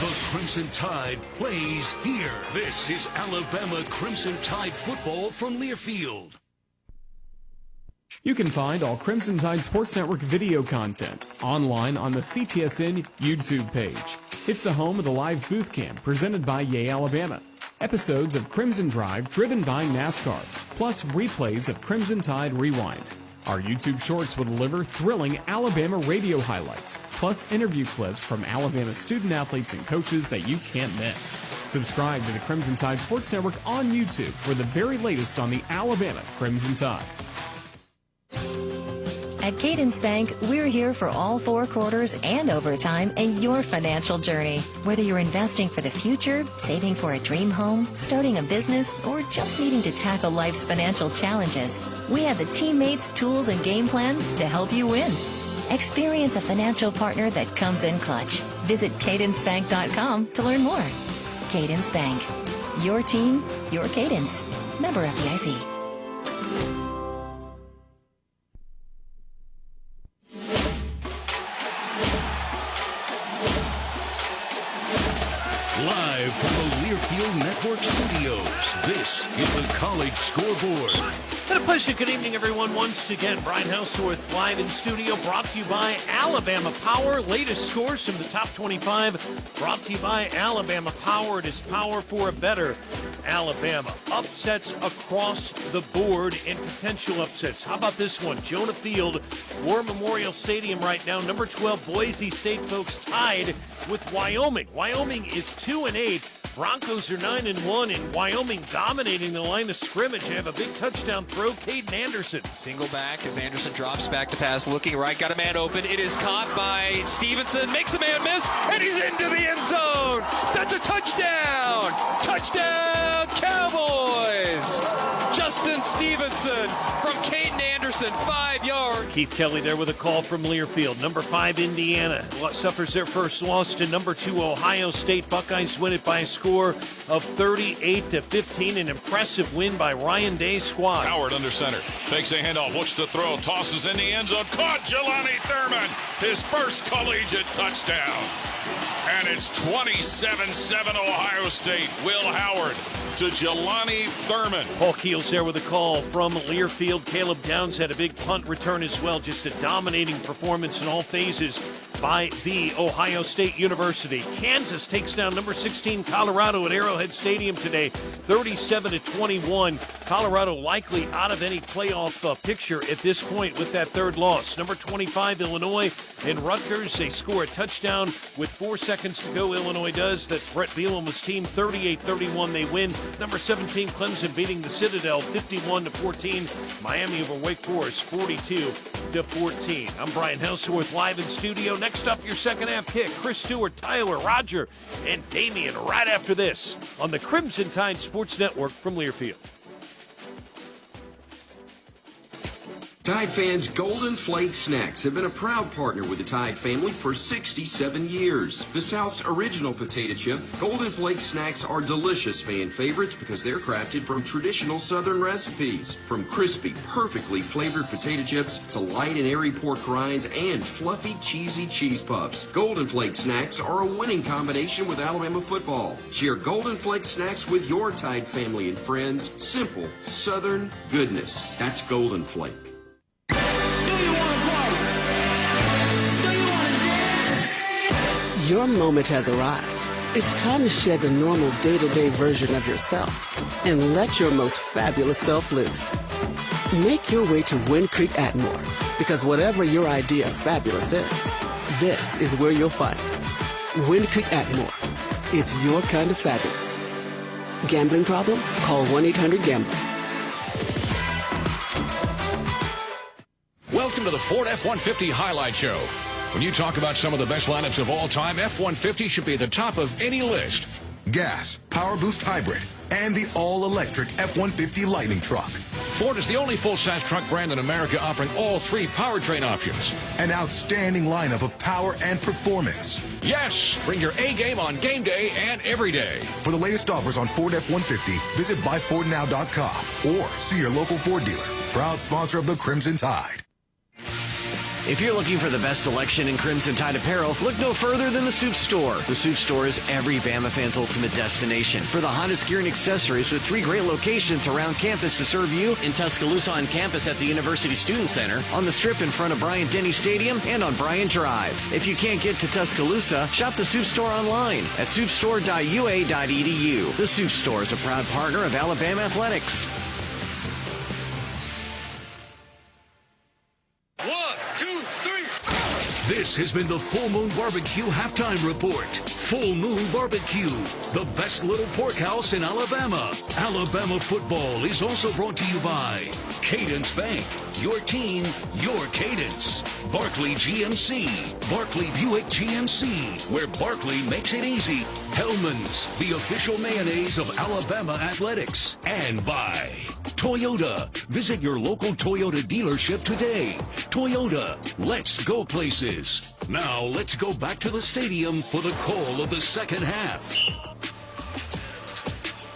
The Crimson Tide plays here. This is Alabama Crimson Tide football from Learfield. You can find all Crimson Tide Sports Network video content online on the CTSN YouTube page. It's the home of the live booth camp presented by Yay Alabama. Episodes of Crimson Drive driven by NASCAR, plus replays of Crimson Tide Rewind. Our YouTube Shorts will deliver thrilling Alabama radio highlights, plus interview clips from Alabama student-athletes and coaches that you can't miss. Subscribe to the Crimson Tide Sports Network on YouTube for the very latest on the Alabama Crimson Tide. At Cadence Bank, we're here for all 4 quarters and overtime in your financial journey. Whether you're investing for the future, saving for a dream home, starting a business, or just needing to tackle life's financial challenges, we have the teammates, tools, and game plan to help you win. Experience a financial partner that comes in clutch. Visit cadencebank.com to learn more. Cadence Bank. Your team, your cadence. Member FDIC. Live from the Learfield Network Studios, this is the College Scoreboard. And a pleasant good evening, everyone. Once again, Brian Houseworth live in studio, brought to you by Alabama Power. Latest scores from the top 25, brought to you by Alabama Power. It is power for a better Alabama. Upsets across the board and potential upsets. How about this one? Jonah Field, War Memorial Stadium right now. Number 12, Boise State, folks, tied with Wyoming. Wyoming is 2-8. Broncos are 9-1, and Wyoming dominating the line of scrimmage. They have a big touchdown throw. Caden Anderson. Single back as Anderson drops back to pass, looking right, got a man open. It is caught by Stevenson, makes a man miss, and he's into the end zone. That's a touchdown! Touchdown, Cowboys! Justin Stevenson from Caden Anderson, 5 yards. Keith Kelly there with a call from Learfield. Number 5, Indiana suffers their first loss to number 2, Ohio State. Buckeyes win it by a score of 38-15. An impressive win by Ryan Day's squad. Howard under center. Takes a handoff, looks to throw, tosses in the end zone. Caught Jelani Thurman. His first collegiate touchdown. And it's 27-7 Ohio State. Will Howard to Jelani Thurman. Paul Keels there with a call from Learfield. Caleb Downs had a big punt return as well. Just a dominating performance in all phases by the Ohio State University. Kansas takes down number 16 Colorado at Arrowhead Stadium today, 37-21. Colorado likely out of any playoff picture at this point with that third loss. Number 25 Illinois and Rutgers, they score a touchdown with 4 seconds to go. Illinois does. That's Brett Bielema's team. 38-31 they win. Number 17 Clemson beating the Citadel 51-14. Miami over Wake Forest 42-14. I'm Brian Houseworth live in studio. Next up, your second half kick. Chris Stewart, Tyler, Roger, and Damian right after this on the Crimson Tide Sports Network from Learfield. Tide fans, Golden Flake Snacks have been a proud partner with the Tide family for 67 years. The South's original potato chip, Golden Flake Snacks are delicious fan favorites because they're crafted from traditional Southern recipes. From crispy, perfectly flavored potato chips to light and airy pork rinds and fluffy, cheesy cheese puffs. Golden Flake Snacks are a winning combination with Alabama football. Share Golden Flake Snacks with your Tide family and friends. Simple, Southern goodness. That's Golden Flake. Your moment has arrived. It's time to shed the normal day-to-day version of yourself and let your most fabulous self loose. Make your way to Wind Creek Atmore, because whatever your idea of fabulous is, this is where you'll find it. Wind Creek Atmore. It's your kind of fabulous. Gambling problem? Call 1-800-GAMBLER. Welcome to the Ford F-150 Highlight Show. When you talk about some of the best lineups of all time, F-150 should be at the top of any list. Gas, Power Boost Hybrid, and the all-electric F-150 Lightning Truck. Ford is the only full-size truck brand in America offering all 3 powertrain options. An outstanding lineup of power and performance. Yes! Bring your A-game on game day and every day. For the latest offers on Ford F-150, visit buyfordnow.com or see your local Ford dealer. Proud sponsor of the Crimson Tide. If you're looking for the best selection in Crimson Tide apparel, look no further than the Soup Store. The Soup Store is every Bama fan's ultimate destination for the hottest gear and accessories, with 3 great locations around campus to serve you: in Tuscaloosa on campus at the University Student Center, on the Strip in front of Bryant-Denny Stadium, and on Bryant Drive. If you can't get to Tuscaloosa, shop the Soup Store online at soupstore.ua.edu. The Soup Store is a proud partner of Alabama Athletics. 1, 2, 3. This has been the Full Moon Barbecue Halftime Report. Full Moon Barbecue, the best little pork house in Alabama. Alabama football is also brought to you by Cadence Bank. Your team, your cadence. Barkley GMC. Barkley Buick GMC, where Barkley makes it easy. Hellman's, the official mayonnaise of Alabama athletics. And by Toyota. Visit your local Toyota dealership today. Toyota, let's go places. Now let's go back to the stadium for the call of the second half.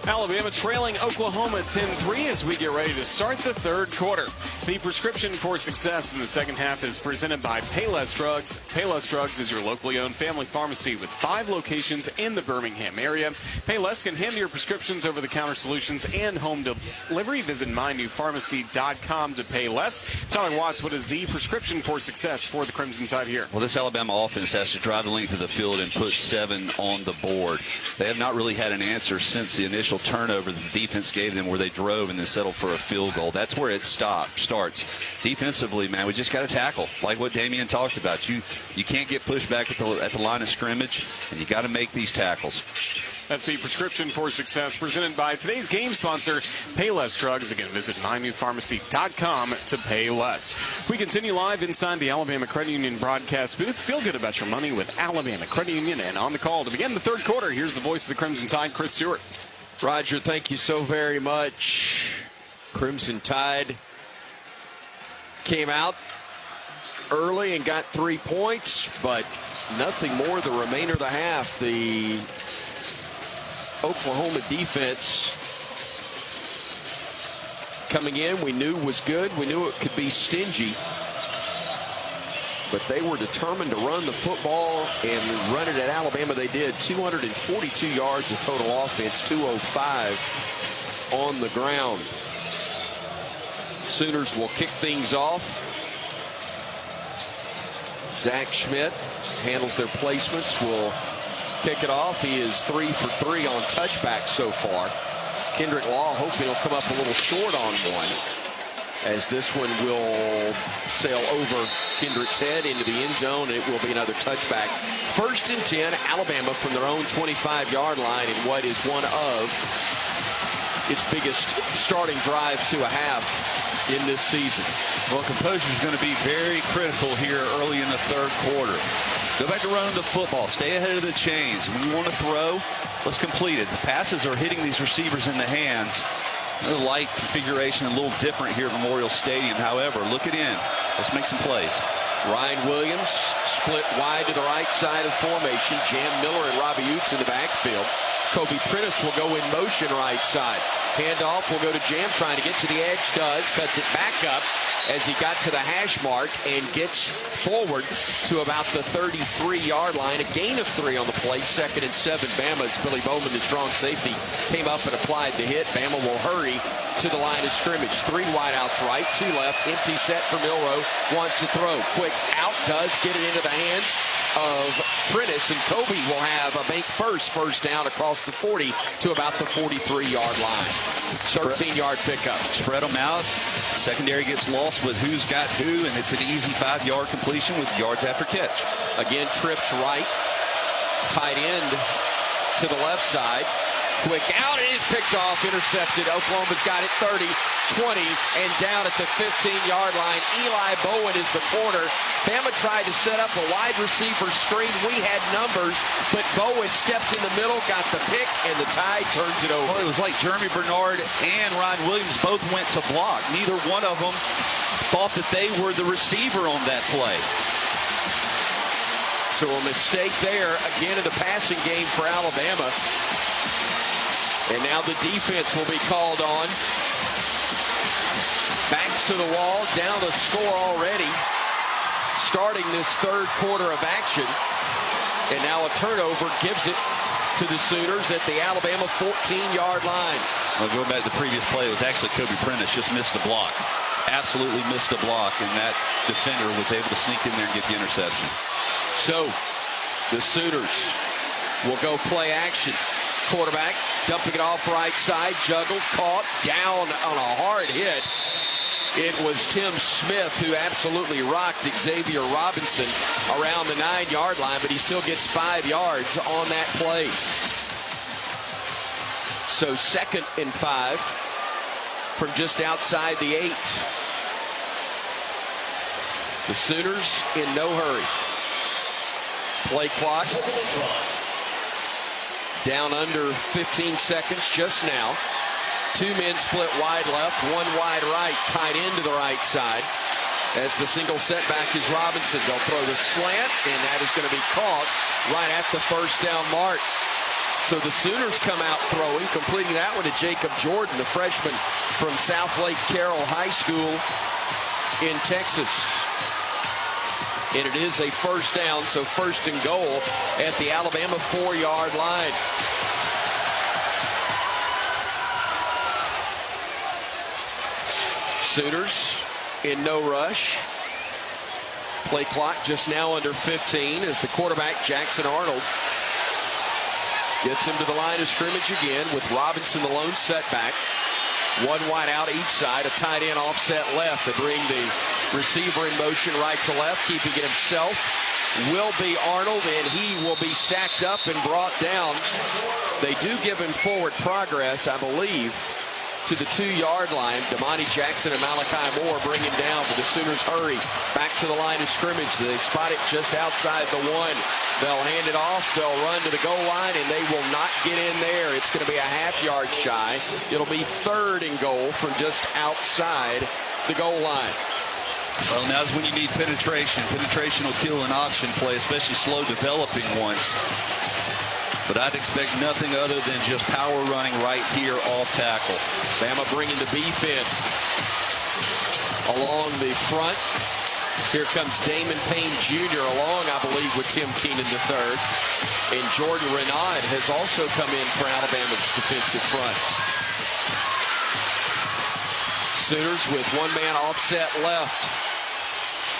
Alabama trailing Oklahoma 10-3 as we get ready to start the third quarter. The prescription for success in the second half is presented by Payless Drugs. Payless Drugs is your locally owned family pharmacy with 5 locations in the Birmingham area. Payless can handle your prescriptions, over-the-counter solutions, and home delivery. Visit mynewpharmacy.com to pay less. Tyler Watts, what is the prescription for success for the Crimson Tide here? Well, this Alabama offense has to drive the length of the field and put 7 on the board. They have not really had an answer since the initial turnover that the defense gave them, where they drove and then settled for a field goal. That's where it starts. Defensively, man, we just got to tackle, like what Damian talked about. You can't get pushed back at the line of scrimmage, and you got to make these tackles. That's the prescription for success presented by today's game sponsor, Payless Drugs. Again, visit mynewpharmacy.com to pay less. We continue live inside the Alabama Credit Union broadcast booth. Feel good about your money with Alabama Credit Union. And on the call to begin the third quarter, here's the voice of the Crimson Tide, Chris Stewart. Roger, thank you so very much. Crimson Tide came out early and got 3 points, but nothing more the remainder of the half. The Oklahoma defense coming in, we knew was good. We knew it could be stingy. But they were determined to run the football and run it at Alabama. They did. 242 yards of total offense, 205 on the ground. Sooners will kick things off. Zach Schmidt handles their placements, will kick it off. He is 3 for 3 on touchback so far. Kendrick Law hoping he'll come up a little short on one, as this one will sail over Kendrick's head into the end zone, and it will be another touchback. 1st and 10, Alabama from their own 25-yard line in what is one of its biggest starting drives to a half in this season. Well, composure is going to be very critical here early in the third quarter. Go back to running the football. Stay ahead of the chains. When you want to throw, let's complete it. The passes are hitting these receivers in the hands. A light configuration, a little different here at Memorial Stadium. However, look it in. Let's make some plays. Ryan Williams split wide to the right side of formation. Jam Miller and Robbie Utes in the backfield. Kobe Prentice will go in motion right side. Handoff will go to Jam, trying to get to the edge. Does. Cuts it back up as he got to the hash mark and gets forward to about the 33-yard line. A gain of 3 on the play. 2nd and 7. Bama's Billy Bowman, the strong safety, came up and applied the hit. Bama will hurry to the line of scrimmage. 3 wideouts right, 2 left. Empty set for Milroe. Wants to throw. Quick out. Does get it into the hands of Prentice, and Kobe will have a bank first down across the 40 to about the 43-yard line. 13-yard pickup. Spread them out. Secondary gets lost with who's got who, and it's an easy 5-yard completion with yards after catch. Again, trips right. Tight end to the left side. Quick out. It is picked off, intercepted. Oklahoma's got it 30, 20, and down at the 15-yard line. Eli Bowen is the corner. Bama tried to set up a wide receiver screen. We had numbers, but Bowen stepped in the middle, got the pick, and the Tide turns it over. Well, it was like Jeremy Bernard and Ryan Williams both went to block. Neither one of them thought that they were the receiver on that play. So a mistake there, again in the passing game for Alabama. And now the defense will be called on. Backs to the wall, down a score already. Starting this third quarter of action. And now a turnover gives it to the Sooners at the Alabama 14-yard line. Well, going back to the previous play, it was actually Kobe Prentice just missed a block. Absolutely missed a block, and that defender was able to sneak in there and get the interception. So the Sooners will go play action. Quarterback dumping it off right side, juggled, caught, down on a hard hit. It was Tim Smith who absolutely rocked Xavier Robinson around the 9-yard line, but he still gets 5 yards on that play. So 2nd and 5 from just outside the 8. The Sooners in no hurry. Play clock down under 15 seconds just now. 2 men split wide left, 1 wide right, tight end to the right side. As the single setback is Robinson. They'll throw the slant, and that is going to be caught right at the first down mark. So the Sooners come out throwing, completing that one to Jacob Jordan, the freshman from South Lake Carroll High School in Texas. And it is a first down, so 1st and goal at the Alabama 4-yard line. Sooners in no rush. Play clock just now under 15 as the quarterback, Jackson Arnold, gets him to the line of scrimmage again with Robinson the lone setback. 1 wide out each side, a tight end offset left. They bring the receiver in motion right to left, keeping it himself. Will be Arnold, and he will be stacked up and brought down. They do give him forward progress, I believe, to the 2-yard line. Damani Jackson and Malachi Moore bring him down, but the Sooners hurry back to the line of scrimmage. They spot it just outside the 1. They'll hand it off. They'll run to the goal line, and they will not get in there. It's going to be a half-yard shy. It'll be 3rd and goal from just outside the goal line. Well, now's when you need penetration. Penetration will kill an option play, especially slow developing ones. But I'd expect nothing other than just power running right here off tackle. Bama bringing the beef in. Along the front, here comes Damon Payne Jr. along, I believe, with Tim Keenan III. And Jordan Renaud has also come in for Alabama's defensive front. Sooners with 1-man offset left.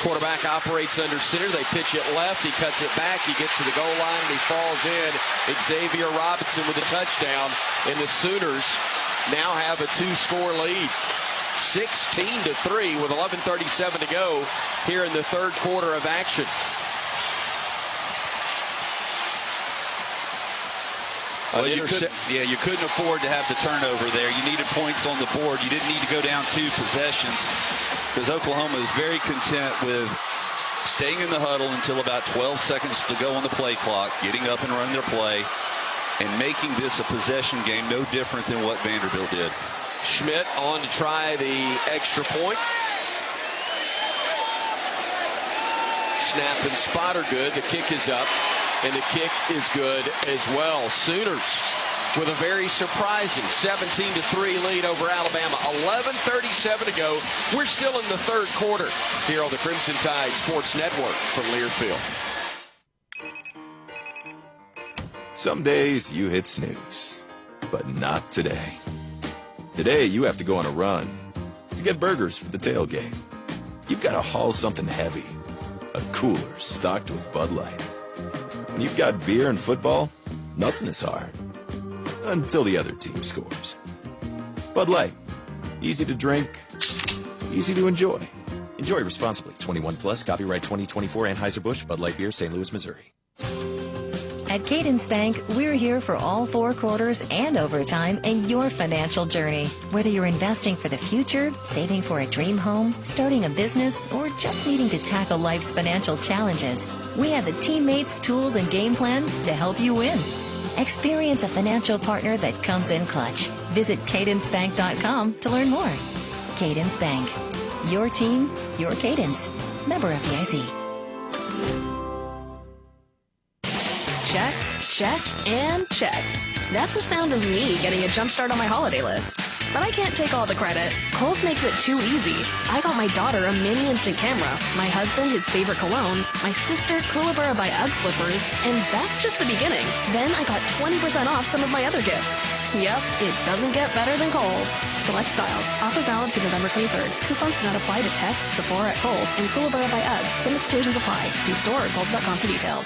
Quarterback operates under center. They pitch it left. He cuts it back. He gets to the goal line, and he falls in. Xavier Robinson with a touchdown. And the Sooners now have a 2-score lead. 16-3 with 11:37 to go here in the 3rd quarter of action. Well, you couldn't afford to have the turnover there. You needed points on the board. You didn't need to go down 2 possessions, because Oklahoma is very content with staying in the huddle until about 12 seconds to go on the play clock, getting up and running their play, and making this a possession game no different than what Vanderbilt did. Schmidt on to try the extra point. Snap and spot are good. The kick is up, and the kick is good as well. Sooners with a very surprising 17-3 lead over Alabama. 11:37 to go. We're still in the 3rd quarter here on the Crimson Tide Sports Network from Learfield. Some days you hit snooze, but not today. Today you have to go on a run to get burgers for the tailgate. You've got to haul something heavy, a cooler stocked with Bud Light. When you've got beer and football, nothing is hard. Until the other team scores. Bud Light. Easy to drink, easy to enjoy. Enjoy responsibly. 21 plus, copyright 2024, Anheuser-Busch, Bud Light Beer, St. Louis, Missouri. At Cadence Bank, we're here for all 4 quarters and overtime in your financial journey. Whether you're investing for the future, saving for a dream home, starting a business, or just needing to tackle life's financial challenges, we have the teammates, tools, and game plan to help you win. Experience a financial partner that comes in clutch. Visit cadencebank.com to learn more. Cadence Bank. Your team, your cadence. Member FDIC. Check, check, and check. That's the sound of me getting a jump start on my holiday list. But I can't take all the credit. Kohl's makes it too easy. I got my daughter a mini instant camera, my husband his favorite cologne, my sister Kookaburra by UGG slippers, and that's just the beginning. Then I got 20% off some of my other gifts. Yep, it doesn't get better than Kohl's. Select styles. Offer valid to November 23rd. Coupons do not apply to Tech, Sephora at Kohl's, and Kookaburra by UGG. Some exclusions apply. See store or Kohl's.com for details.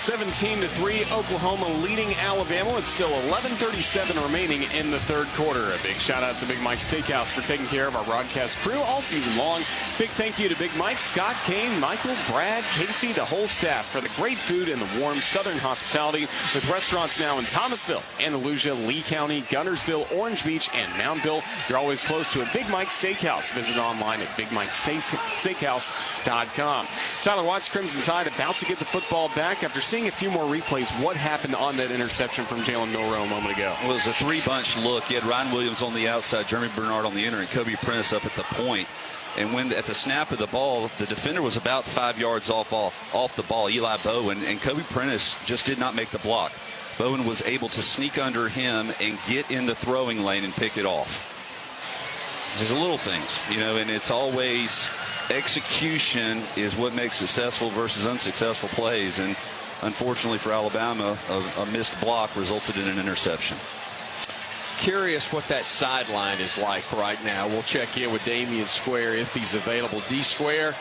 17-3, Oklahoma leading Alabama with still 11:37 remaining in the third quarter. A big shout out to Big Mike Steakhouse for taking care of our broadcast crew all season long. Big thank you to Big Mike, Scott, Kane, Michael, Brad, Casey, the whole staff for the great food and the warm southern hospitality with restaurants now in Thomasville, Andalusia, Lee County, Guntersville, Orange Beach, and Moundville. You're always close to a Big Mike Steakhouse. Visit online at BigMikeSteakhouse.com. Tyler Watts, Crimson Tide about to get the football back after seeing a few more replays. What happened on that interception from Jalen Milroe a moment ago? Well, it was a three-bunch look. You had Ryan Williams on the outside, Jeremy Bernard on the inner, and Kobe Prentice up at the point. And when at the snap of the ball, the defender was about 5 yards off the ball, Eli Bowen, and Kobe Prentice just did not make the block. Bowen was able to sneak under him and get in the throwing lane and pick it off. There's the little things, and it's always execution is what makes successful versus unsuccessful plays. And unfortunately for Alabama, a missed block resulted in an interception. Curious what that sideline is like right now. We'll check in with Damian Square if he's available. D Square,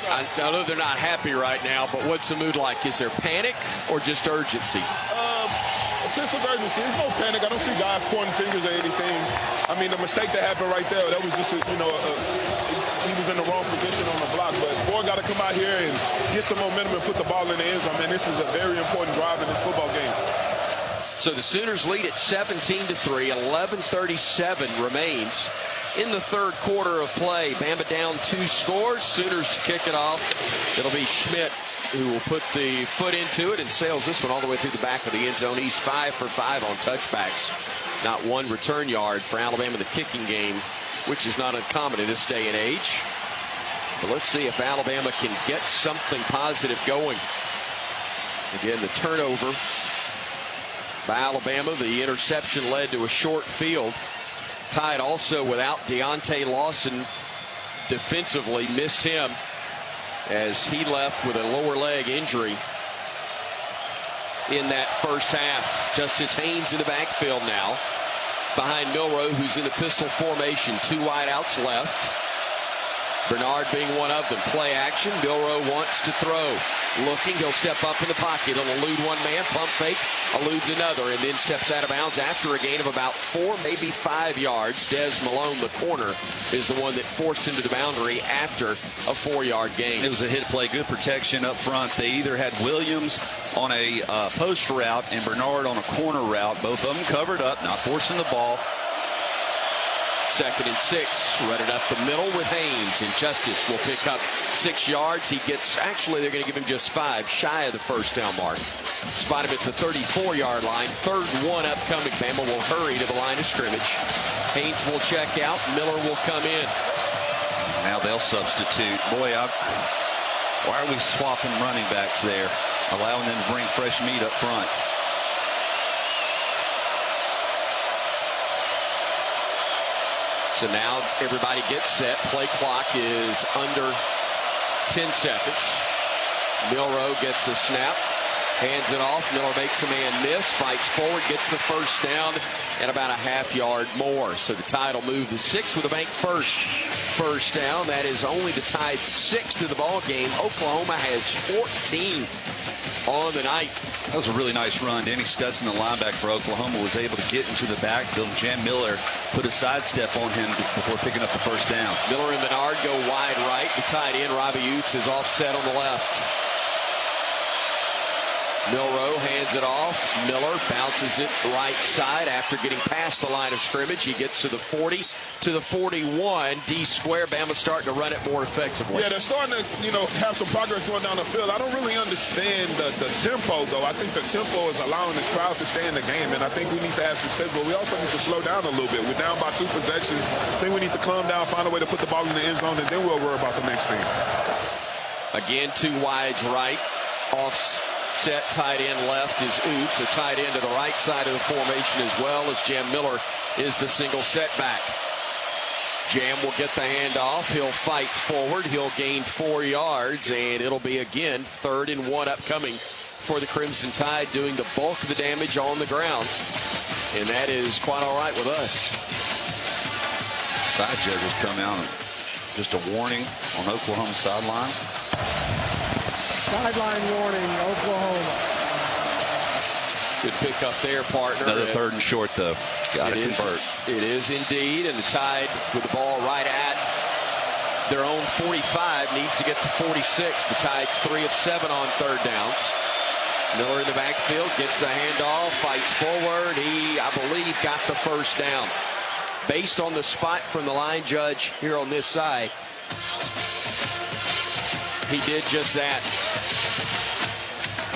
I know they're not happy right now, but what's the mood like? Is there panic or just urgency? A sense of urgency. There's no panic. I don't see guys pointing fingers or anything. I mean, the mistake that happened right there, that was just, he was in the wrong position on the block. But boy got to come out here and get some momentum and put the ball in the end zone. Man, this is a very important drive in this football game. So the Sooners lead at 17-3. 11:37 remains in the third quarter of play. Bama down 2 scores. Sooners to kick it off. It'll be Schmidt who will put the foot into it and sails this one all the way through the back of the end zone. He's 5 for 5 on touchbacks. Not one return yard for Alabama in the kicking game, which is not uncommon in this day and age. But let's see if Alabama can get something positive going. Again, the turnover by Alabama. The interception led to a short field. Tide also without Deontay Lawson defensively, missed him as he left with a lower leg injury in that first half. Justice Haynes in the backfield now behind Milroe, who's in the pistol formation. 2 wideouts left. Bernard being one of them. Play action. Milroe wants to throw. Looking, he'll step up in the pocket. He'll elude one man, pump fake, eludes another, and then steps out of bounds after a gain of about 4, maybe 5 yards. Des Malone, the corner, is the one that forced into the boundary after a 4-yard gain. It was a hit play, good protection up front. They either had Williams on a post route and Bernard on a corner route. Both of them covered up, not forcing the ball. 2nd and 6, run it up the middle with Haynes, and Justice will pick up 6 yards. He gets, actually they're going to give him just 5, shy of the first down mark. Spot him at the 34-yard line. 3rd and 1 upcoming. Bama will hurry to the line of scrimmage. Haynes will check out. Miller will come in. Now they'll substitute. Boy, why are we swapping running backs there? Allowing them to bring fresh meat up front. So now everybody gets set. Play clock is under 10 seconds. Milroe gets the snap, hands it off. Miller makes a man miss, fights forward, gets the first down, and about a half-yard more. So the Tide will move the sticks with a bank first down. That is only the Tide's 6th of the ball game. Oklahoma has 14 on the night. That was a really nice run. Danny Stetson, the linebacker for Oklahoma, was able to get into the backfield. Jan Miller put a sidestep on him before picking up the first down. Miller and Bernard go wide right. The tight end, Robbie Utes, is offset on the left. Milroe hands it off. Miller bounces it right side after getting past the line of scrimmage. He gets to the 40, to the 41. D Square, Bama starting to run it more effectively. Yeah, they're starting to, have some progress going down the field. I don't really understand the tempo, though. I think the tempo is allowing this crowd to stay in the game, and I think we need to have success, but we also need to slow down a little bit. We're down by 2 possessions. I think we need to calm down, find a way to put the ball in the end zone, and then we'll worry about the next thing. Again, 2 wides right. Offset tight end left is Utes. A tight end to the right side of the formation as well as Jam Miller is the single setback. Jam will get the handoff. He'll fight forward. He'll gain 4 yards, and it'll be again 3rd and 1 upcoming for the Crimson Tide, doing the bulk of the damage on the ground. And that is quite all right with us. Side judges come out. Just a warning on Oklahoma's sideline. Sideline warning, Oklahoma. Good pick up there, partner. Another third and short, though. Got to convert. It is indeed, and the Tide with the ball right at their own 45 needs to get to 46. The Tide's 3 of 7 on third downs. Miller in the backfield gets the handoff, fights forward. He, I believe, got the first down. Based on the spot from the line judge here on this side, he did just that.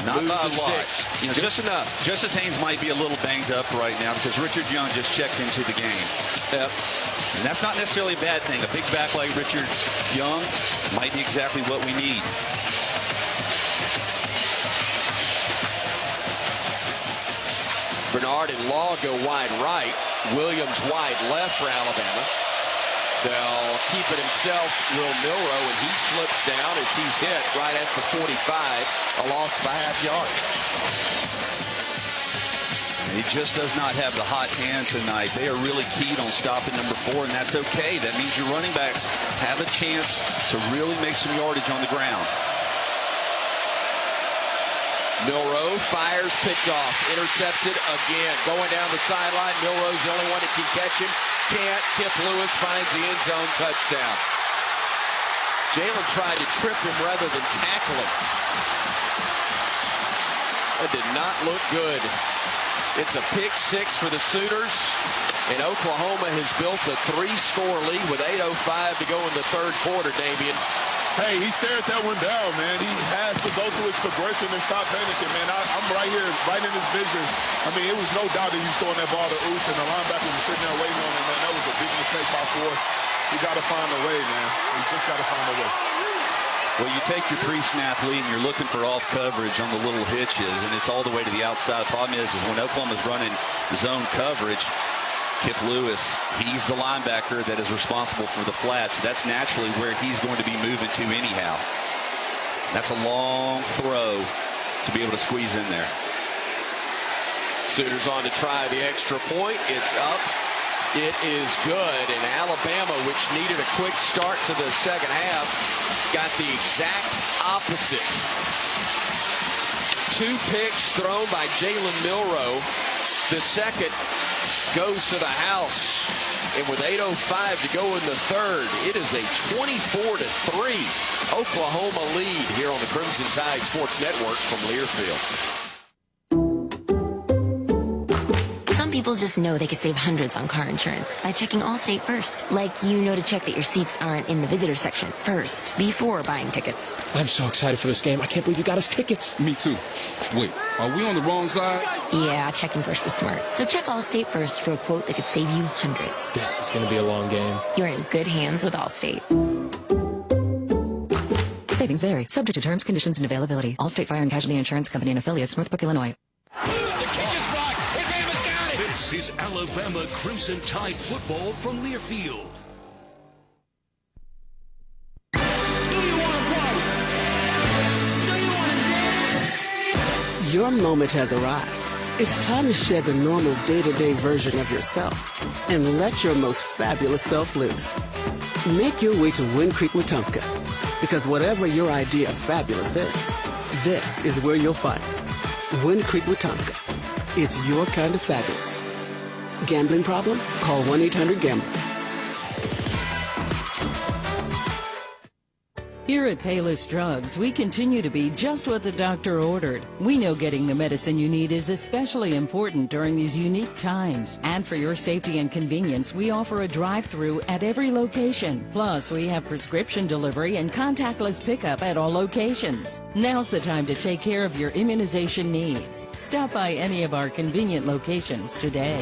Not Moved by a the lot. sticks. Just enough. Justice Haynes might be a little banged up right now because Richard Young just checked into the game. Yep. And that's not necessarily a bad thing. A big back like Richard Young might be exactly what we need. Bernard and Law go wide right. Williams wide left for Alabama. They'll keep it himself, Will Milroe, and he slips down as he's hit right at the 45, a loss of a half yard. He just does not have the hot hand tonight. They are really keyed on stopping number 4, and that's okay. That means your running backs have a chance to really make some yardage on the ground. Milroe fires, picked off, intercepted again. Going down the sideline, Milroe's the only one that can catch him. Can't. Kip Lewis finds the end zone touchdown. Jalen tried to trip him rather than tackle him. That did not look good. It's a pick 6 for the Sooners, and Oklahoma has built a 3-score lead with 8:05 to go in the third quarter, Damian. Hey, he stared that one down, man. He has to go through his progression and stop panicking, man. I'm right here, right in his vision. I mean, it was no doubt that he's throwing that ball to Oots, and the linebacker was sitting there waiting on him, man. That was a big mistake by Ford. He got to find a way, man. He's just got to find a way. Well, you take your pre-snap lead and you're looking for off coverage on the little hitches, and it's all the way to the outside. The problem is when Oklahoma's running zone coverage, Kip Lewis, he's the linebacker that is responsible for the flats. So that's naturally where he's going to be moving to anyhow. That's a long throw to be able to squeeze in there. Sooners on to try the extra point. It's up. It is good. And Alabama, which needed a quick start to the second half, got the exact opposite. 2 picks thrown by Jalen Milroe. The second goes to the house, and with 8:05 to go in the third, it is a 24-3 Oklahoma lead here on the Crimson Tide Sports Network from Learfield. Some people just know they could save hundreds on car insurance by checking Allstate first. Like you know to check that your seats aren't in the visitor section first before buying tickets. I'm so excited for this game. I can't believe you got us tickets. Me too. Wait, are we on the wrong side? Yeah, checking first is smart. So check Allstate first for a quote that could save you hundreds. This is going to be a long game. You're in good hands with Allstate. Savings vary, subject to terms, conditions, and availability. Allstate Fire and Casualty Insurance Company and affiliates, Northbrook, Illinois. This is Alabama Crimson Tide football from Learfield. Your moment has arrived. It's time to shed the normal day-to-day version of yourself and let your most fabulous self loose. Make your way to Wind Creek, Wetumpka, because whatever your idea of fabulous is, this is where you'll find it. Wind Creek, Wetumpka. It's your kind of fabulous. Gambling problem? Call 1-800-GAMBLER. Here at Payless Drugs, we continue to be just what the doctor ordered. We know getting the medicine you need is especially important during these unique times. And for your safety and convenience, we offer a drive-through at every location. Plus, we have prescription delivery and contactless pickup at all locations. Now's the time to take care of your immunization needs. Stop by any of our convenient locations today.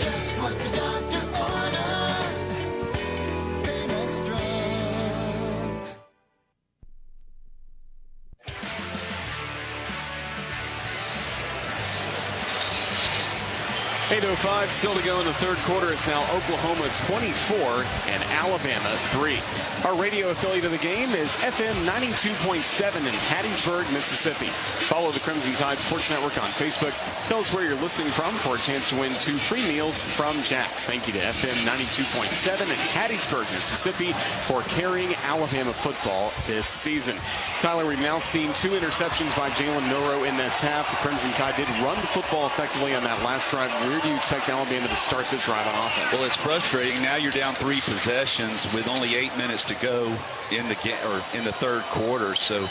8:05 still to go in the third quarter. It's now Oklahoma 24 and Alabama 3. Our radio affiliate of the game is FM 92.7 in Hattiesburg, Mississippi. Follow the Crimson Tide Sports Network on Facebook. Tell us where you're listening from for a chance to win 2 free meals from Jack's. Thank you to FM 92.7 in Hattiesburg, Mississippi for carrying Alabama football this season. Tyler, we've now seen 2 interceptions by Jalen Milroe in this half. The Crimson Tide did run the football effectively on that last drive. Where do you expect Alabama to start this drive on offense? Well, it's frustrating. Now you're down 3 possessions with only 8 minutes to go in the third quarter. So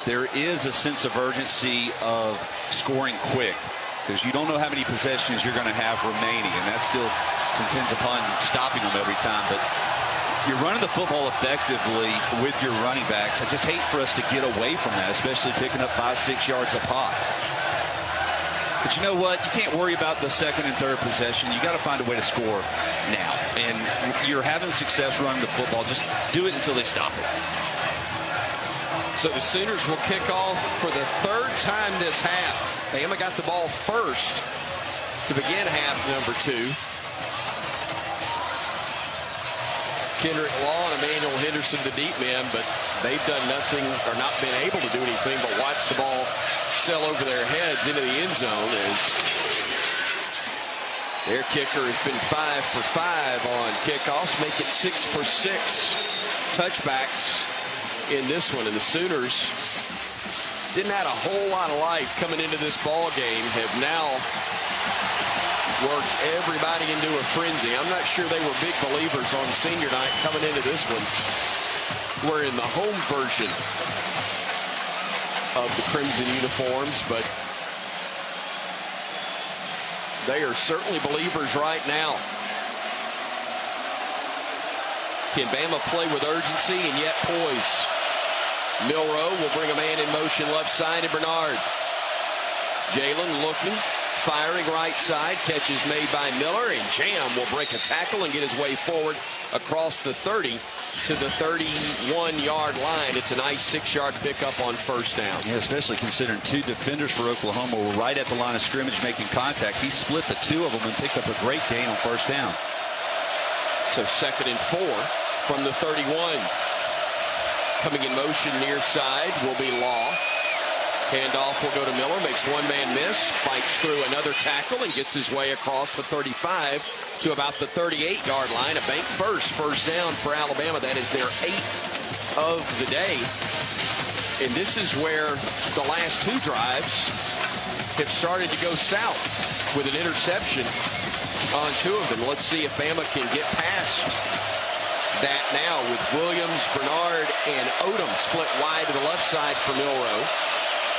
there is a sense of urgency of scoring quick because you don't know how many possessions you're going to have remaining, and that still contends upon stopping them every time. But you're running the football effectively with your running backs. I just hate for us to get away from that, especially picking up 5-6 yards a pop. But you know what? You can't worry about the second and third possession. You got to find a way to score now. And you're having success running the football. Just do it until they stop it. So the Sooners will kick off for the third time this half. Bama got the ball first to begin half number 2. Kendrick Law and Emmanuel Henderson, the deep men, but they've done nothing or not been able to do anything but watch the ball sail over their heads into the end zone as their kicker has been 5 for 5 on kickoffs, make it 6 for 6 touchbacks in this one. And the Sooners didn't have a whole lot of life coming into this ball game, have now worked everybody into a frenzy. I'm not sure they were big believers on senior night coming into this one. We're in the home version of the Crimson uniforms, but they are certainly believers right now. Can Bama play with urgency and yet poise? Milroe will bring a man in motion left side to Bernard. Jalen looking, firing right side, catch is made by Miller, and Jam will break a tackle and get his way forward across the 30 to the 31-yard line. It's a nice 6-yard pickup on first down. Yeah, especially considering 2 defenders for Oklahoma were right at the line of scrimmage making contact. He split the 2 of them and picked up a great gain on first down. So 2nd and 4 from the 31. Coming in motion near side will be Law. Handoff will go to Miller, makes one man miss, fights through another tackle and gets his way across the 35 to about the 38-yard line. A bank first down for Alabama. That is their 8th of the day. And this is where the last 2 drives have started to go south with an interception on 2 of them. Let's see if Bama can get past that now with Williams, Bernard, and Odom split wide to the left side for Milroe.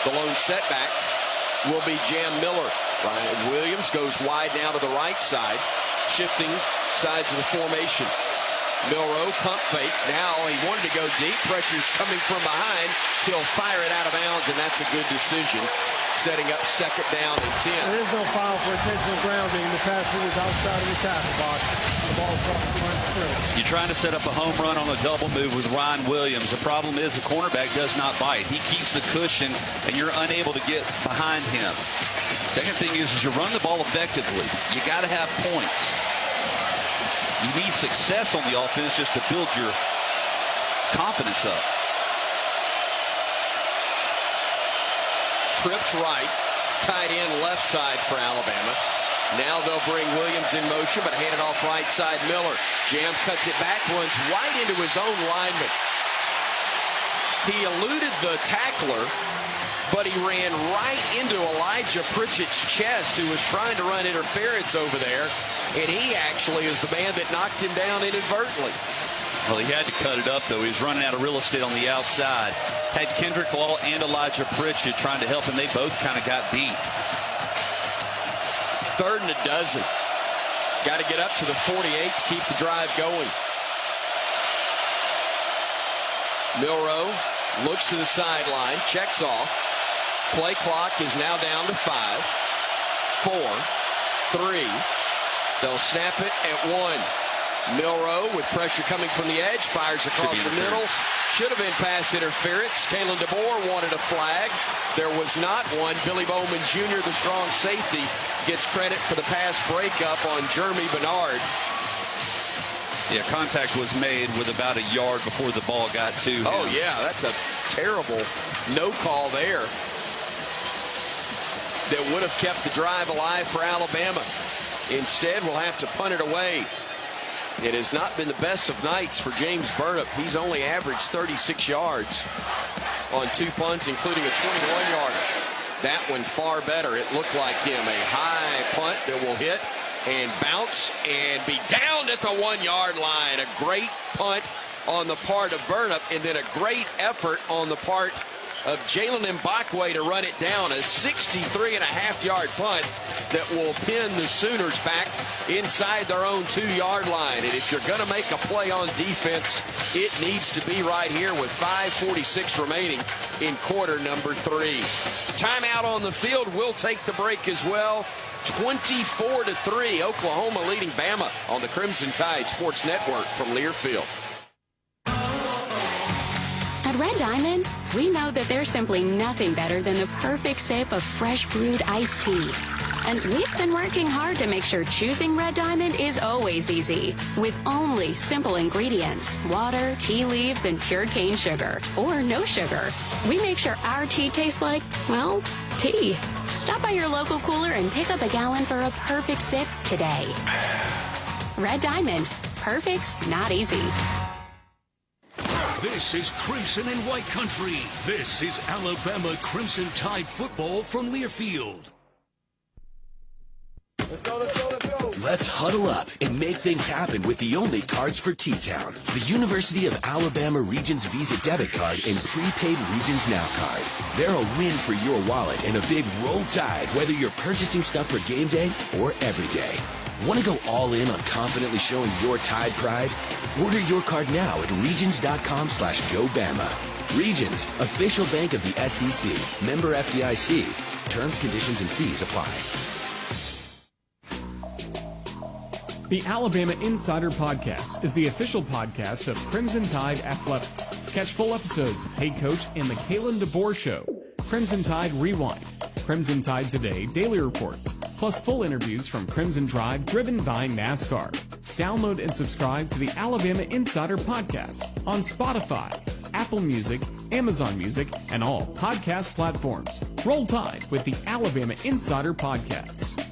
The lone setback will be Jam Miller. Ryan Williams goes wide now to the right side, shifting sides of the formation. Milroe, pump fake. Now he wanted to go deep. Pressure's coming from behind. He'll fire it out of bounds, and that's a good decision, setting up 2nd down and 10. There is no foul for intentional grounding. The passer was outside of the tackle box. The ball crossed the line of scrimmage. You're trying to set up a home run on a double move with Ryan Williams. The problem is the cornerback does not bite. He keeps the cushion, and you're unable to get behind him. Second thing is you run the ball effectively. You got to have points. You need success on the offense just to build your confidence up. Trips right, tight end left side for Alabama. Now they'll bring Williams in motion, but hand it off right side Miller. Jam cuts it back, runs right into his own lineman. He eluded the tackler, but he ran right into Elijah Pritchett's chest, who was trying to run interference over there, and he actually is the man that knocked him down inadvertently. Well, he had to cut it up, though. He was running out of real estate on the outside. Had Kendrick Law and Elijah Pritchett trying to help him. They both kind of got beat. 3rd and 12. Got to get up to the 48 to keep the drive going. Milroe looks to the sideline, checks off. Play clock is now down to 5, 4, 3. They'll snap it at 1. Milroe with pressure coming from the edge, fires across the middle. Should have been pass interference. Kalen DeBoer wanted a flag. There was not one. Billy Bowman Jr., the strong safety, gets credit for the pass breakup on Jeremy Bernard. Yeah, contact was made with about a yard before the ball got to him. Oh, yeah, that's a terrible no call there that would have kept the drive alive for Alabama. Instead, we'll have to punt it away. It has not been the best of nights for James Burnip. He's only averaged 36 yards on 2 punts, including a 21-yarder. That one far better. It looked like him. A high punt that will hit and bounce and be down at the 1-yard line. A great punt on the part of Burnip, and then a great effort on the part of Jalen Mbakwe to run it down. A 63.5-yard punt that will pin the Sooners back inside their own 2-yard line. And if you're going to make a play on defense, it needs to be right here with 5:46 remaining in quarter number 3. Timeout on the field. We'll take the break as well. 24-3, Oklahoma leading Bama on the Crimson Tide Sports Network from Learfield. At Red Diamond, we know that there's simply nothing better than the perfect sip of fresh brewed iced tea. And we've been working hard to make sure choosing Red Diamond is always easy. With only simple ingredients, water, tea leaves, and pure cane sugar, or no sugar. We make sure our tea tastes like, well, tea. Stop by your local cooler and pick up a gallon for a perfect sip today. Red Diamond. Perfect's not easy. This is Crimson and White Country. This is Alabama Crimson Tide football from Learfield. Let's huddle up and make things happen with the only cards for T-Town. The University of Alabama Regions Visa Debit Card and Prepaid Regions Now Card. They're a win for your wallet and a big roll tide, whether you're purchasing stuff for game day or every day. Want to go all in on confidently showing your Tide pride? Order your card now at regions.com/GoBama. Regions, official bank of the SEC. Member FDIC. Terms, conditions, and fees apply. The Alabama Insider Podcast is the official podcast of Crimson Tide Athletics. Catch full episodes of Hey Coach and the Kalen DeBoer Show, Crimson Tide Rewind, Crimson Tide Today Daily Reports, plus full interviews from Crimson Drive driven by NASCAR. Download and subscribe to the Alabama Insider Podcast on Spotify, Apple Music, Amazon Music, and all podcast platforms. Roll Tide with the Alabama Insider Podcast.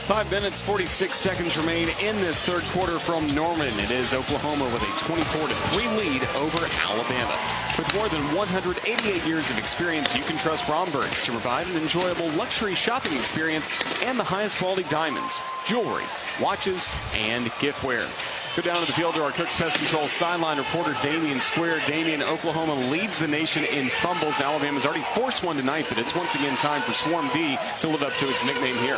5 minutes, 46 seconds remain in this third quarter from Norman. It is Oklahoma with a 24-3 lead over Alabama. With more than 188 years of experience, you can trust Bromberg's to provide an enjoyable luxury shopping experience and the highest quality diamonds, jewelry, watches, and giftware. Go down to the field to our Cooks Pest Control sideline reporter Damian Square. Damian, Oklahoma leads the nation in fumbles. Alabama's already forced one tonight, but it's once again time for Swarm D to live up to its nickname here.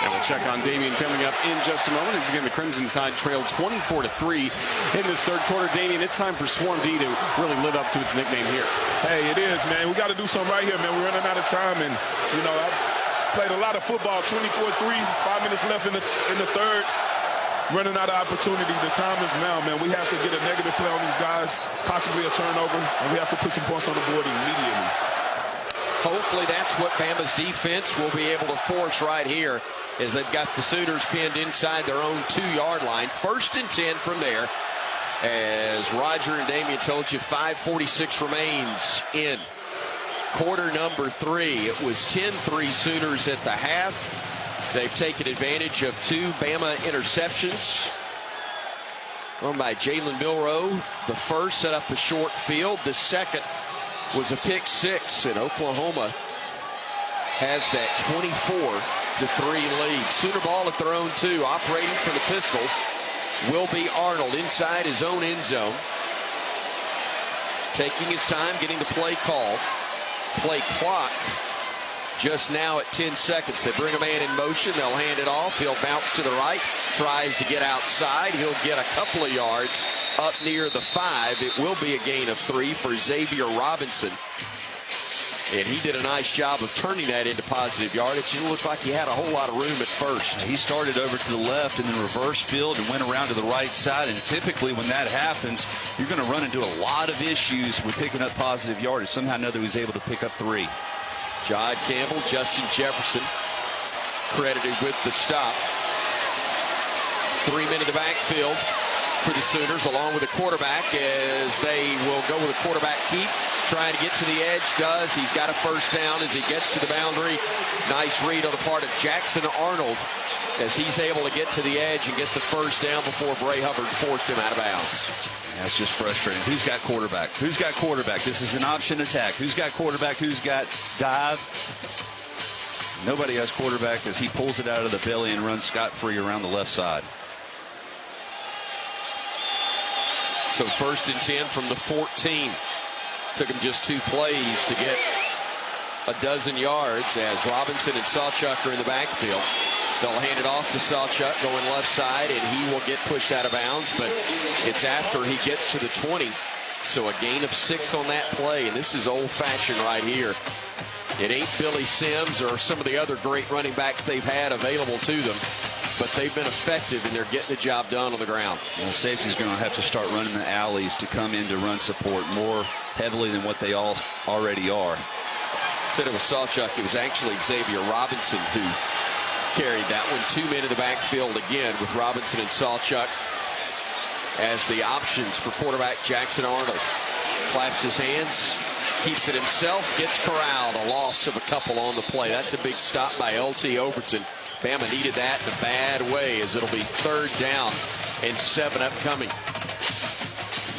And we'll check on Damian coming up in just a moment. As again, the Crimson Tide trailed 24-3 in this third quarter. Damian, it's time for Swarm D to really live up to its nickname here. Hey, it is, man. We got to do something right here, man. We're running out of time, and, you know, played a lot of football, 24-3, 5 minutes left in the third. Running out of opportunity. The time is now, man. We have to get a negative play on these guys, possibly a turnover, and we have to put some points on the board immediately. Hopefully that's what Bama's defense will be able to force right here, as they've got the Sooners pinned inside their own 2-yard line. 1st and 10 from there. As Roger and Damian told you, 5:46 remains in quarter number 3. It was 10-3 Sooners at the half. They've taken advantage of 2 Bama interceptions. One by Jalen Milroe. The first set up a short field. The second was a pick 6, and Oklahoma has that 24-3 lead. Sooner ball at their own 2. Operating for the pistol will be Arnold inside his own end zone. Taking his time getting the play called. Play clock just now at 10 seconds. They bring a man in motion. They'll hand it off. He'll bounce to the right. Tries to get outside. He'll get a couple of yards up near the 5. It will be a gain of 3 for Xavier Robinson. And he did a nice job of turning that into positive yardage. It looked like he had a whole lot of room at first. He started over to the left and then reverse field and went around to the right side. And typically when that happens, you're going to run into a lot of issues with picking up positive yardage. Somehow or another, he was able to pick up 3. Jahad Campbell, Justin Jefferson credited with the stop. 3 men in the backfield for the Sooners, along with the quarterback, as they will go with a quarterback keep. Trying to get to the edge, does. He's got a first down as he gets to the boundary. Nice read on the part of Jackson Arnold as he's able to get to the edge and get the first down before Bray Hubbard forced him out of bounds. That's just frustrating. Who's got quarterback? Who's got quarterback? This is an option attack. Who's got quarterback? Who's got dive? Nobody has quarterback as he pulls it out of the belly and runs scot-free around the left side. So 1st and 10 from the 14. Took him just 2 plays to get a dozen yards as Robinson and Sawchuk are in the backfield. They'll hand it off to Sawchuk going left side, and he will get pushed out of bounds, but it's after he gets to the 20. So a gain of 6 on that play, and this is old-fashioned right here. It ain't Billy Sims or some of the other great running backs they've had available to them, but they've been effective and they're getting the job done on the ground. And the safety's going to have to start running the alleys to come into run support more heavily than what they all already are. Said it was Sawchuk. It was actually Xavier Robinson who carried that one. 2 men in the backfield again with Robinson and Sawchuk as the options for quarterback Jackson Arnold. Claps his hands, keeps it himself, gets corralled. A loss of a couple on the play. That's a big stop by L.T. Overton. Bama needed that in a bad way as it'll be 3rd down and 7 upcoming.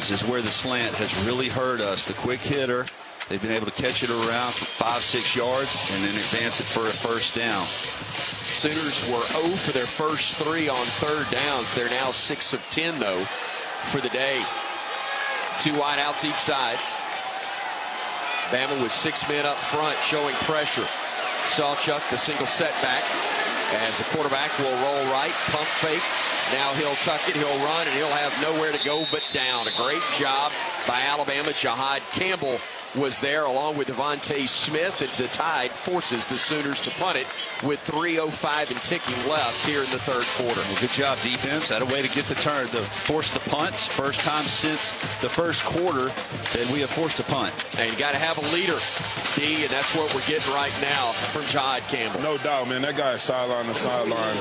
This is where the slant has really hurt us. The quick hitter, they've been able to catch it around for 5-6 yards and then advance it for a first down. Sooners were 0 for their first 3 on 3rd downs. They're now 6 of 10, though, for the day. 2 wide outs each side. Bama with 6 men up front showing pressure. Sawchuk, the single setback. As the quarterback will roll right, pump fake. Now he'll tuck it, he'll run, and he'll have nowhere to go but down. A great job by Alabama. Jahad Campbell was there along with Devontae Smith. And the Tide forces the Sooners to punt it with 3:05 and ticking left here in the 3rd quarter. Well, good job, defense. Had a way to get the turn, to force the punts. First time since the 1st quarter that we have forced a punt. And you got to have a leader, D, and that's what we're getting right now from Jahad Campbell. No doubt, man. That guy is sideline to sideline.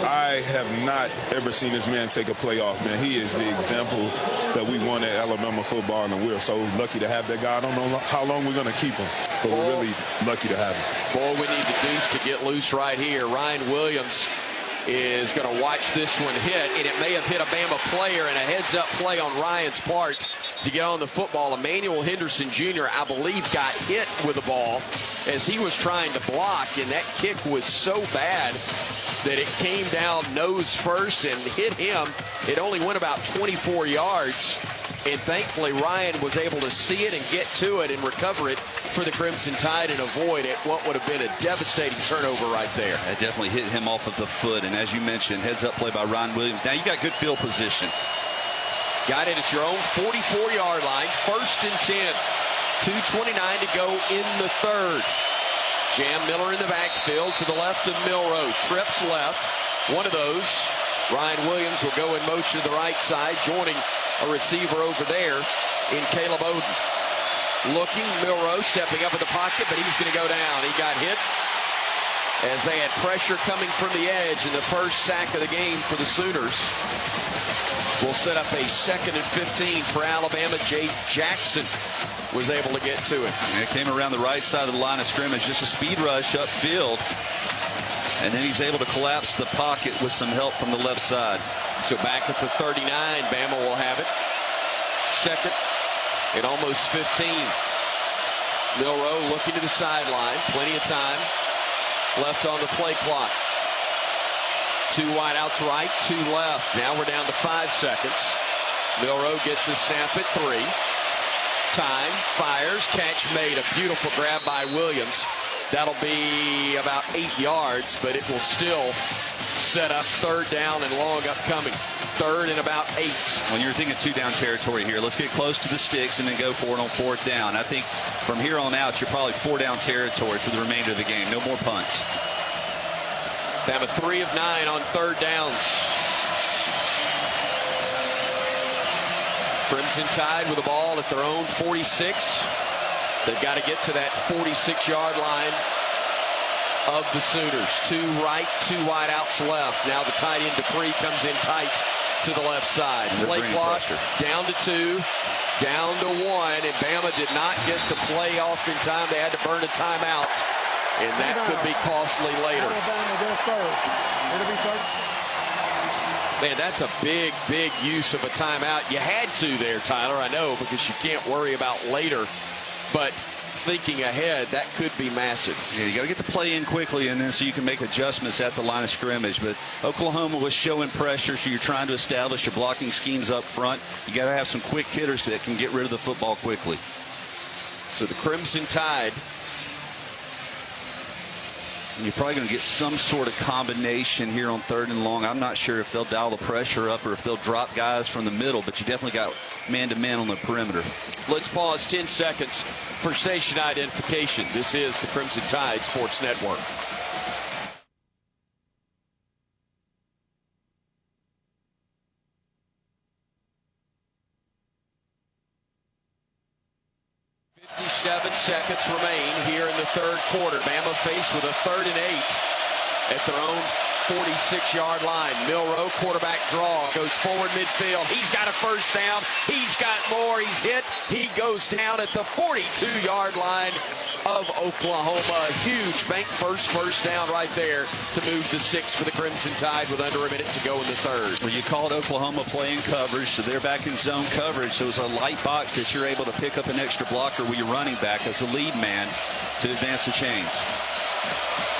I have not ever seen this man take a play off, man. He is the example that we want at Alabama football, and we're so lucky to have that guy. I don't know how long we're going to keep him, but we're really lucky to have him. Boy, we need the Deuce to get loose right here. Ryan Williams is going to watch this one hit, and it may have hit a Bama player, and a heads-up play on Ryan's part to get on the football. Emmanuel Henderson Jr., I believe, got hit with the ball as he was trying to block, and that kick was so bad that it came down nose first and hit him. It only went about 24 yards. And thankfully, Ryan was able to see it and get to it and recover it for the Crimson Tide and avoid it. What would have been a devastating turnover right there. It definitely hit him off of the foot. And as you mentioned, heads-up play by Ryan Williams. Now you got good field position. Got it at your own 44-yard line. 1st and 10. 2:29 to go in the 3rd. Jam Miller in the backfield to the left of Milroe. Trips left. One of those. Ryan Williams will go in motion to the right side, joining a receiver over there in Caleb Oden. Looking, Milroe stepping up in the pocket, but he's going to go down. He got hit as they had pressure coming from the edge, and the first sack of the game for the Sooners will set up a 2nd and 15 for Alabama. Jay Jackson was able to get to it. And it came around the right side of the line of scrimmage, just a speed rush upfield. And then he's able to collapse the pocket with some help from the left side. So back at the 39, Bama will have it. 2nd and almost 15. Milroe looking to the sideline. Plenty of time left on the play clock. 2 wide outs right, 2 left. Now we're down to 5 seconds. Milroe gets the snap at 3. Time, fires, catch made. A beautiful grab by Williams. That'll be about 8 yards, but it will still set up 3rd down and long upcoming. 3rd and about 8. When you're thinking 2-down territory here, let's get close to the sticks and then go for it on 4th down. I think from here on out, you're probably 4-down territory for the remainder of the game. No more punts. Bama 3 of 9 on 3rd downs. Crimson Tide with the ball at their own 46. They've got to get to that 46-yard line of the Sooners. 2 right, 2 wide outs left. Now the tight end Dupree comes in tight to the left side. Play clock down to 2, down to 1, and Bama did not get the play off in time. They had to burn a timeout, and that could be costly later. It'll be third. Man, that's a big, big use of a timeout. You had to there, Tyler, I know, because you can't worry about later. But thinking ahead, that could be massive. Yeah, you got to get the play in quickly, and then so you can make adjustments at the line of scrimmage. But Oklahoma was showing pressure, so you're trying to establish your blocking schemes up front. You got to have some quick hitters that can get rid of the football quickly. So the Crimson Tide. And you're probably going to get some sort of combination here on 3rd and long. I'm not sure if they'll dial the pressure up or if they'll drop guys from the middle, but you definitely got man-to-man on the perimeter. Let's pause 10 seconds for station identification. This is the Crimson Tide Sports Network. Seconds remain here in the 3rd quarter. Bama faced with a 3rd and 8 at their own 46-yard line. Milroe, quarterback draw, goes forward midfield. He's got a 1st down. He's got more. He's hit. He goes down at the 42-yard line of Oklahoma. Huge bank first down right there to move the 6 for the Crimson Tide with under a minute to go in the 3rd. Well, you called Oklahoma playing coverage, so they're back in zone coverage. So it's a light box that you're able to pick up an extra blocker with your running back as the lead man to advance the chains.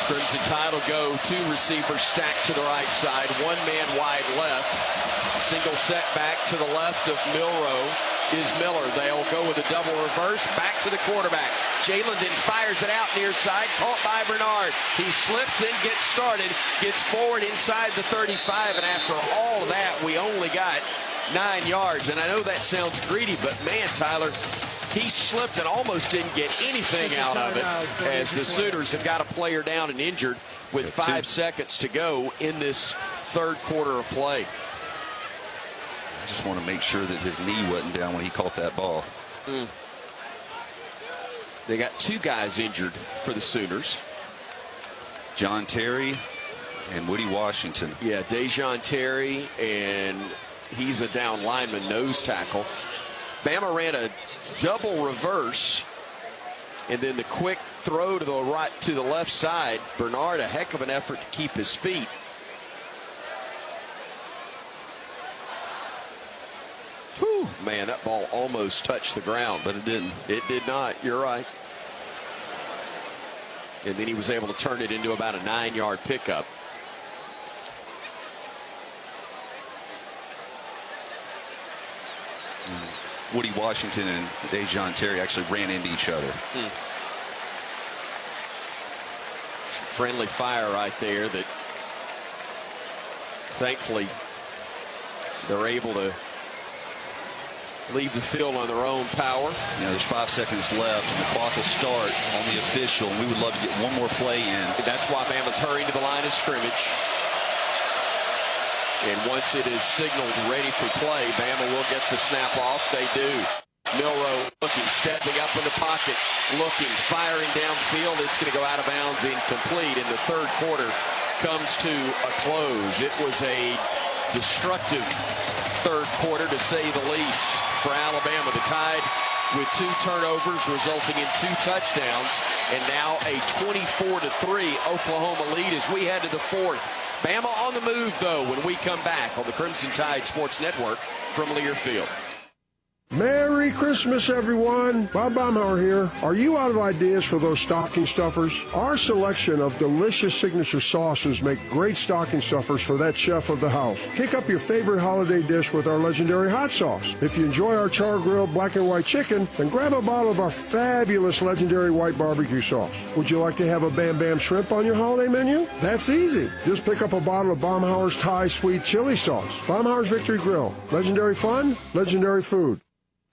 Crimson Tide will go 2 receivers stacked to the right side, 1 man wide left. Single set back to the left of Milroe is Miller. They'll go with a double reverse back to the quarterback. Jalen then fires it out near side, caught by Bernard. He slips, then gets started, gets forward inside the 35, and after all of that, we only got 9 yards. And I know that sounds greedy, but man, Tyler, he slipped and almost didn't get anything out of it as the Sooners have got a player down and injured with 5 seconds to go in this 3rd quarter of play. I just want to make sure that his knee wasn't down when he caught that ball. They got 2 guys injured for the Sooners. John Terry and Woody Washington. Yeah, Dejon Terry, and he's a down lineman, nose tackle. Bama ran a double reverse, and then the quick throw to the right, to the left side. Bernard, a heck of an effort to keep his feet. Whew, man, that ball almost touched the ground, but it didn't. It did not. You're right. And then he was able to turn it into about a 9-yard pickup. Woody Washington and Dejon Terry actually ran into each other. Some friendly fire right there that thankfully they're able to leave the field on their own power. You know, there's 5 seconds left, and the clock will start on the official, and we would love to get one more play in. That's why Bama's hurrying to the line of scrimmage. And once it is signaled ready for play, Bama will get the snap off. They do. Milroe looking, stepping up in the pocket, looking, firing downfield. It's going to go out of bounds, incomplete. And the 3rd quarter comes to a close. It was a destructive 3rd quarter, to say the least, for Alabama. The Tide with 2 turnovers resulting in 2 touchdowns, and now a 24-3 Oklahoma lead as we head to the 4th. Bama on the move, though, when we come back on the Crimson Tide Sports Network from Lear Field. Merry Christmas, everyone. Bob Baumhauer here. Are you out of ideas for those stocking stuffers? Our selection of delicious signature sauces make great stocking stuffers for that chef of the house. Kick up your favorite holiday dish with our legendary hot sauce. If you enjoy our char-grilled black and white chicken, then grab a bottle of our fabulous legendary white barbecue sauce. Would you like to have a Bam Bam shrimp on your holiday menu? That's easy. Just pick up a bottle of Baumhauer's Thai sweet chili sauce. Baumhauer's Victory Grill. Legendary fun, legendary food.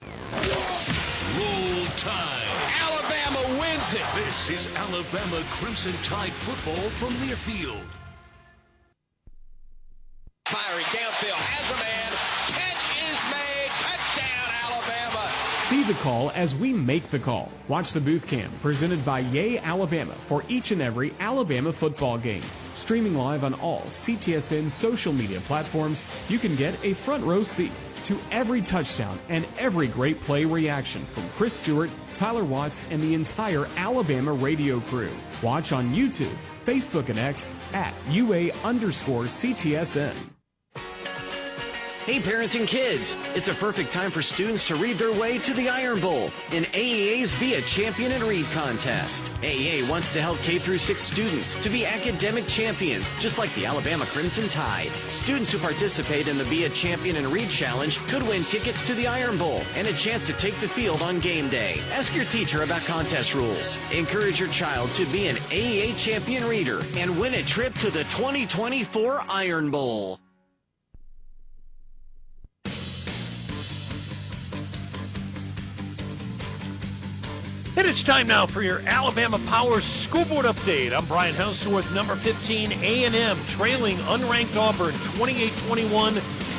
Roll Tide. Alabama wins it. This is Alabama Crimson Tide football from Learfield. Firing downfield, has a man. Catch is made. Touchdown, Alabama. See the call as we make the call. Watch the booth cam presented by Yay Alabama for each and every Alabama football game. Streaming live on all CTSN social media platforms, you can get a front row seat to every touchdown and every great play reaction from Chris Stewart, Tyler Watts, and the entire Alabama radio crew. Watch on YouTube, Facebook, and X at UA_CTSN. Hey parents and kids, it's a perfect time for students to read their way to the Iron Bowl in AEA's Be a Champion and Read contest. AEA wants to help K-6 students to be academic champions, just like the Alabama Crimson Tide. Students who participate in the Be a Champion and Read challenge could win tickets to the Iron Bowl and a chance to take the field on game day. Ask your teacher about contest rules. Encourage your child to be an AEA champion reader and win a trip to the 2024 Iron Bowl. And it's time now for your Alabama Power School Board Update. I'm Brian Houseworth, number 15, A&M, trailing unranked Auburn, 28-21,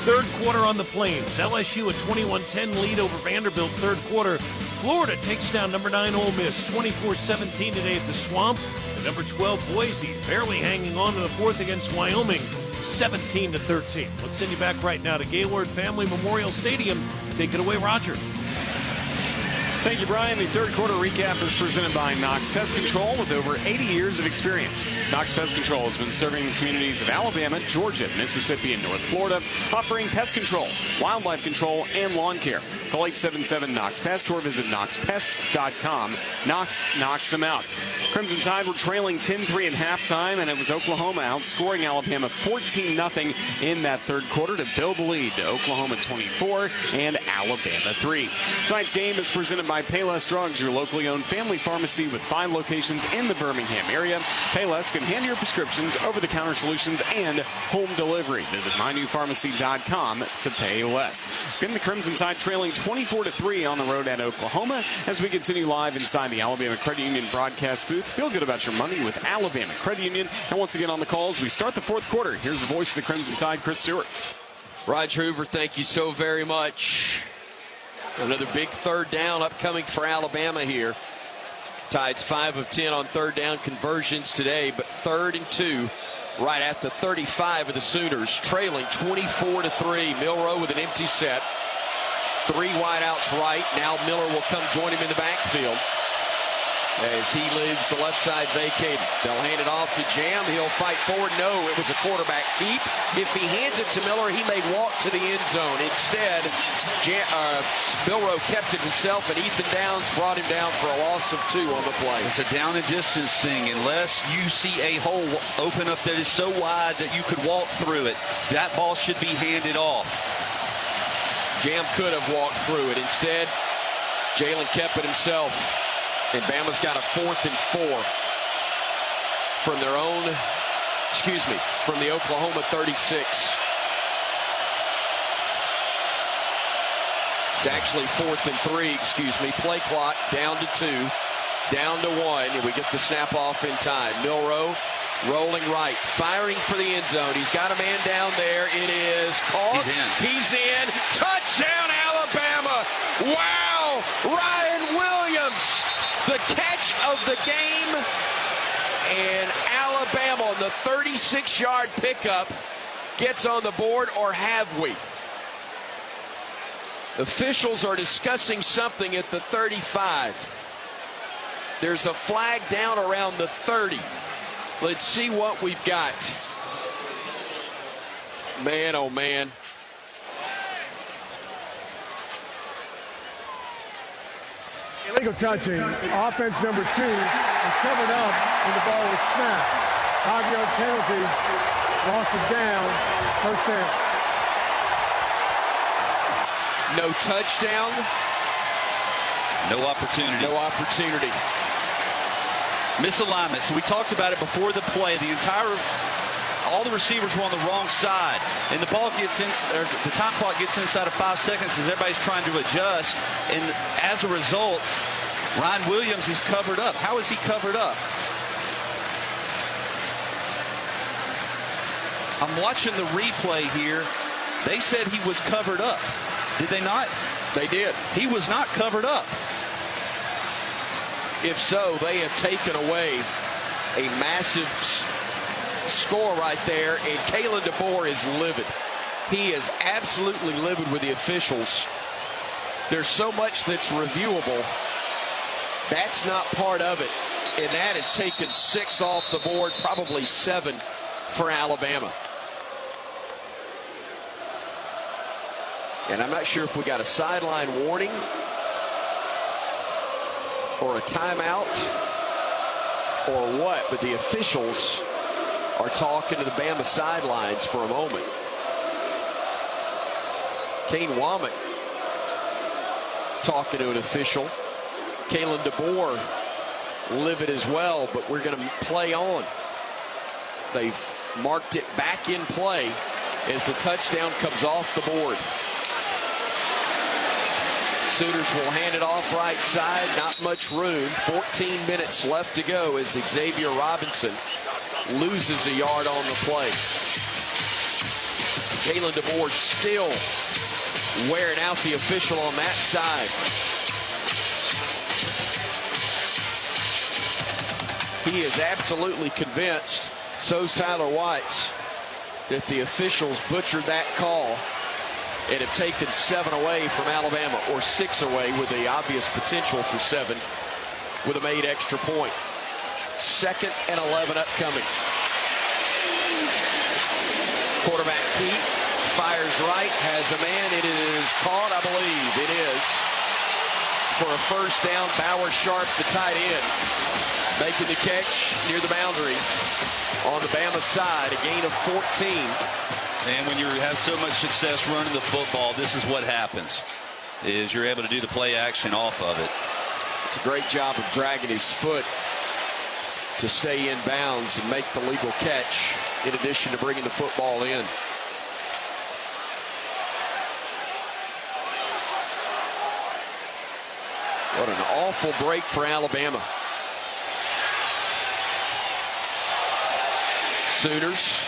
third quarter on the Plains. LSU a 21-10 lead over Vanderbilt, third quarter. Florida takes down number 9 Ole Miss, 24-17 today at the Swamp. And number 12 Boise barely hanging on to the fourth against Wyoming, 17-13. Let's send you back right now to Gaylord Family Memorial Stadium. Take it away, Roger. Thank you, Brian. The third quarter recap is presented by Knox Pest Control with over 80 years of experience. Knox Pest Control has been serving the communities of Alabama, Georgia, Mississippi, and North Florida, offering pest control, wildlife control, and lawn care. Call 877-KNOX-PEST or visit knoxpest.com. Knox knocks them out. Crimson Tide were trailing 10-3 at halftime, and it was Oklahoma outscoring Alabama 14-0 in that third quarter to build the lead to Oklahoma 24 and Alabama 3. Tonight's game is presented by Payless Drugs, your locally owned family pharmacy with 5 locations in the Birmingham area. Payless can hand your prescriptions, over-the-counter solutions, and home delivery. Visit mynewpharmacy.com to pay less. Again, the Crimson Tide trailing 24-3 on the road at Oklahoma as we continue live inside the Alabama Credit Union broadcast booth. Feel good about your money with Alabama Credit Union. And once again on the calls, we start the fourth quarter. Here's the voice of the Crimson Tide, Chris Stewart. Roger Hoover, thank you so very much. Another big third down upcoming for Alabama here. Tide's 5 of 10 on third down conversions today, but 3rd and 2 right at the 35 of the Sooners, trailing 24-3. Milroe with an empty set. 3 wideouts right. Now Miller will come join him in the backfield as he leaves the left side vacated. They'll hand it off to Jam. He'll fight forward. No, it was a quarterback keep. If he hands it to Miller, he may walk to the end zone. Instead, Milroe kept it himself, and Ethan Downs brought him down for a loss of 2 on the play. It's a down and distance thing. Unless you see a hole open up that is so wide that you could walk through it, that ball should be handed off. Jam could have walked through it. Instead, Jalen kept it himself. And Bama's got a 4th and 4 from their own, from the Oklahoma 36. It's actually 4th and 3, Play clock down to 2, down to 1. And we get the snap off in time. Milroe rolling right, firing for the end zone. He's got a man down there. It is caught. He's in. Touchdown, Alabama. Wow. Ryan Williams, the catch of the game. And Alabama on the 36-yard pickup gets on the board, or have we? Officials are discussing something at the 35. There's a flag down around the 30. Let's see what we've got. Man, oh man. Illegal touching. Offense number 2 is covered up and the ball was snapped. 5-yard penalty. Loss of down. First down. No touchdown. No opportunity. No opportunity. Misalignment. So we talked about it before the play. All the receivers were on the wrong side, and the time clock gets inside of 5 seconds as everybody's trying to adjust. And as a result, Ryan Williams is covered up. How is he covered up? I'm watching the replay here. They said he was covered up. Did they not? They did. He was not covered up. If so, they have taken away a massive score right there, and Kalen DeBoer is livid. He is absolutely livid with the officials. There's so much that's reviewable. That's not part of it, and that has taken 6 off the board, probably 7 for Alabama. And I'm not sure if we got a sideline warning or a timeout or what, but the officials are talking to the Bama sidelines for a moment. Kane Womack talking to an official. Kalen DeBoer livid as well, but we're going to play on. They've marked it back in play as the touchdown comes off the board. Sooners will hand it off right side. Not much room. 14 minutes left to go as Xavier Robinson loses a yard on the play. Kalen DeBoer still wearing out the official on that side. He is absolutely convinced, so's Tyler Weitz, that the officials butchered that call and have taken 7 away from Alabama, or 6 away with the obvious potential for 7 with a made extra point. 2nd and 11 upcoming. Quarterback Pete fires right, has a man. It is caught, I believe. It is. For a first down, Bauer Sharp, the tight end, making the catch near the boundary on the Bama side, a gain of 14. And when you have so much success running the football, this is what happens, is you're able to do the play action off of it. It's a great job of dragging his foot to stay in bounds and make the legal catch, in addition to bringing the football in. What an awful break for Alabama. Sooners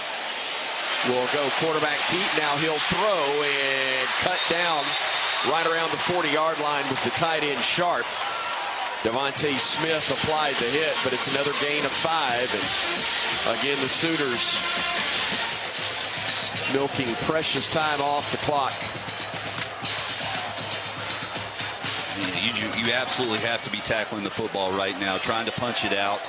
will go quarterback Pete. Now he'll throw and cut down right around the 40-yard line was the tight end Sharp. Devontae Smith applied the hit, but it's another gain of 5. And again, the Sooners milking precious time off the clock. You absolutely have to be tackling the football right now, trying to punch it out.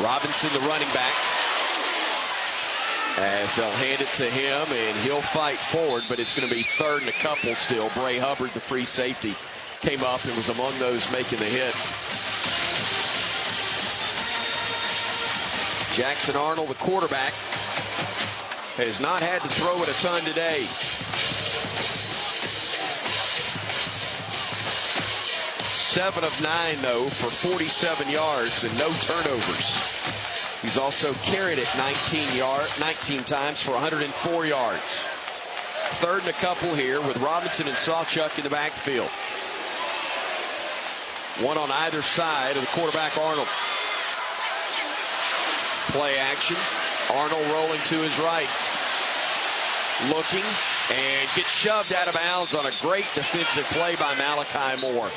Robinson, the running back, as they'll hand it to him, and he'll fight forward, but it's going to be 3rd and a couple still. Bray Hubbard, the free safety, came up and was among those making the hit. Jackson Arnold, the quarterback, has not had to throw it a ton today. 7 of 9, though, for 47 yards and no turnovers. He's also carried it 19 times for 104 yards. 3rd and a couple here with Robinson and Sawchuk in the backfield. One on either side of the quarterback, Arnold. Play action. Arnold rolling to his right. Looking and gets shoved out of bounds on a great defensive play by Malachi Moore.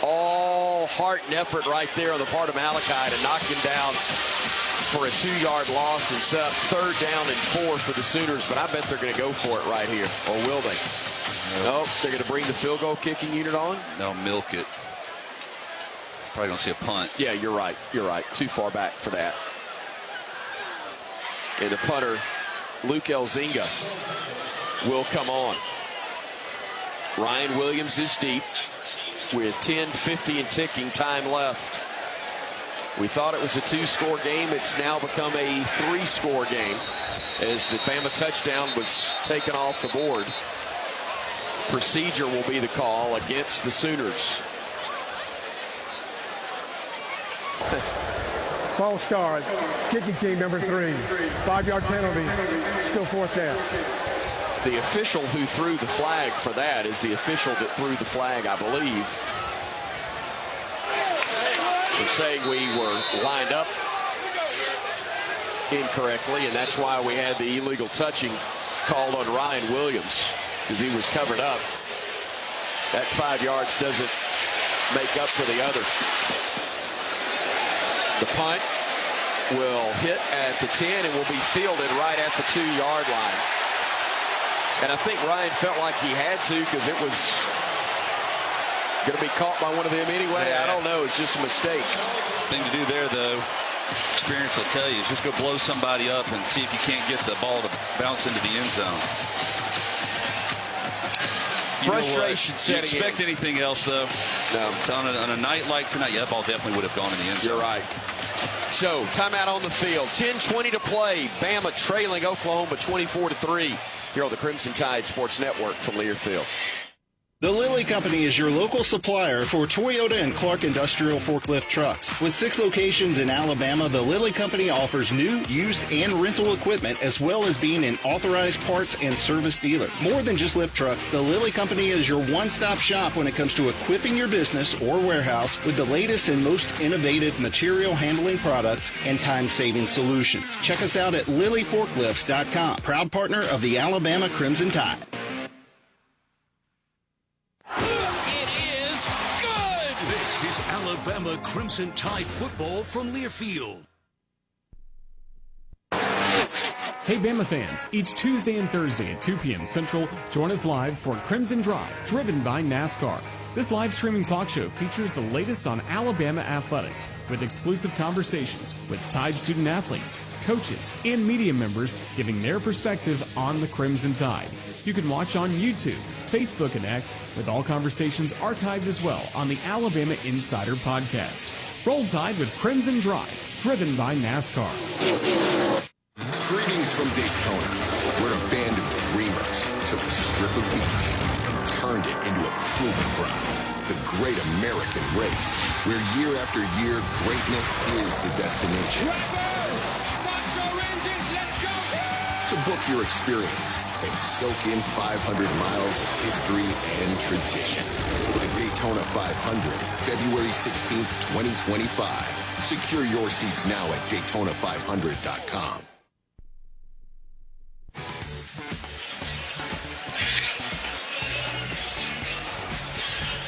All heart and effort right there on the part of Malachi to knock him down for a 2-yard loss and set up 3rd down and 4 for the Sooners. But I bet they're going to go for it right here. Or will they? Nope. They're going to bring the field goal kicking unit on. They'll milk it. Probably going to see a punt. Yeah, you're right. You're right. Too far back for that. And the punter, Luke Elzinga, will come on. Ryan Williams is deep with 10:50 and ticking time left. We thought it was a 2-score game. It's now become a 3-score game as the Bama touchdown was taken off the board. Procedure will be the call against the Sooners. False start. Kicking team number 3. 5-yard penalty. Still 4th down. The official who threw the flag for that is the official that threw the flag, I believe. They're saying we were lined up incorrectly, and that's why we had the illegal touching called on Ryan Williams, because he was covered up. That 5 yards doesn't make up for the other. The punt will hit at the 10 and will be fielded right at the 2-yard line. And I think Ryan felt like he had to, because it was going to be caught by one of them anyway. Yeah. I don't know. It's just a mistake. Thing to do there, though, experience will tell you, is just go blow somebody up and see if you can't get the ball to bounce into the end zone. Frustration setting in. Do you expect anything else, though? No. On a night like tonight, yeah, that ball definitely would have gone in the end zone. You're right. So, timeout on the field. 10:20 to play. Bama trailing Oklahoma 24-3. Here on the Crimson Tide Sports Network from Learfield. The Lilly Company is your local supplier for Toyota and Clark Industrial forklift trucks. With 6 locations in Alabama, the Lilly Company offers new, used, and rental equipment, as well as being an authorized parts and service dealer. More than just lift trucks, the Lilly Company is your one-stop shop when it comes to equipping your business or warehouse with the latest and most innovative material handling products and time-saving solutions. Check us out at LillyForklifts.com, proud partner of the Alabama Crimson Tide. This is Alabama Crimson Tide football from Learfield. Hey Bama fans, each Tuesday and Thursday at 2 p.m. Central, join us live for Crimson Drive, driven by NASCAR. This live streaming talk show features the latest on Alabama athletics with exclusive conversations with Tide student athletes, coaches, and media members giving their perspective on the Crimson Tide. You can watch on YouTube, Facebook, and X, with all conversations archived as well on the Alabama Insider Podcast. Roll Tide with Crimson Drive, driven by NASCAR. Greetings from Daytona, where a band of dreamers took a strip of beach and turned it into a proving ground. The Great American Race, where year after year, greatness is the destination. So book your experience and soak in 500 miles of history and tradition. The Daytona 500, February 16th, 2025. Secure your seats now at Daytona500.com.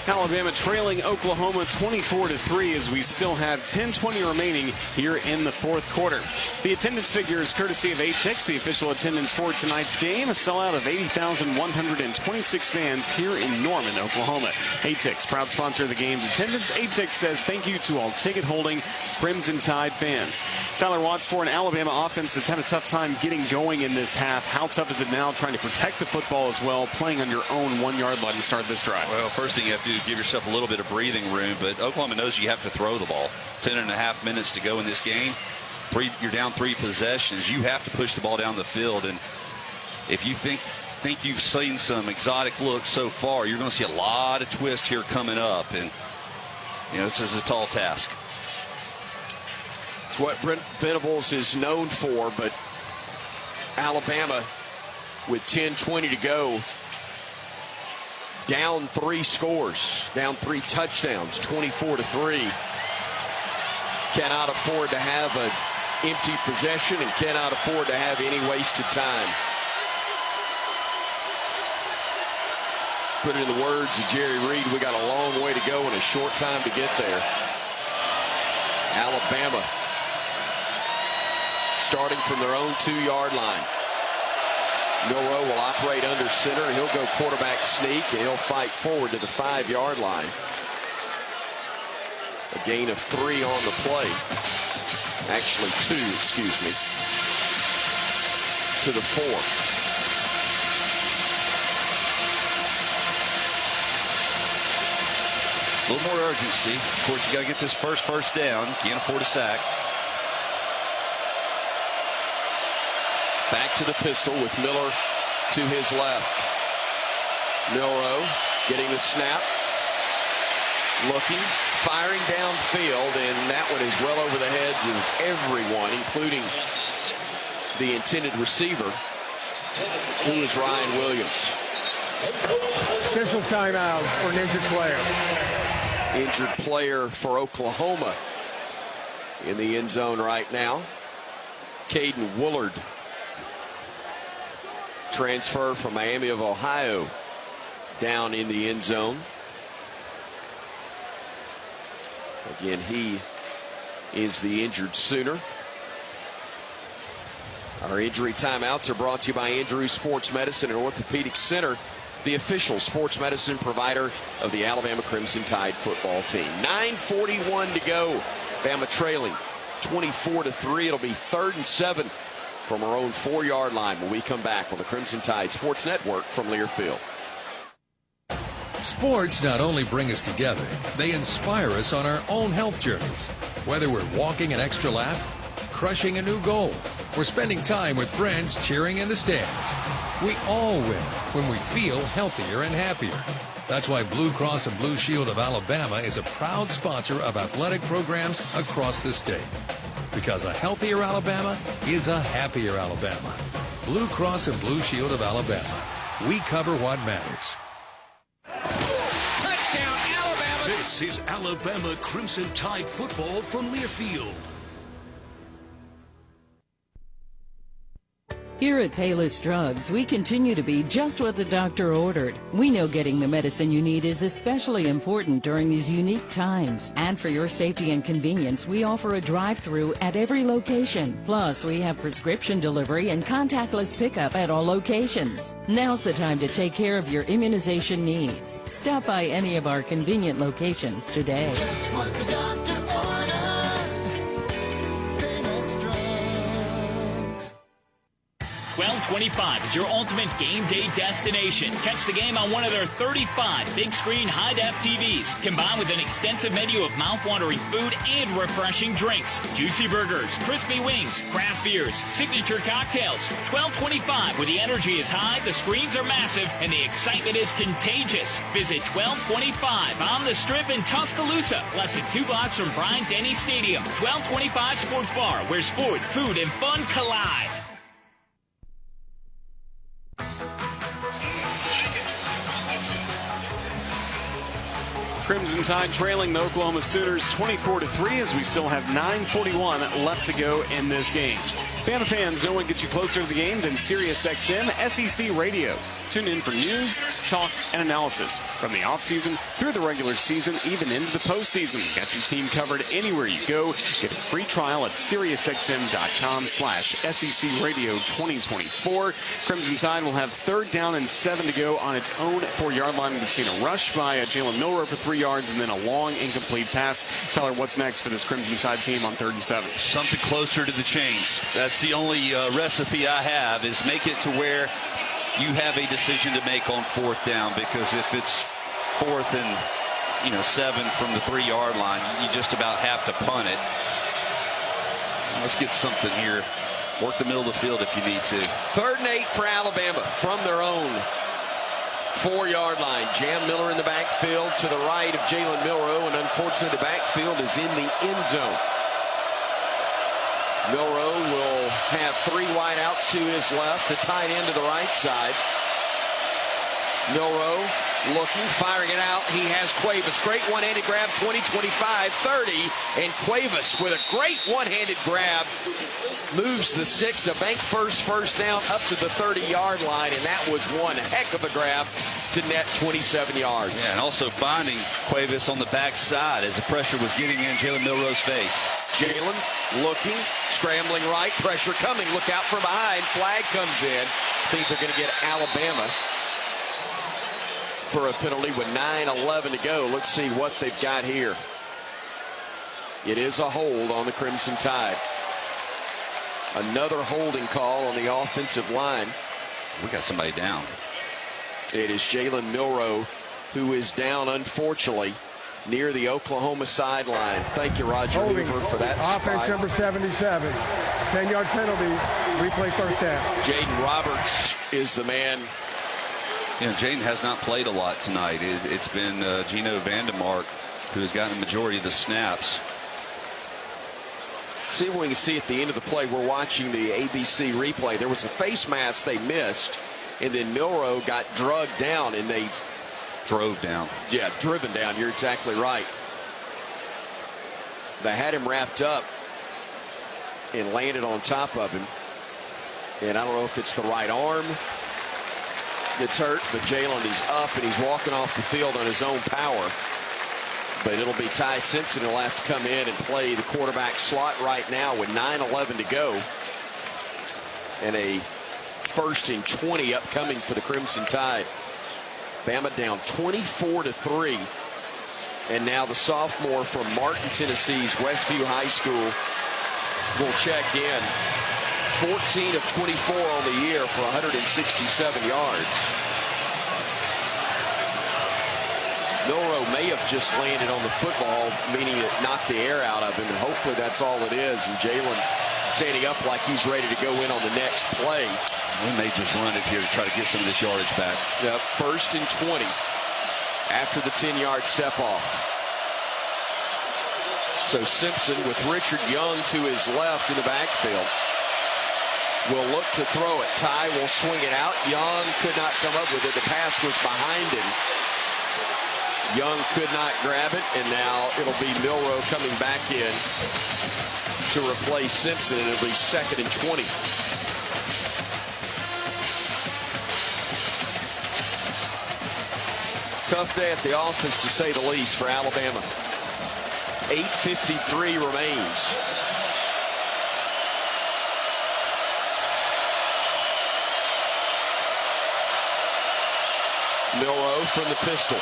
Alabama trailing Oklahoma 24-3 as we still have 10:20 remaining here in the 4th quarter. The attendance figures courtesy of ATIX, the official attendance for tonight's game. A sellout of 80,126 fans here in Norman, Oklahoma. ATIX, proud sponsor of the game's attendance. ATIX says thank you to all ticket-holding Crimson Tide fans. Tyler Watts, for an Alabama offense that's had a tough time getting going in this half. How tough is it now trying to protect the football as well, playing on your own 1-yard line to start this drive? Well, first thing you have to do is give yourself a little bit of breathing room, but Oklahoma knows you have to throw the ball. 10.5 minutes to go in this game. You're down 3 possessions. You have to push the ball down the field, and if you think you've seen some exotic looks so far, you're going to see a lot of twist here coming up, and this is a tall task. It's what Brent Venables is known for, but Alabama with 10:20 to go, down 3 scores, down 3 touchdowns, 24-3. Cannot afford to have an empty possession and cannot afford to have any wasted time. Put it in the words of Jerry Reed, we got a long way to go and a short time to get there. Alabama starting from their own 2-yard line. Milroe will operate under center. He'll go quarterback sneak, and he'll fight forward to the 5-yard line. A gain of 3 on the play. Actually 2, excuse me. to the 4. A little more urgency. Of course, you got to get this first down. Can't afford a sack. Back to the pistol with Miller to his left. Milroe getting the snap. Looking, firing downfield, and that one is well over the heads of everyone, including the intended receiver, who is Ryan Williams. Official timeout for an injured player. Injured player for Oklahoma in the end zone right now. Caden Woolard, transfer from Miami of Ohio, down in the end zone. Again, he is the injured Sooner. Our injury timeouts are brought to you by Andrews Sports Medicine and Orthopedic Center, the official sports medicine provider of the Alabama Crimson Tide football team. 9:41 to go. Bama trailing 24-3. It'll be 3rd and 7 from our own 4-yard line when we come back on the Crimson Tide Sports Network from Learfield. Sports not only bring us together, they inspire us on our own health journeys. Whether we're walking an extra lap, crushing a new goal, or spending time with friends cheering in the stands. We all win when we feel healthier and happier. That's why Blue Cross and Blue Shield of Alabama is a proud sponsor of athletic programs across the state. Because a healthier Alabama is a happier Alabama. Blue Cross and Blue Shield of Alabama. We cover what matters. Touchdown, Alabama! This is Alabama Crimson Tide football from Learfield. Here at Payless Drugs, we continue to be just what the doctor ordered. We know getting the medicine you need is especially important during these unique times. And for your safety and convenience, we offer a drive-through at every location. Plus, we have prescription delivery and contactless pickup at all locations. Now's the time to take care of your immunization needs. Stop by any of our convenient locations today. Just what the doctor ordered. Payless Drugs. 1225 is your ultimate game day destination. Catch the game on one of their 35 big screen high-def TVs, combined with an extensive menu of mouth-watering food and refreshing drinks. Juicy burgers, crispy wings, craft beers, signature cocktails. 1225, where the energy is high, the screens are massive, and the excitement is contagious. Visit 1225 on the Strip in Tuscaloosa, less than 2 blocks from Bryant-Denny Stadium. 1225 Sports Bar, where sports, food, and fun collide. Crimson Tide trailing the Oklahoma Sooners 24-3 as we still have 9:41 left to go in this game. Bama fans, no one gets you closer to the game than SiriusXM SEC Radio. Tune in for news, talk, and analysis from the offseason through the regular season, even into the postseason. Got your team covered anywhere you go. Get a free trial at SiriusXM.com/SEC Radio 2024. Crimson Tide will have 3rd down and 7 to go on its own 4-yard line. We've seen a rush by Jalen Milroe for 3 yards and then a long incomplete pass. Tyler, what's next for this Crimson Tide team on 3rd and 7? Something closer to the chains. That's the only recipe I have, is make it to where you have a decision to make on 4th down, because if it's 4th and 7 from the 3-yard line, you just about have to punt it. Let's get something here. Work the middle of the field if you need to. 3rd and 8 for Alabama from their own 4-yard line. Jam Miller in the backfield to the right of Jalen Milroe, and unfortunately the backfield is in the end zone. Milroe will have 3 wideouts to his left, a tight end to the right side. Milroe looking, firing it out. He has Cuevas. Great one-handed grab, 20, 25, 30. And Cuevas with a great one-handed grab moves the 6. A bank first down up to the 30-yard line. And that was one heck of a grab to net 27 yards. Yeah, and also finding Cuevas on the backside as the pressure was getting in Jalen Milroe's face. Jalen looking, scrambling right, pressure coming. Look out from behind. Flag comes in. I think they're going to get Alabama for a penalty with 9:11 to go. Let's see what they've got here. It is a hold on the Crimson Tide. Another holding call on the offensive line. We got somebody down. It is Jalen Milroe who is down, unfortunately, near the Oklahoma sideline. Thank you, Roger Hoover, for that Offense spike. number 77. 10-yard penalty. Replay first down. Jaden Roberts is the man. Jaden has not played a lot tonight. It's been Gino Vandemark who has gotten the majority of the snaps. See what we can see at the end of the play. We're watching the ABC replay. There was a face mask they missed, and then Milroe got drugged down, and they drove down. Yeah, driven down. You're exactly right. They had him wrapped up and landed on top of him. And I don't know if it's the right arm that's hurt, but Jalen is up and he's walking off the field on his own power. But it'll be Ty Simpson who'll have to come in and play the quarterback slot right now with 9:11 to go. And a 1st and 20 upcoming for the Crimson Tide. Bama down 24-3. And now the sophomore from Martin, Tennessee's Westview High School will check in. 14 of 24 on the year for 167 yards. Milroe may have just landed on the football, meaning it knocked the air out of him, and hopefully that's all it is. And Jalen standing up like he's ready to go in on the next play. We may just run it here to try to get some of this yardage back. Yep, 1st and 20 after the 10-yard step off. So Simpson with Richard Young to his left in the backfield will look to throw it. Ty will swing it out. Young could not come up with it. The pass was behind him. Young could not grab it, and now it'll be Milroe coming back in to replace Simpson, and it'll be 2nd and 20. Tough day at the office, to say the least, for Alabama. 8:53 remains. Milroe from the pistol.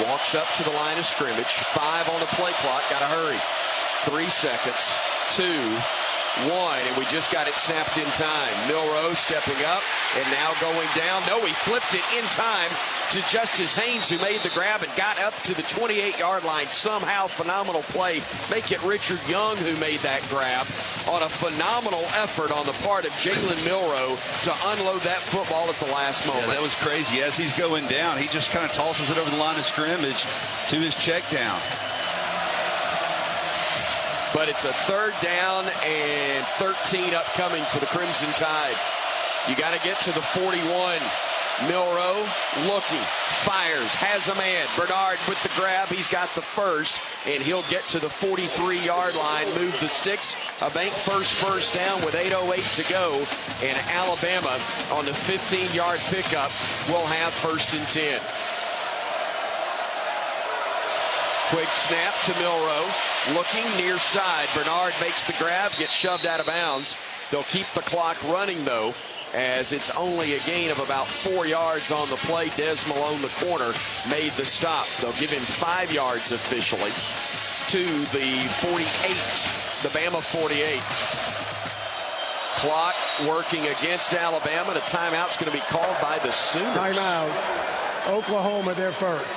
Walks up to the line of scrimmage. 5 on the play clock. Got to hurry. 3 seconds. 2, 1, and we just got it snapped in time. Milroe stepping up and now going down. No, he flipped it in time to Justice Haynes, who made the grab and got up to the 28-yard line. Somehow, phenomenal play. Make it Richard Young who made that grab on a phenomenal effort on the part of Jalen Milroe to unload that football at the last moment. Yeah, that was crazy. As he's going down, he just kind of tosses it over the line of scrimmage to his check down. But it's a 3rd down and 13 upcoming for the Crimson Tide. You got to get to the 41. Milroe looking, fires, has a man. Bernard with the grab. He's got the 1st, and he'll get to the 43-yard line, move the sticks. A bank first down with 8:08 to go. And Alabama on the 15-yard pickup will have 1st and 10. Quick snap to Milroe. Looking near side. Bernard makes the grab, gets shoved out of bounds. They'll keep the clock running, though, as it's only a gain of about 4 yards on the play. Des Malone, the corner, made the stop. They'll give him 5 yards officially to the 48, the Bama 48. Clock working against Alabama. The timeout's going to be called by the Sooners. Timeout. Oklahoma, they're first.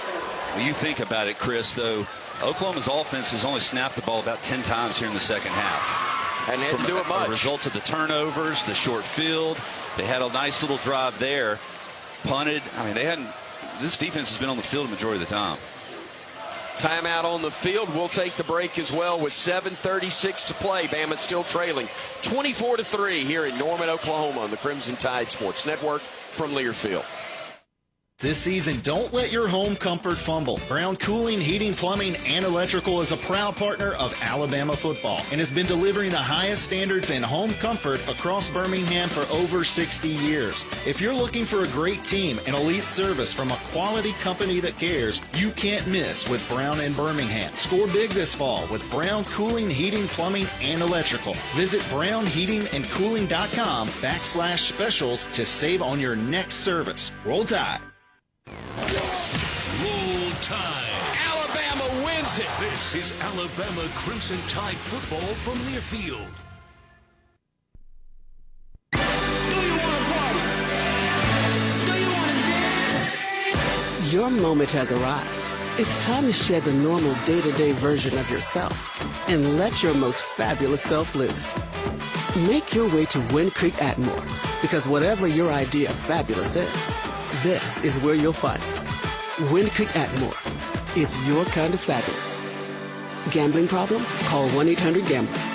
Well, you think about it, Chris, though, Oklahoma's offense has only snapped the ball about 10 times here in the second half. And they didn't do it much. A result of the turnovers, the short field. They had a nice little drive there. Punted. I mean, they hadn't. This defense has been on the field the majority of the time. Timeout on the field. We'll take the break as well with 7:36 to play. Bama still trailing 24-3 here in Norman, Oklahoma on the Crimson Tide Sports Network from Learfield. This season, don't let your home comfort fumble. Brown Cooling, Heating, Plumbing, and Electrical is a proud partner of Alabama football and has been delivering the highest standards in home comfort across Birmingham for over 60 years. If you're looking for a great team and elite service from a quality company that cares, you can't miss with Brown in Birmingham. Score big this fall with Brown Cooling, Heating, Plumbing, and Electrical. Visit brownheatingandcooling.com/specials to save on your next service. Roll Tide. Roll Tide. Alabama wins it. This is Alabama Crimson Tide football from Learfield. Your moment has arrived. It's time to shed the normal day-to-day version of yourself and let your most fabulous self loose. Make your way to Wind Creek Atmore, because whatever your idea of fabulous is, this is where you'll find it. Wind Creek Atmore. It's your kind of fabulous. Gambling problem? Call 1-800-GAMBLER.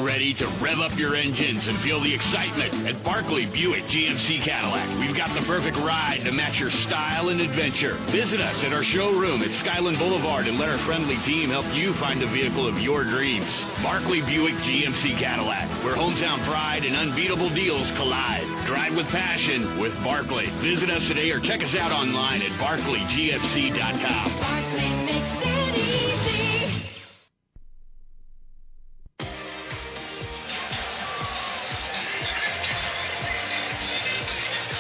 Ready to rev up your engines and feel the excitement at Barkley Buick GMC Cadillac. We've got the perfect ride to match your style and adventure. Visit us at our showroom at Skyland Boulevard and let our friendly team help you find the vehicle of your dreams. Barkley Buick GMC Cadillac, where hometown pride and unbeatable deals collide. Drive with passion with Barkley. Visit us today or check us out online at barclaygmc.com. Barkley makes it easy.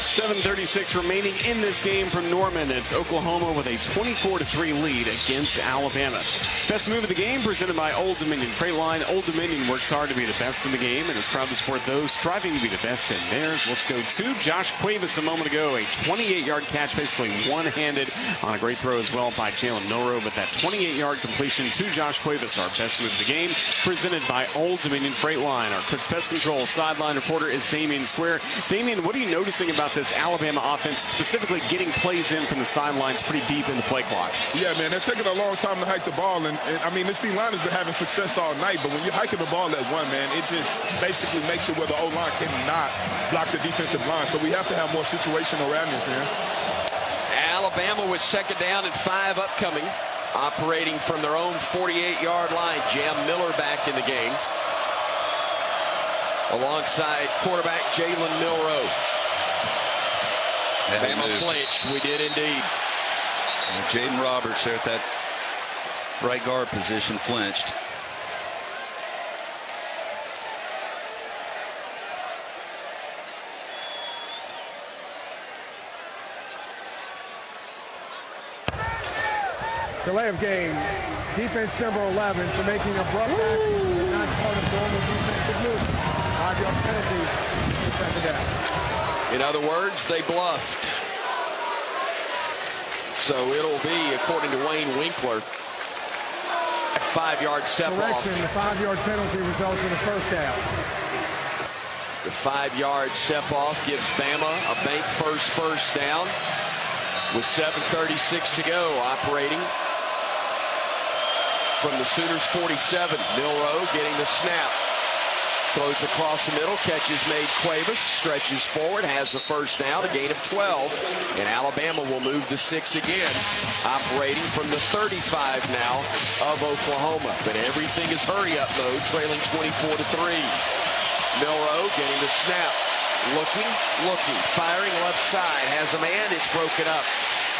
7:36 remaining in this game from Norman. It's Oklahoma with a 24-3 lead against Alabama. Best move of the game presented by Old Dominion Freightline. Old Dominion works hard to be the best in the game and is proud to support those striving to be the best in theirs. Let's go to Josh Cuevas a moment ago. A 28-yard catch, basically one-handed on a great throw as well by Jalen Milroe. But that 28-yard completion to Josh Cuevas, our best move of the game, presented by Old Dominion Freightline. Our Cook's Pest Control sideline reporter is Damian Square. Damian, what are you noticing about this Alabama offense, specifically getting plays in from the sidelines pretty deep in the play clock? Yeah, man, they're taking a long time to hike the ball. And I mean, this D-line has been having success all night, but when you're hiking the ball at one, man, it just basically makes it where the O-line cannot block the defensive line. So we have to have more situational awareness, man. Alabama with second down and 5 upcoming, operating from their own 48-yard line. Jam Miller back in the game, alongside quarterback Jalen Milroe. Bama flinched. We did indeed. Jaden Roberts there at that right guard position flinched. Delay of game. Defense number 11 for making abrupt action, not part of normal defensive movement. 5-yard penalty, second down. In other words, they bluffed. So it'll be, according to Wayne Winkler, a 5-yard step off. Correction, the 5-yard penalty results in a first down. The 5-yard step off gives Bama a bank first down with 7:36 to go, operating from the Sooners 47. Milroe getting the snap. Throws across the middle, catches made. Cuevas stretches forward, has a first down, a gain of 12. And Alabama will move the sticks again, operating from the 35 now of Oklahoma. But everything is hurry-up mode, trailing 24-3. Milroe getting the snap. Looking, firing left side, has a man, it's broken up.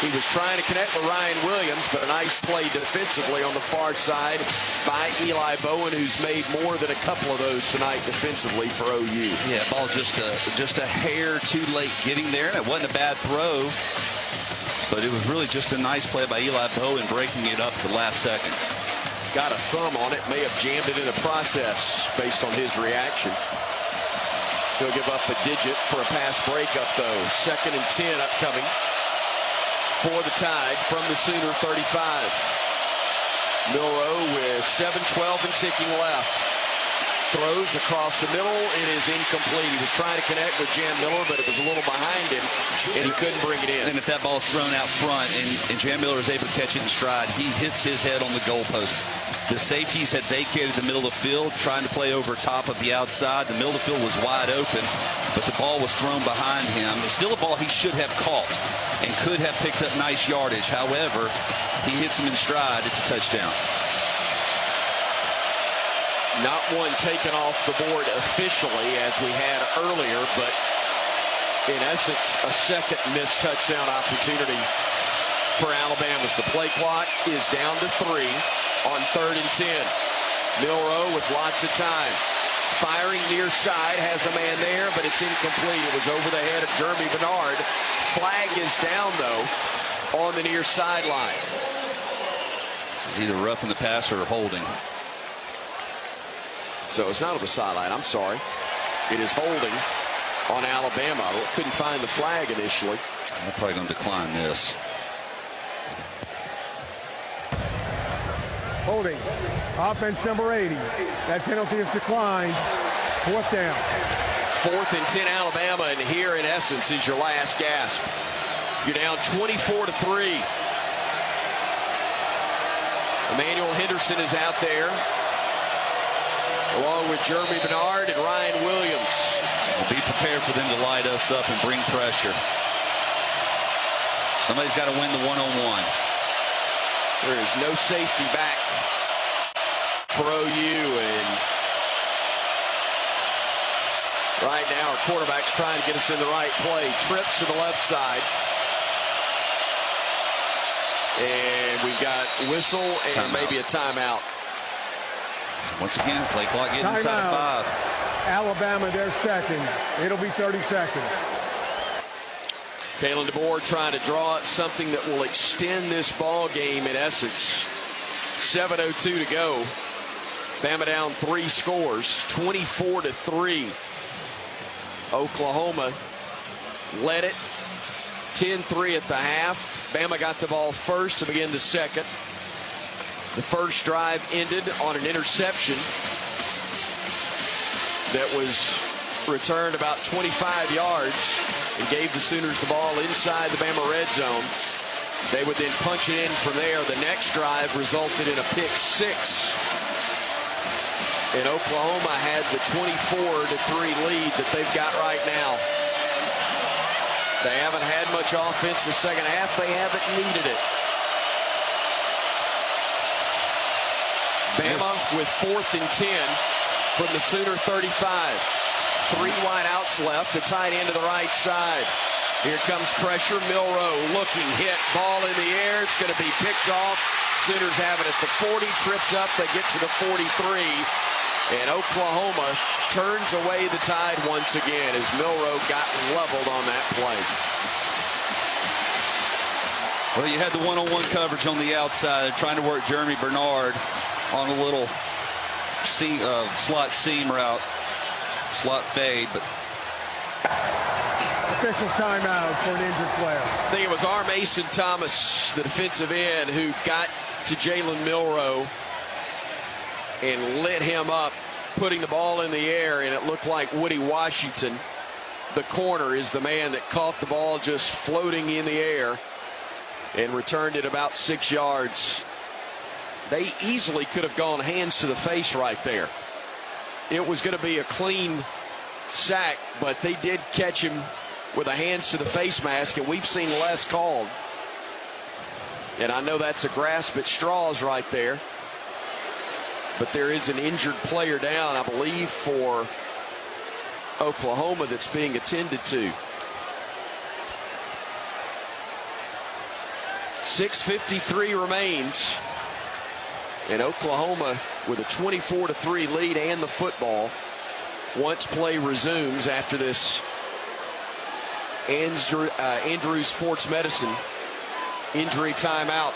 He was trying to connect with Ryan Williams, but a nice play defensively on the far side by Eli Bowen, who's made more than a couple of those tonight defensively for OU. Yeah, ball just a hair too late getting there. It wasn't a bad throw, but it was really just a nice play by Eli Bowen breaking it up the last second. Got a thumb on it, may have jammed it in the process based on his reaction. He'll give up a digit for a pass breakup, though. 2nd and 10 upcoming for the Tide from the Sooner 35. Milroe with 7:12 and ticking left. Throws across the middle. It is incomplete. He was trying to connect with Jam Miller, but it was a little behind him, and he couldn't bring it in. And if that ball is thrown out front and Jam Miller is able to catch it in stride, he hits his head on the goalpost. The safeties had vacated the middle of the field, trying to play over top of the outside. The middle of the field was wide open, but the ball was thrown behind him. It's still a ball he should have caught and could have picked up nice yardage. However, he hits him in stride. It's a touchdown. Not one taken off the board officially as we had earlier, but in essence, a second missed touchdown opportunity for Alabama as the play clock is down to 3 on 3rd and 10. Milroe with lots of time. Firing near side, has a man there, but it's incomplete. It was over the head of Jeremy Bernard. Flag is down, though, on the near sideline. This is either roughing the passer or holding. So it's not on the sideline, I'm sorry. It is holding on Alabama. Couldn't find the flag initially. I'm probably going to decline this. Holding. Offense number 80. That penalty is declined. 4th down. 4th and 10 Alabama, and here in essence is your last gasp. You're down 24-3. Emmanuel Henderson is out there, along with Jeremy Bernard and Ryan Williams. We'll be prepared for them to light us up and bring pressure. Somebody's got to win the one-on-one. There is no safety back for OU, and right now our quarterback's trying to get us in the right play. Trips to the left side. And we've got whistle and maybe a timeout. Once again, play clock getting inside of 5. Alabama, their second. It'll be 30 seconds. Kalen DeBoer trying to draw up something that will extend this ball game in essence. 7:02 to go. Bama down 3 scores, 24-3. Oklahoma led it 10-3 at the half. Bama got the ball first to begin the second. The first drive ended on an interception that was returned about 25 yards and gave the Sooners the ball inside the Bama red zone. They would then punch it in from there. The next drive resulted in a pick 6. And Oklahoma had the 24-3 lead that they've got right now. They haven't had much offense the second half. They haven't needed it. Bama with 4th and 10 from the Sooner 35. 3 wideouts left, a tight end to the right side. Here comes pressure. Milroe looking, hit, ball in the air. It's going to be picked off. Sooners have it at the 40, tripped up. They get to the 43. And Oklahoma turns away the tide once again as Milroe got leveled on that play. Well, you had the one-on-one coverage on the outside, trying to work Jeremy Bernard on a little slot seam route, slot fade, but official's timeout for an injured player. I think it was R. Mason Thomas, the defensive end, who got to Jalen Milroe and lit him up, putting the ball in the air, and it looked like Woody Washington, the corner, is the man that caught the ball just floating in the air and returned it about 6 yards. They easily could have gone hands to the face right there. It was going to be a clean sack, but they did catch him with a hands to the face mask, and we've seen less called. And I know that's a grasp at straws right there. But there is an injured player down, I believe, for Oklahoma that's being attended to. 6:53 remains. And Oklahoma with a 24-3 lead and the football once play resumes after this Andrews Sports Medicine injury timeout.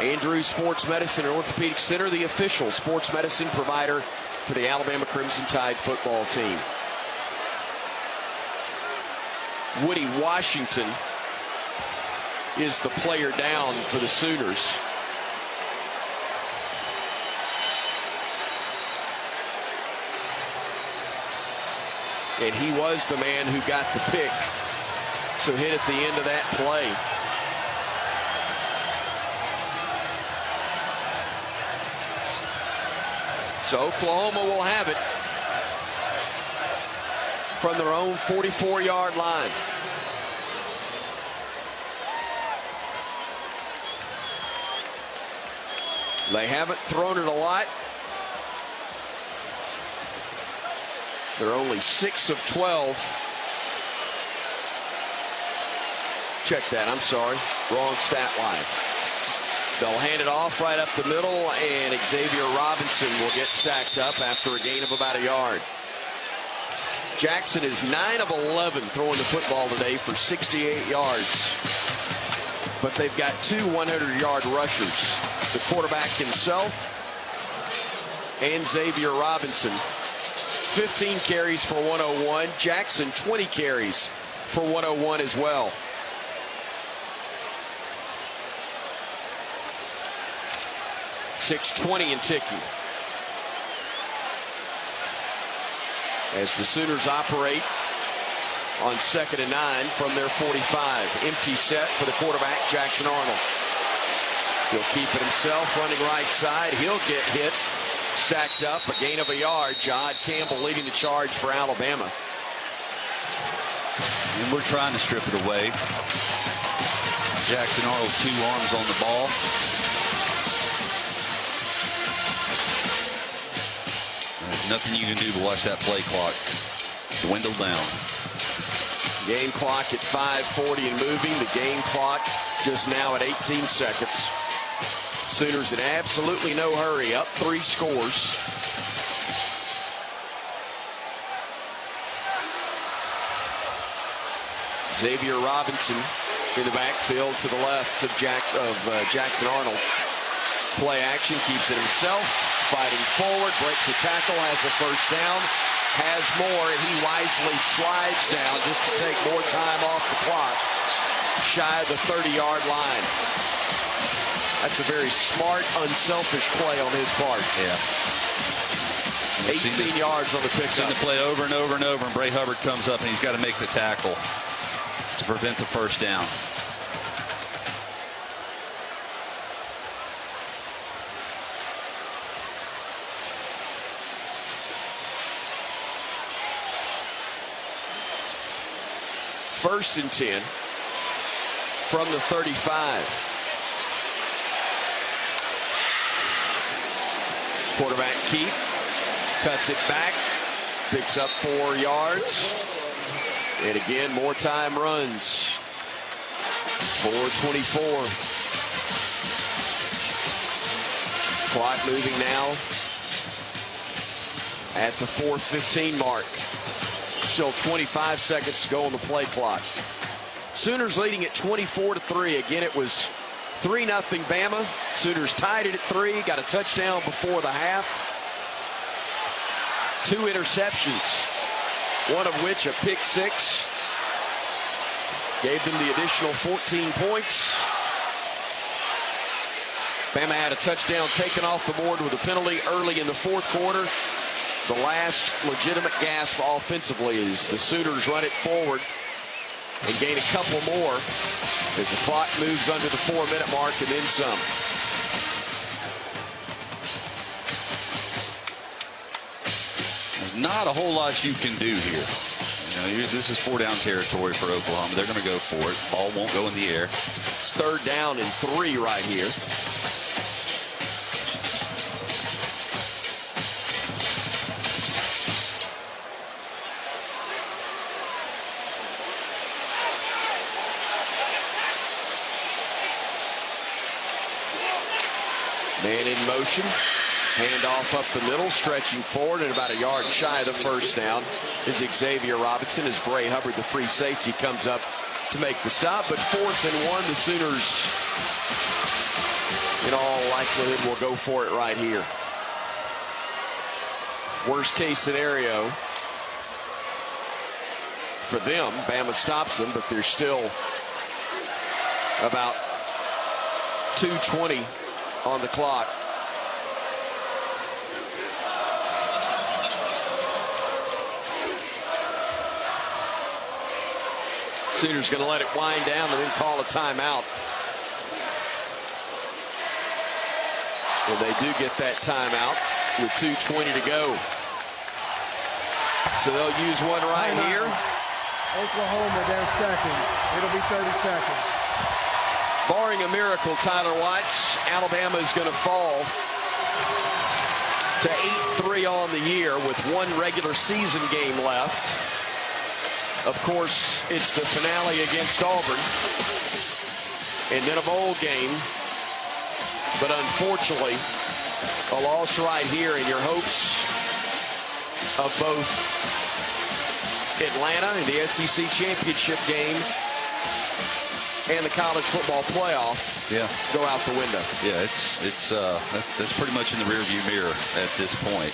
Andrews Sports Medicine and Orthopedic Center, the official sports medicine provider for the Alabama Crimson Tide football team. Woody Washington is the player down for the Sooners. And he was the man who got the pick. So hit at the end of that play. So Oklahoma will have it from their own 44-yard line. They haven't thrown it a lot. They're only 6 of 12. Check that, I'm sorry. Wrong stat line. They'll hand it off right up the middle, and Xavier Robinson will get stacked up after a gain of about a yard. Jackson is 9 of 11 throwing the football today for 68 yards. But they've got 2 100-yard rushers. The quarterback himself and Xavier Robinson. 15 carries for 101. Jackson, 20 carries for 101 as well. .620 and ticking. As the Sooners operate on 2nd and 9 from their 45. Empty set for the quarterback, Jackson Arnold. He'll keep it himself, running right side. He'll get hit. Stacked up, a gain of a yard. Jahad Campbell leading the charge for Alabama. And we're trying to strip it away. Jackson Arnold, 2 arms on the ball. There's nothing you can do but watch that play clock dwindle down. Game clock at 5:40 and moving. The game clock just now at 18 seconds. Sooners in absolutely no hurry, up 3 scores. Xavier Robinson in the backfield to the left of Jackson Arnold. Play action, keeps it himself, fighting forward, breaks a tackle, has a first down, has more, and he wisely slides down just to take more time off the clock, shy of the 30-yard line. That's a very smart, unselfish play on his part. Yeah. 18 yards on the pickup. Seen the play over and over and over, and Bray Hubbard comes up and he's got to make the tackle to prevent the first down. First and 10 from the 35. Quarterback Keith cuts it back, picks up 4 yards, and again more time runs. 4:24. Clock moving now at the 4:15 mark. Still 25 seconds to go on the play clock. Sooners leading at 24-3. Again, it was 3-0 Bama. Sooners tied it at 3. Got a touchdown before the half. 2 interceptions, one of which a pick 6. Gave them the additional 14 points. Bama had a touchdown taken off the board with a penalty early in the 4th quarter. The last legitimate gasp offensively is the Sooners run it forward and gain a couple more as the clock moves under the 4-minute mark and then some. There's not a whole lot you can do here. This is 4-down territory for Oklahoma. They're going to go for it. Ball won't go in the air. It's 3rd down and 3 right here. Man in motion. Handoff up the middle, stretching forward and about a yard shy of the first down is Xavier Robinson as Bray Hubbard, the free safety, comes up to make the stop. But 4th and 1, the Sooners, in all likelihood, will go for it right here. Worst case scenario for them, Bama stops them, but there's still about 2:20 on the clock. Sooners going to let it wind down and then call a timeout. And they do get that timeout with 2:20 to go. So they'll use one right here. Oklahoma down second. It'll be 30 seconds. Barring a miracle, Tyler Watts, Alabama is going to fall to 8-3 on the year with 1 regular season game left. Of course, it's the finale against Auburn and then a bowl game. But unfortunately, a loss right here in your hopes of both Atlanta in the SEC championship game and the college football playoff go out the window. Yeah, that's pretty much in the rearview mirror at this point.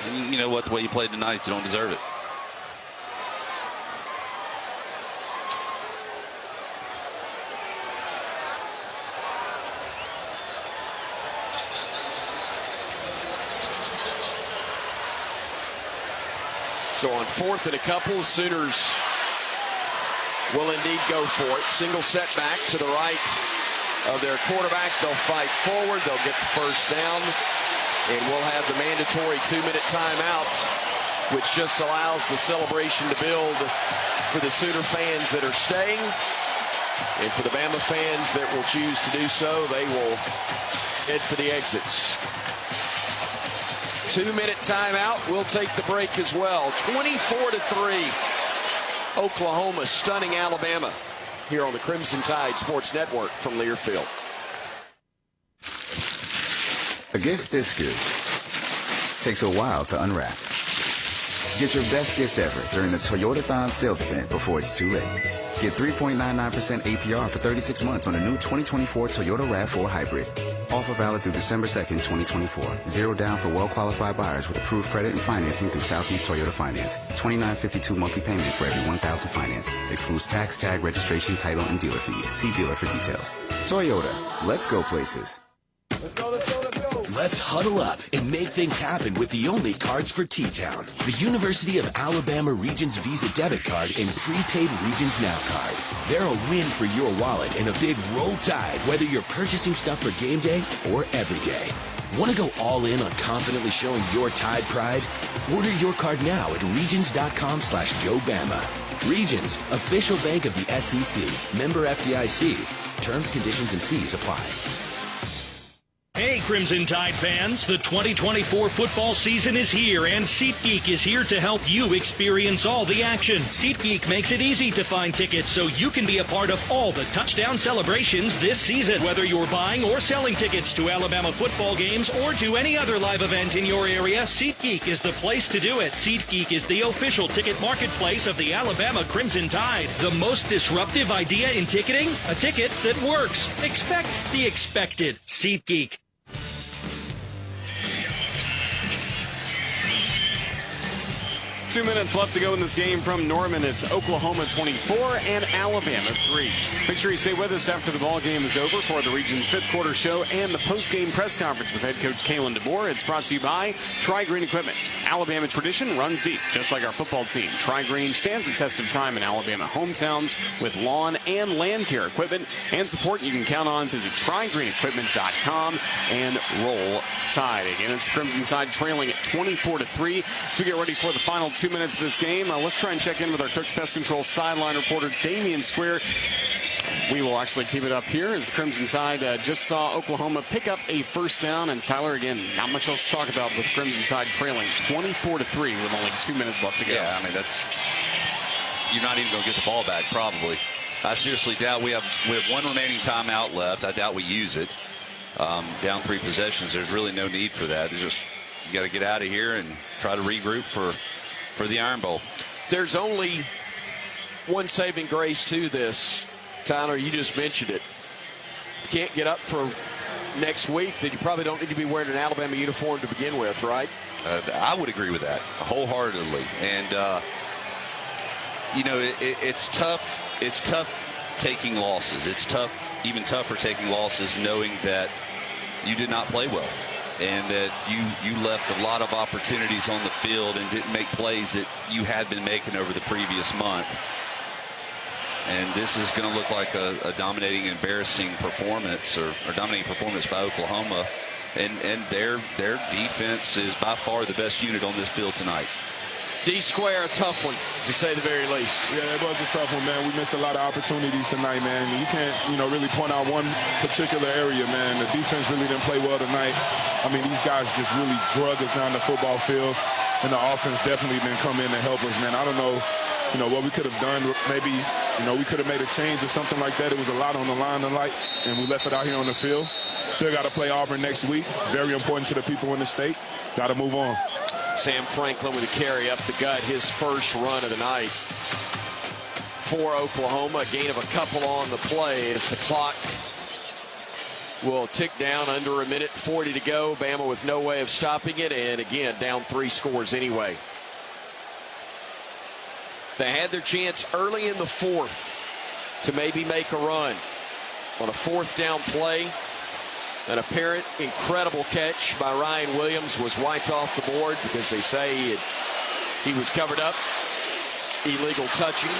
And you know what? The way you played tonight, you don't deserve it. So on 4th and a couple, Sooners will indeed go for it. Single setback to the right of their quarterback. They'll fight forward. They'll get the first down. And we'll have the mandatory 2-minute timeout, which just allows the celebration to build for the Sooner fans that are staying. And for the Bama fans that will choose to do so, they will head for the exits. 2-minute timeout. We'll take the break as well. 24-3. Oklahoma stunning Alabama here on the Crimson Tide Sports Network from Learfield. A gift this good takes a while to unwrap. Get your best gift ever during the Toyotathon sales event before it's too late. Get 3.99% APR for 36 months on the new 2024 Toyota RAV4 Hybrid. Offer valid through December 2nd, 2024. Zero down for well-qualified buyers with approved credit and financing through Southeast Toyota Finance. $29.52 monthly payment for every $1,000 financed. Excludes tax, tag, registration, title, and dealer fees. See dealer for details. Toyota. Let's go places. Let's huddle up and make things happen with the only cards for T-Town. The University of Alabama Regions Visa Debit Card and Prepaid Regions Now Card. They're a win for your wallet and a big roll tide, whether you're purchasing stuff for game day or every day. Want to go all in on confidently showing your Tide pride? Order your card now at regions.com/GoBama. Regions, official bank of the SEC. Member FDIC. Terms, conditions, and fees apply. Hey, Crimson Tide fans, the 2024 football season is here, and SeatGeek is here to help you experience all the action. SeatGeek makes it easy to find tickets so you can be a part of all the touchdown celebrations this season. Whether you're buying or selling tickets to Alabama football games or to any other live event in your area, SeatGeek is the place to do it. SeatGeek is the official ticket marketplace of the Alabama Crimson Tide. The most disruptive idea in ticketing? A ticket that works. Expect the expected. SeatGeek. 2 minutes left to go in this game from Norman. It's Oklahoma 24 and Alabama 3. Make sure you stay with us after the ball game is over for the region's fifth quarter show and the post-game press conference with head coach Kalen DeBoer. It's brought to you by Tri-Green Equipment. Alabama tradition runs deep, just like our football team. Tri-Green stands the test of time in Alabama hometowns with lawn and land care equipment and support you can count on. Visit TriGreenEquipment.com and roll Tide. Again, it's Crimson Tide trailing at 24-3. So we get ready for the final 2 minutes of this game. Let's try and check in with our Cook's Pest Control sideline reporter, Damian Square. We will actually keep it up here as the Crimson Tide just saw Oklahoma pick up a first down. And Tyler, again, not much else to talk about with Crimson Tide trailing 24-3 with only 2 minutes left to go. Yeah, I mean, you're not even going to get the ball back, probably. I seriously doubt we have one remaining timeout left. I doubt we use it. Down 3 possessions, there's really no need for that. It's just you got to get out of here and try to regroup for the Iron Bowl. There's only one saving grace to this. Tyler, you just mentioned it. If you can't get up for next week, then you probably don't need to be wearing an Alabama uniform to begin with, right? I would agree with that wholeheartedly. And, it's tough. It's tough taking losses. It's tough, even tougher taking losses knowing that you did not play well and that you left a lot of opportunities on the field and didn't make plays that you had been making over the previous month. And this is going to look like a dominating, embarrassing performance or dominating performance by Oklahoma. And their defense is by far the best unit on this field tonight. D-Square, a tough one, to say the very least. Yeah, it was a tough one, man. We missed a lot of opportunities tonight, man. You can't, really point out one particular area, man. The defense really didn't play well tonight. I mean, these guys just really drug us down the football field, and the offense definitely didn't come in and help us, man. I don't know, what we could have done. Maybe, we could have made a change or something like that. It was a lot on the line tonight, and we left it out here on the field. Still got to play Auburn next week. Very important to the people in the state. Got to move on. Sam Franklin with a carry up the gut, his first run of the night. for Oklahoma. A gain of a couple on the play as the clock will tick down. Under a minute 40 to go. Bama with no way of stopping it, and again down 3 scores anyway. They had their chance early in the fourth to maybe make a run. On a 4th down play, an apparent incredible catch by Ryan Williams was wiped off the board because they say he was covered up. Illegal touching.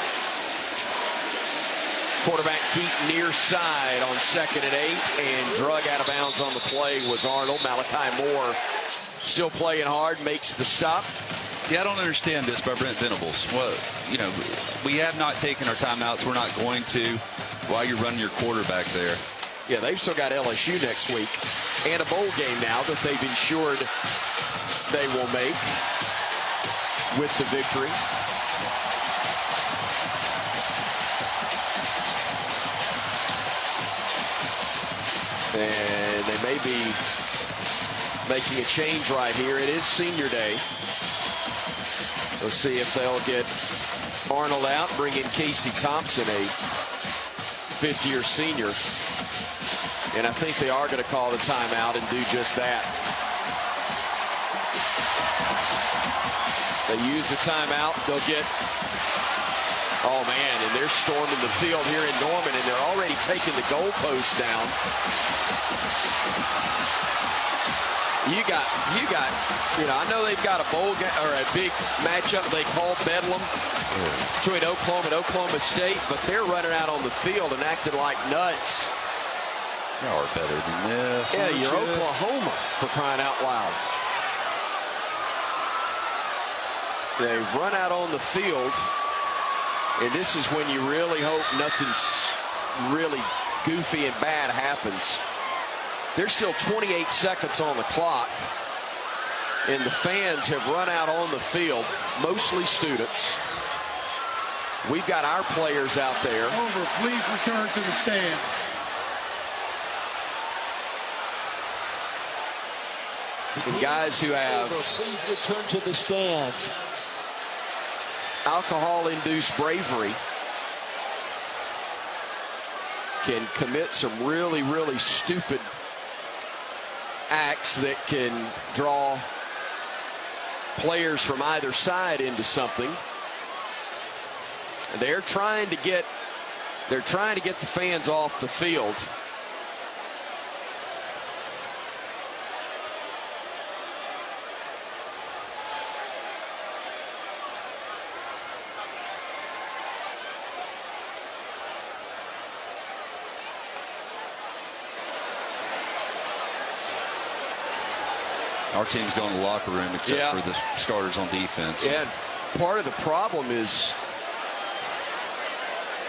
Quarterback Keaton near side on 2nd and 8, and drug out of bounds on the play was Arnold. Malachi Moore still playing hard, makes the stop. Yeah, I don't understand this by Brent Venables. Well, you know, we have not taken our timeouts. We're not going to while you're running your quarterback there. Yeah, they've still got LSU next week and a bowl game now that they've ensured they will make with the victory. And they may be making a change right here. It is senior day. Let's see if they'll get Arnold out, bring in Casey Thompson, a 5th-year senior. And I think they are going to call the timeout and do just that. They use the timeout. They'll get, oh man, and they're storming the field here in Norman, and they're already taking the goalposts down. You got, you know, I know they've got a bowl game or a big matchup they call Bedlam between Oklahoma and Oklahoma State, but they're running out on the field and acting like nuts. Y'all are better than this. Yeah, you're Oklahoma, for crying out loud. They've run out on the field, and this is when you really hope nothing's really goofy and bad happens. There's still 28 seconds on the clock, and the fans have run out on the field, mostly students. We've got our players out there. Over, please return to the stands. And guys who have please return to the stands. Alcohol-induced bravery can commit some really, really stupid acts that can draw players from either side into something. They're trying to get the fans off the field. Our team's going to the locker room except for the starters on defense. Yeah, part of the problem is,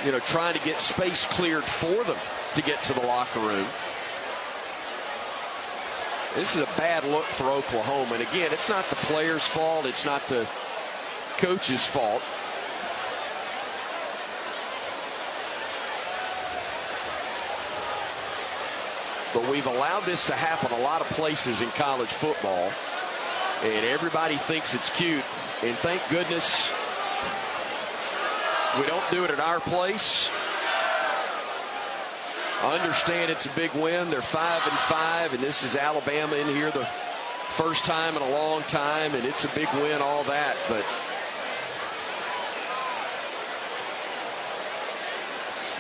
you know, trying to get space cleared for them to get to the locker room. This is a bad look for Oklahoma. And again, it's not the players' fault. It's not the coach's fault. But we've allowed this to happen a lot of places in college football, and everybody thinks it's cute. And thank goodness we don't do it at our place. I understand it's a big win. They're 5-5, and this is Alabama in here the first time in a long time, and it's a big win, all that. But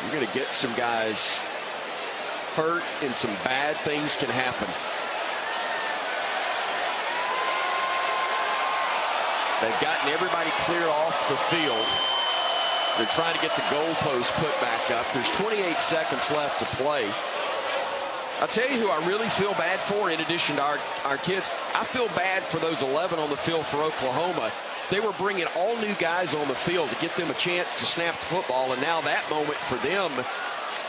you're going to get some guys hurt, and some bad things can happen. They've gotten everybody cleared off the field. They're trying to get the goalpost put back up. There's 28 seconds left to play. I'll tell you who I really feel bad for, in addition to our kids. I feel bad for those 11 on the field for Oklahoma. They were bringing all new guys on the field to get them a chance to snap the football, and now that moment for them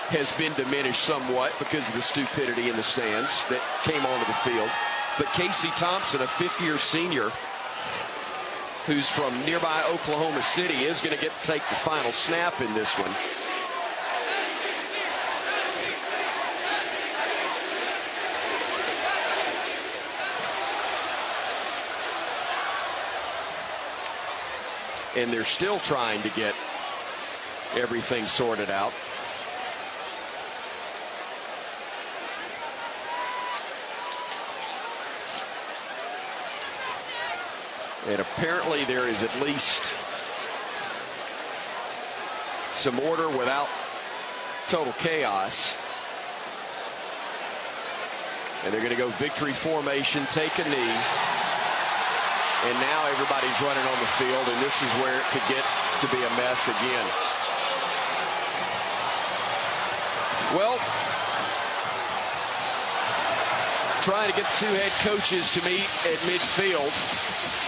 has been diminished somewhat because of the stupidity in the stands that came onto the field. But Casey Thompson, a 5th-year senior who's from nearby Oklahoma City, is going to get to take the final snap in this one. And they're still trying to get everything sorted out. And apparently there is at least some order without total chaos. And they're going to go victory formation, take a knee. And now everybody's running on the field, and this is where it could get to be a mess again. Well, trying to get the two head coaches to meet at midfield.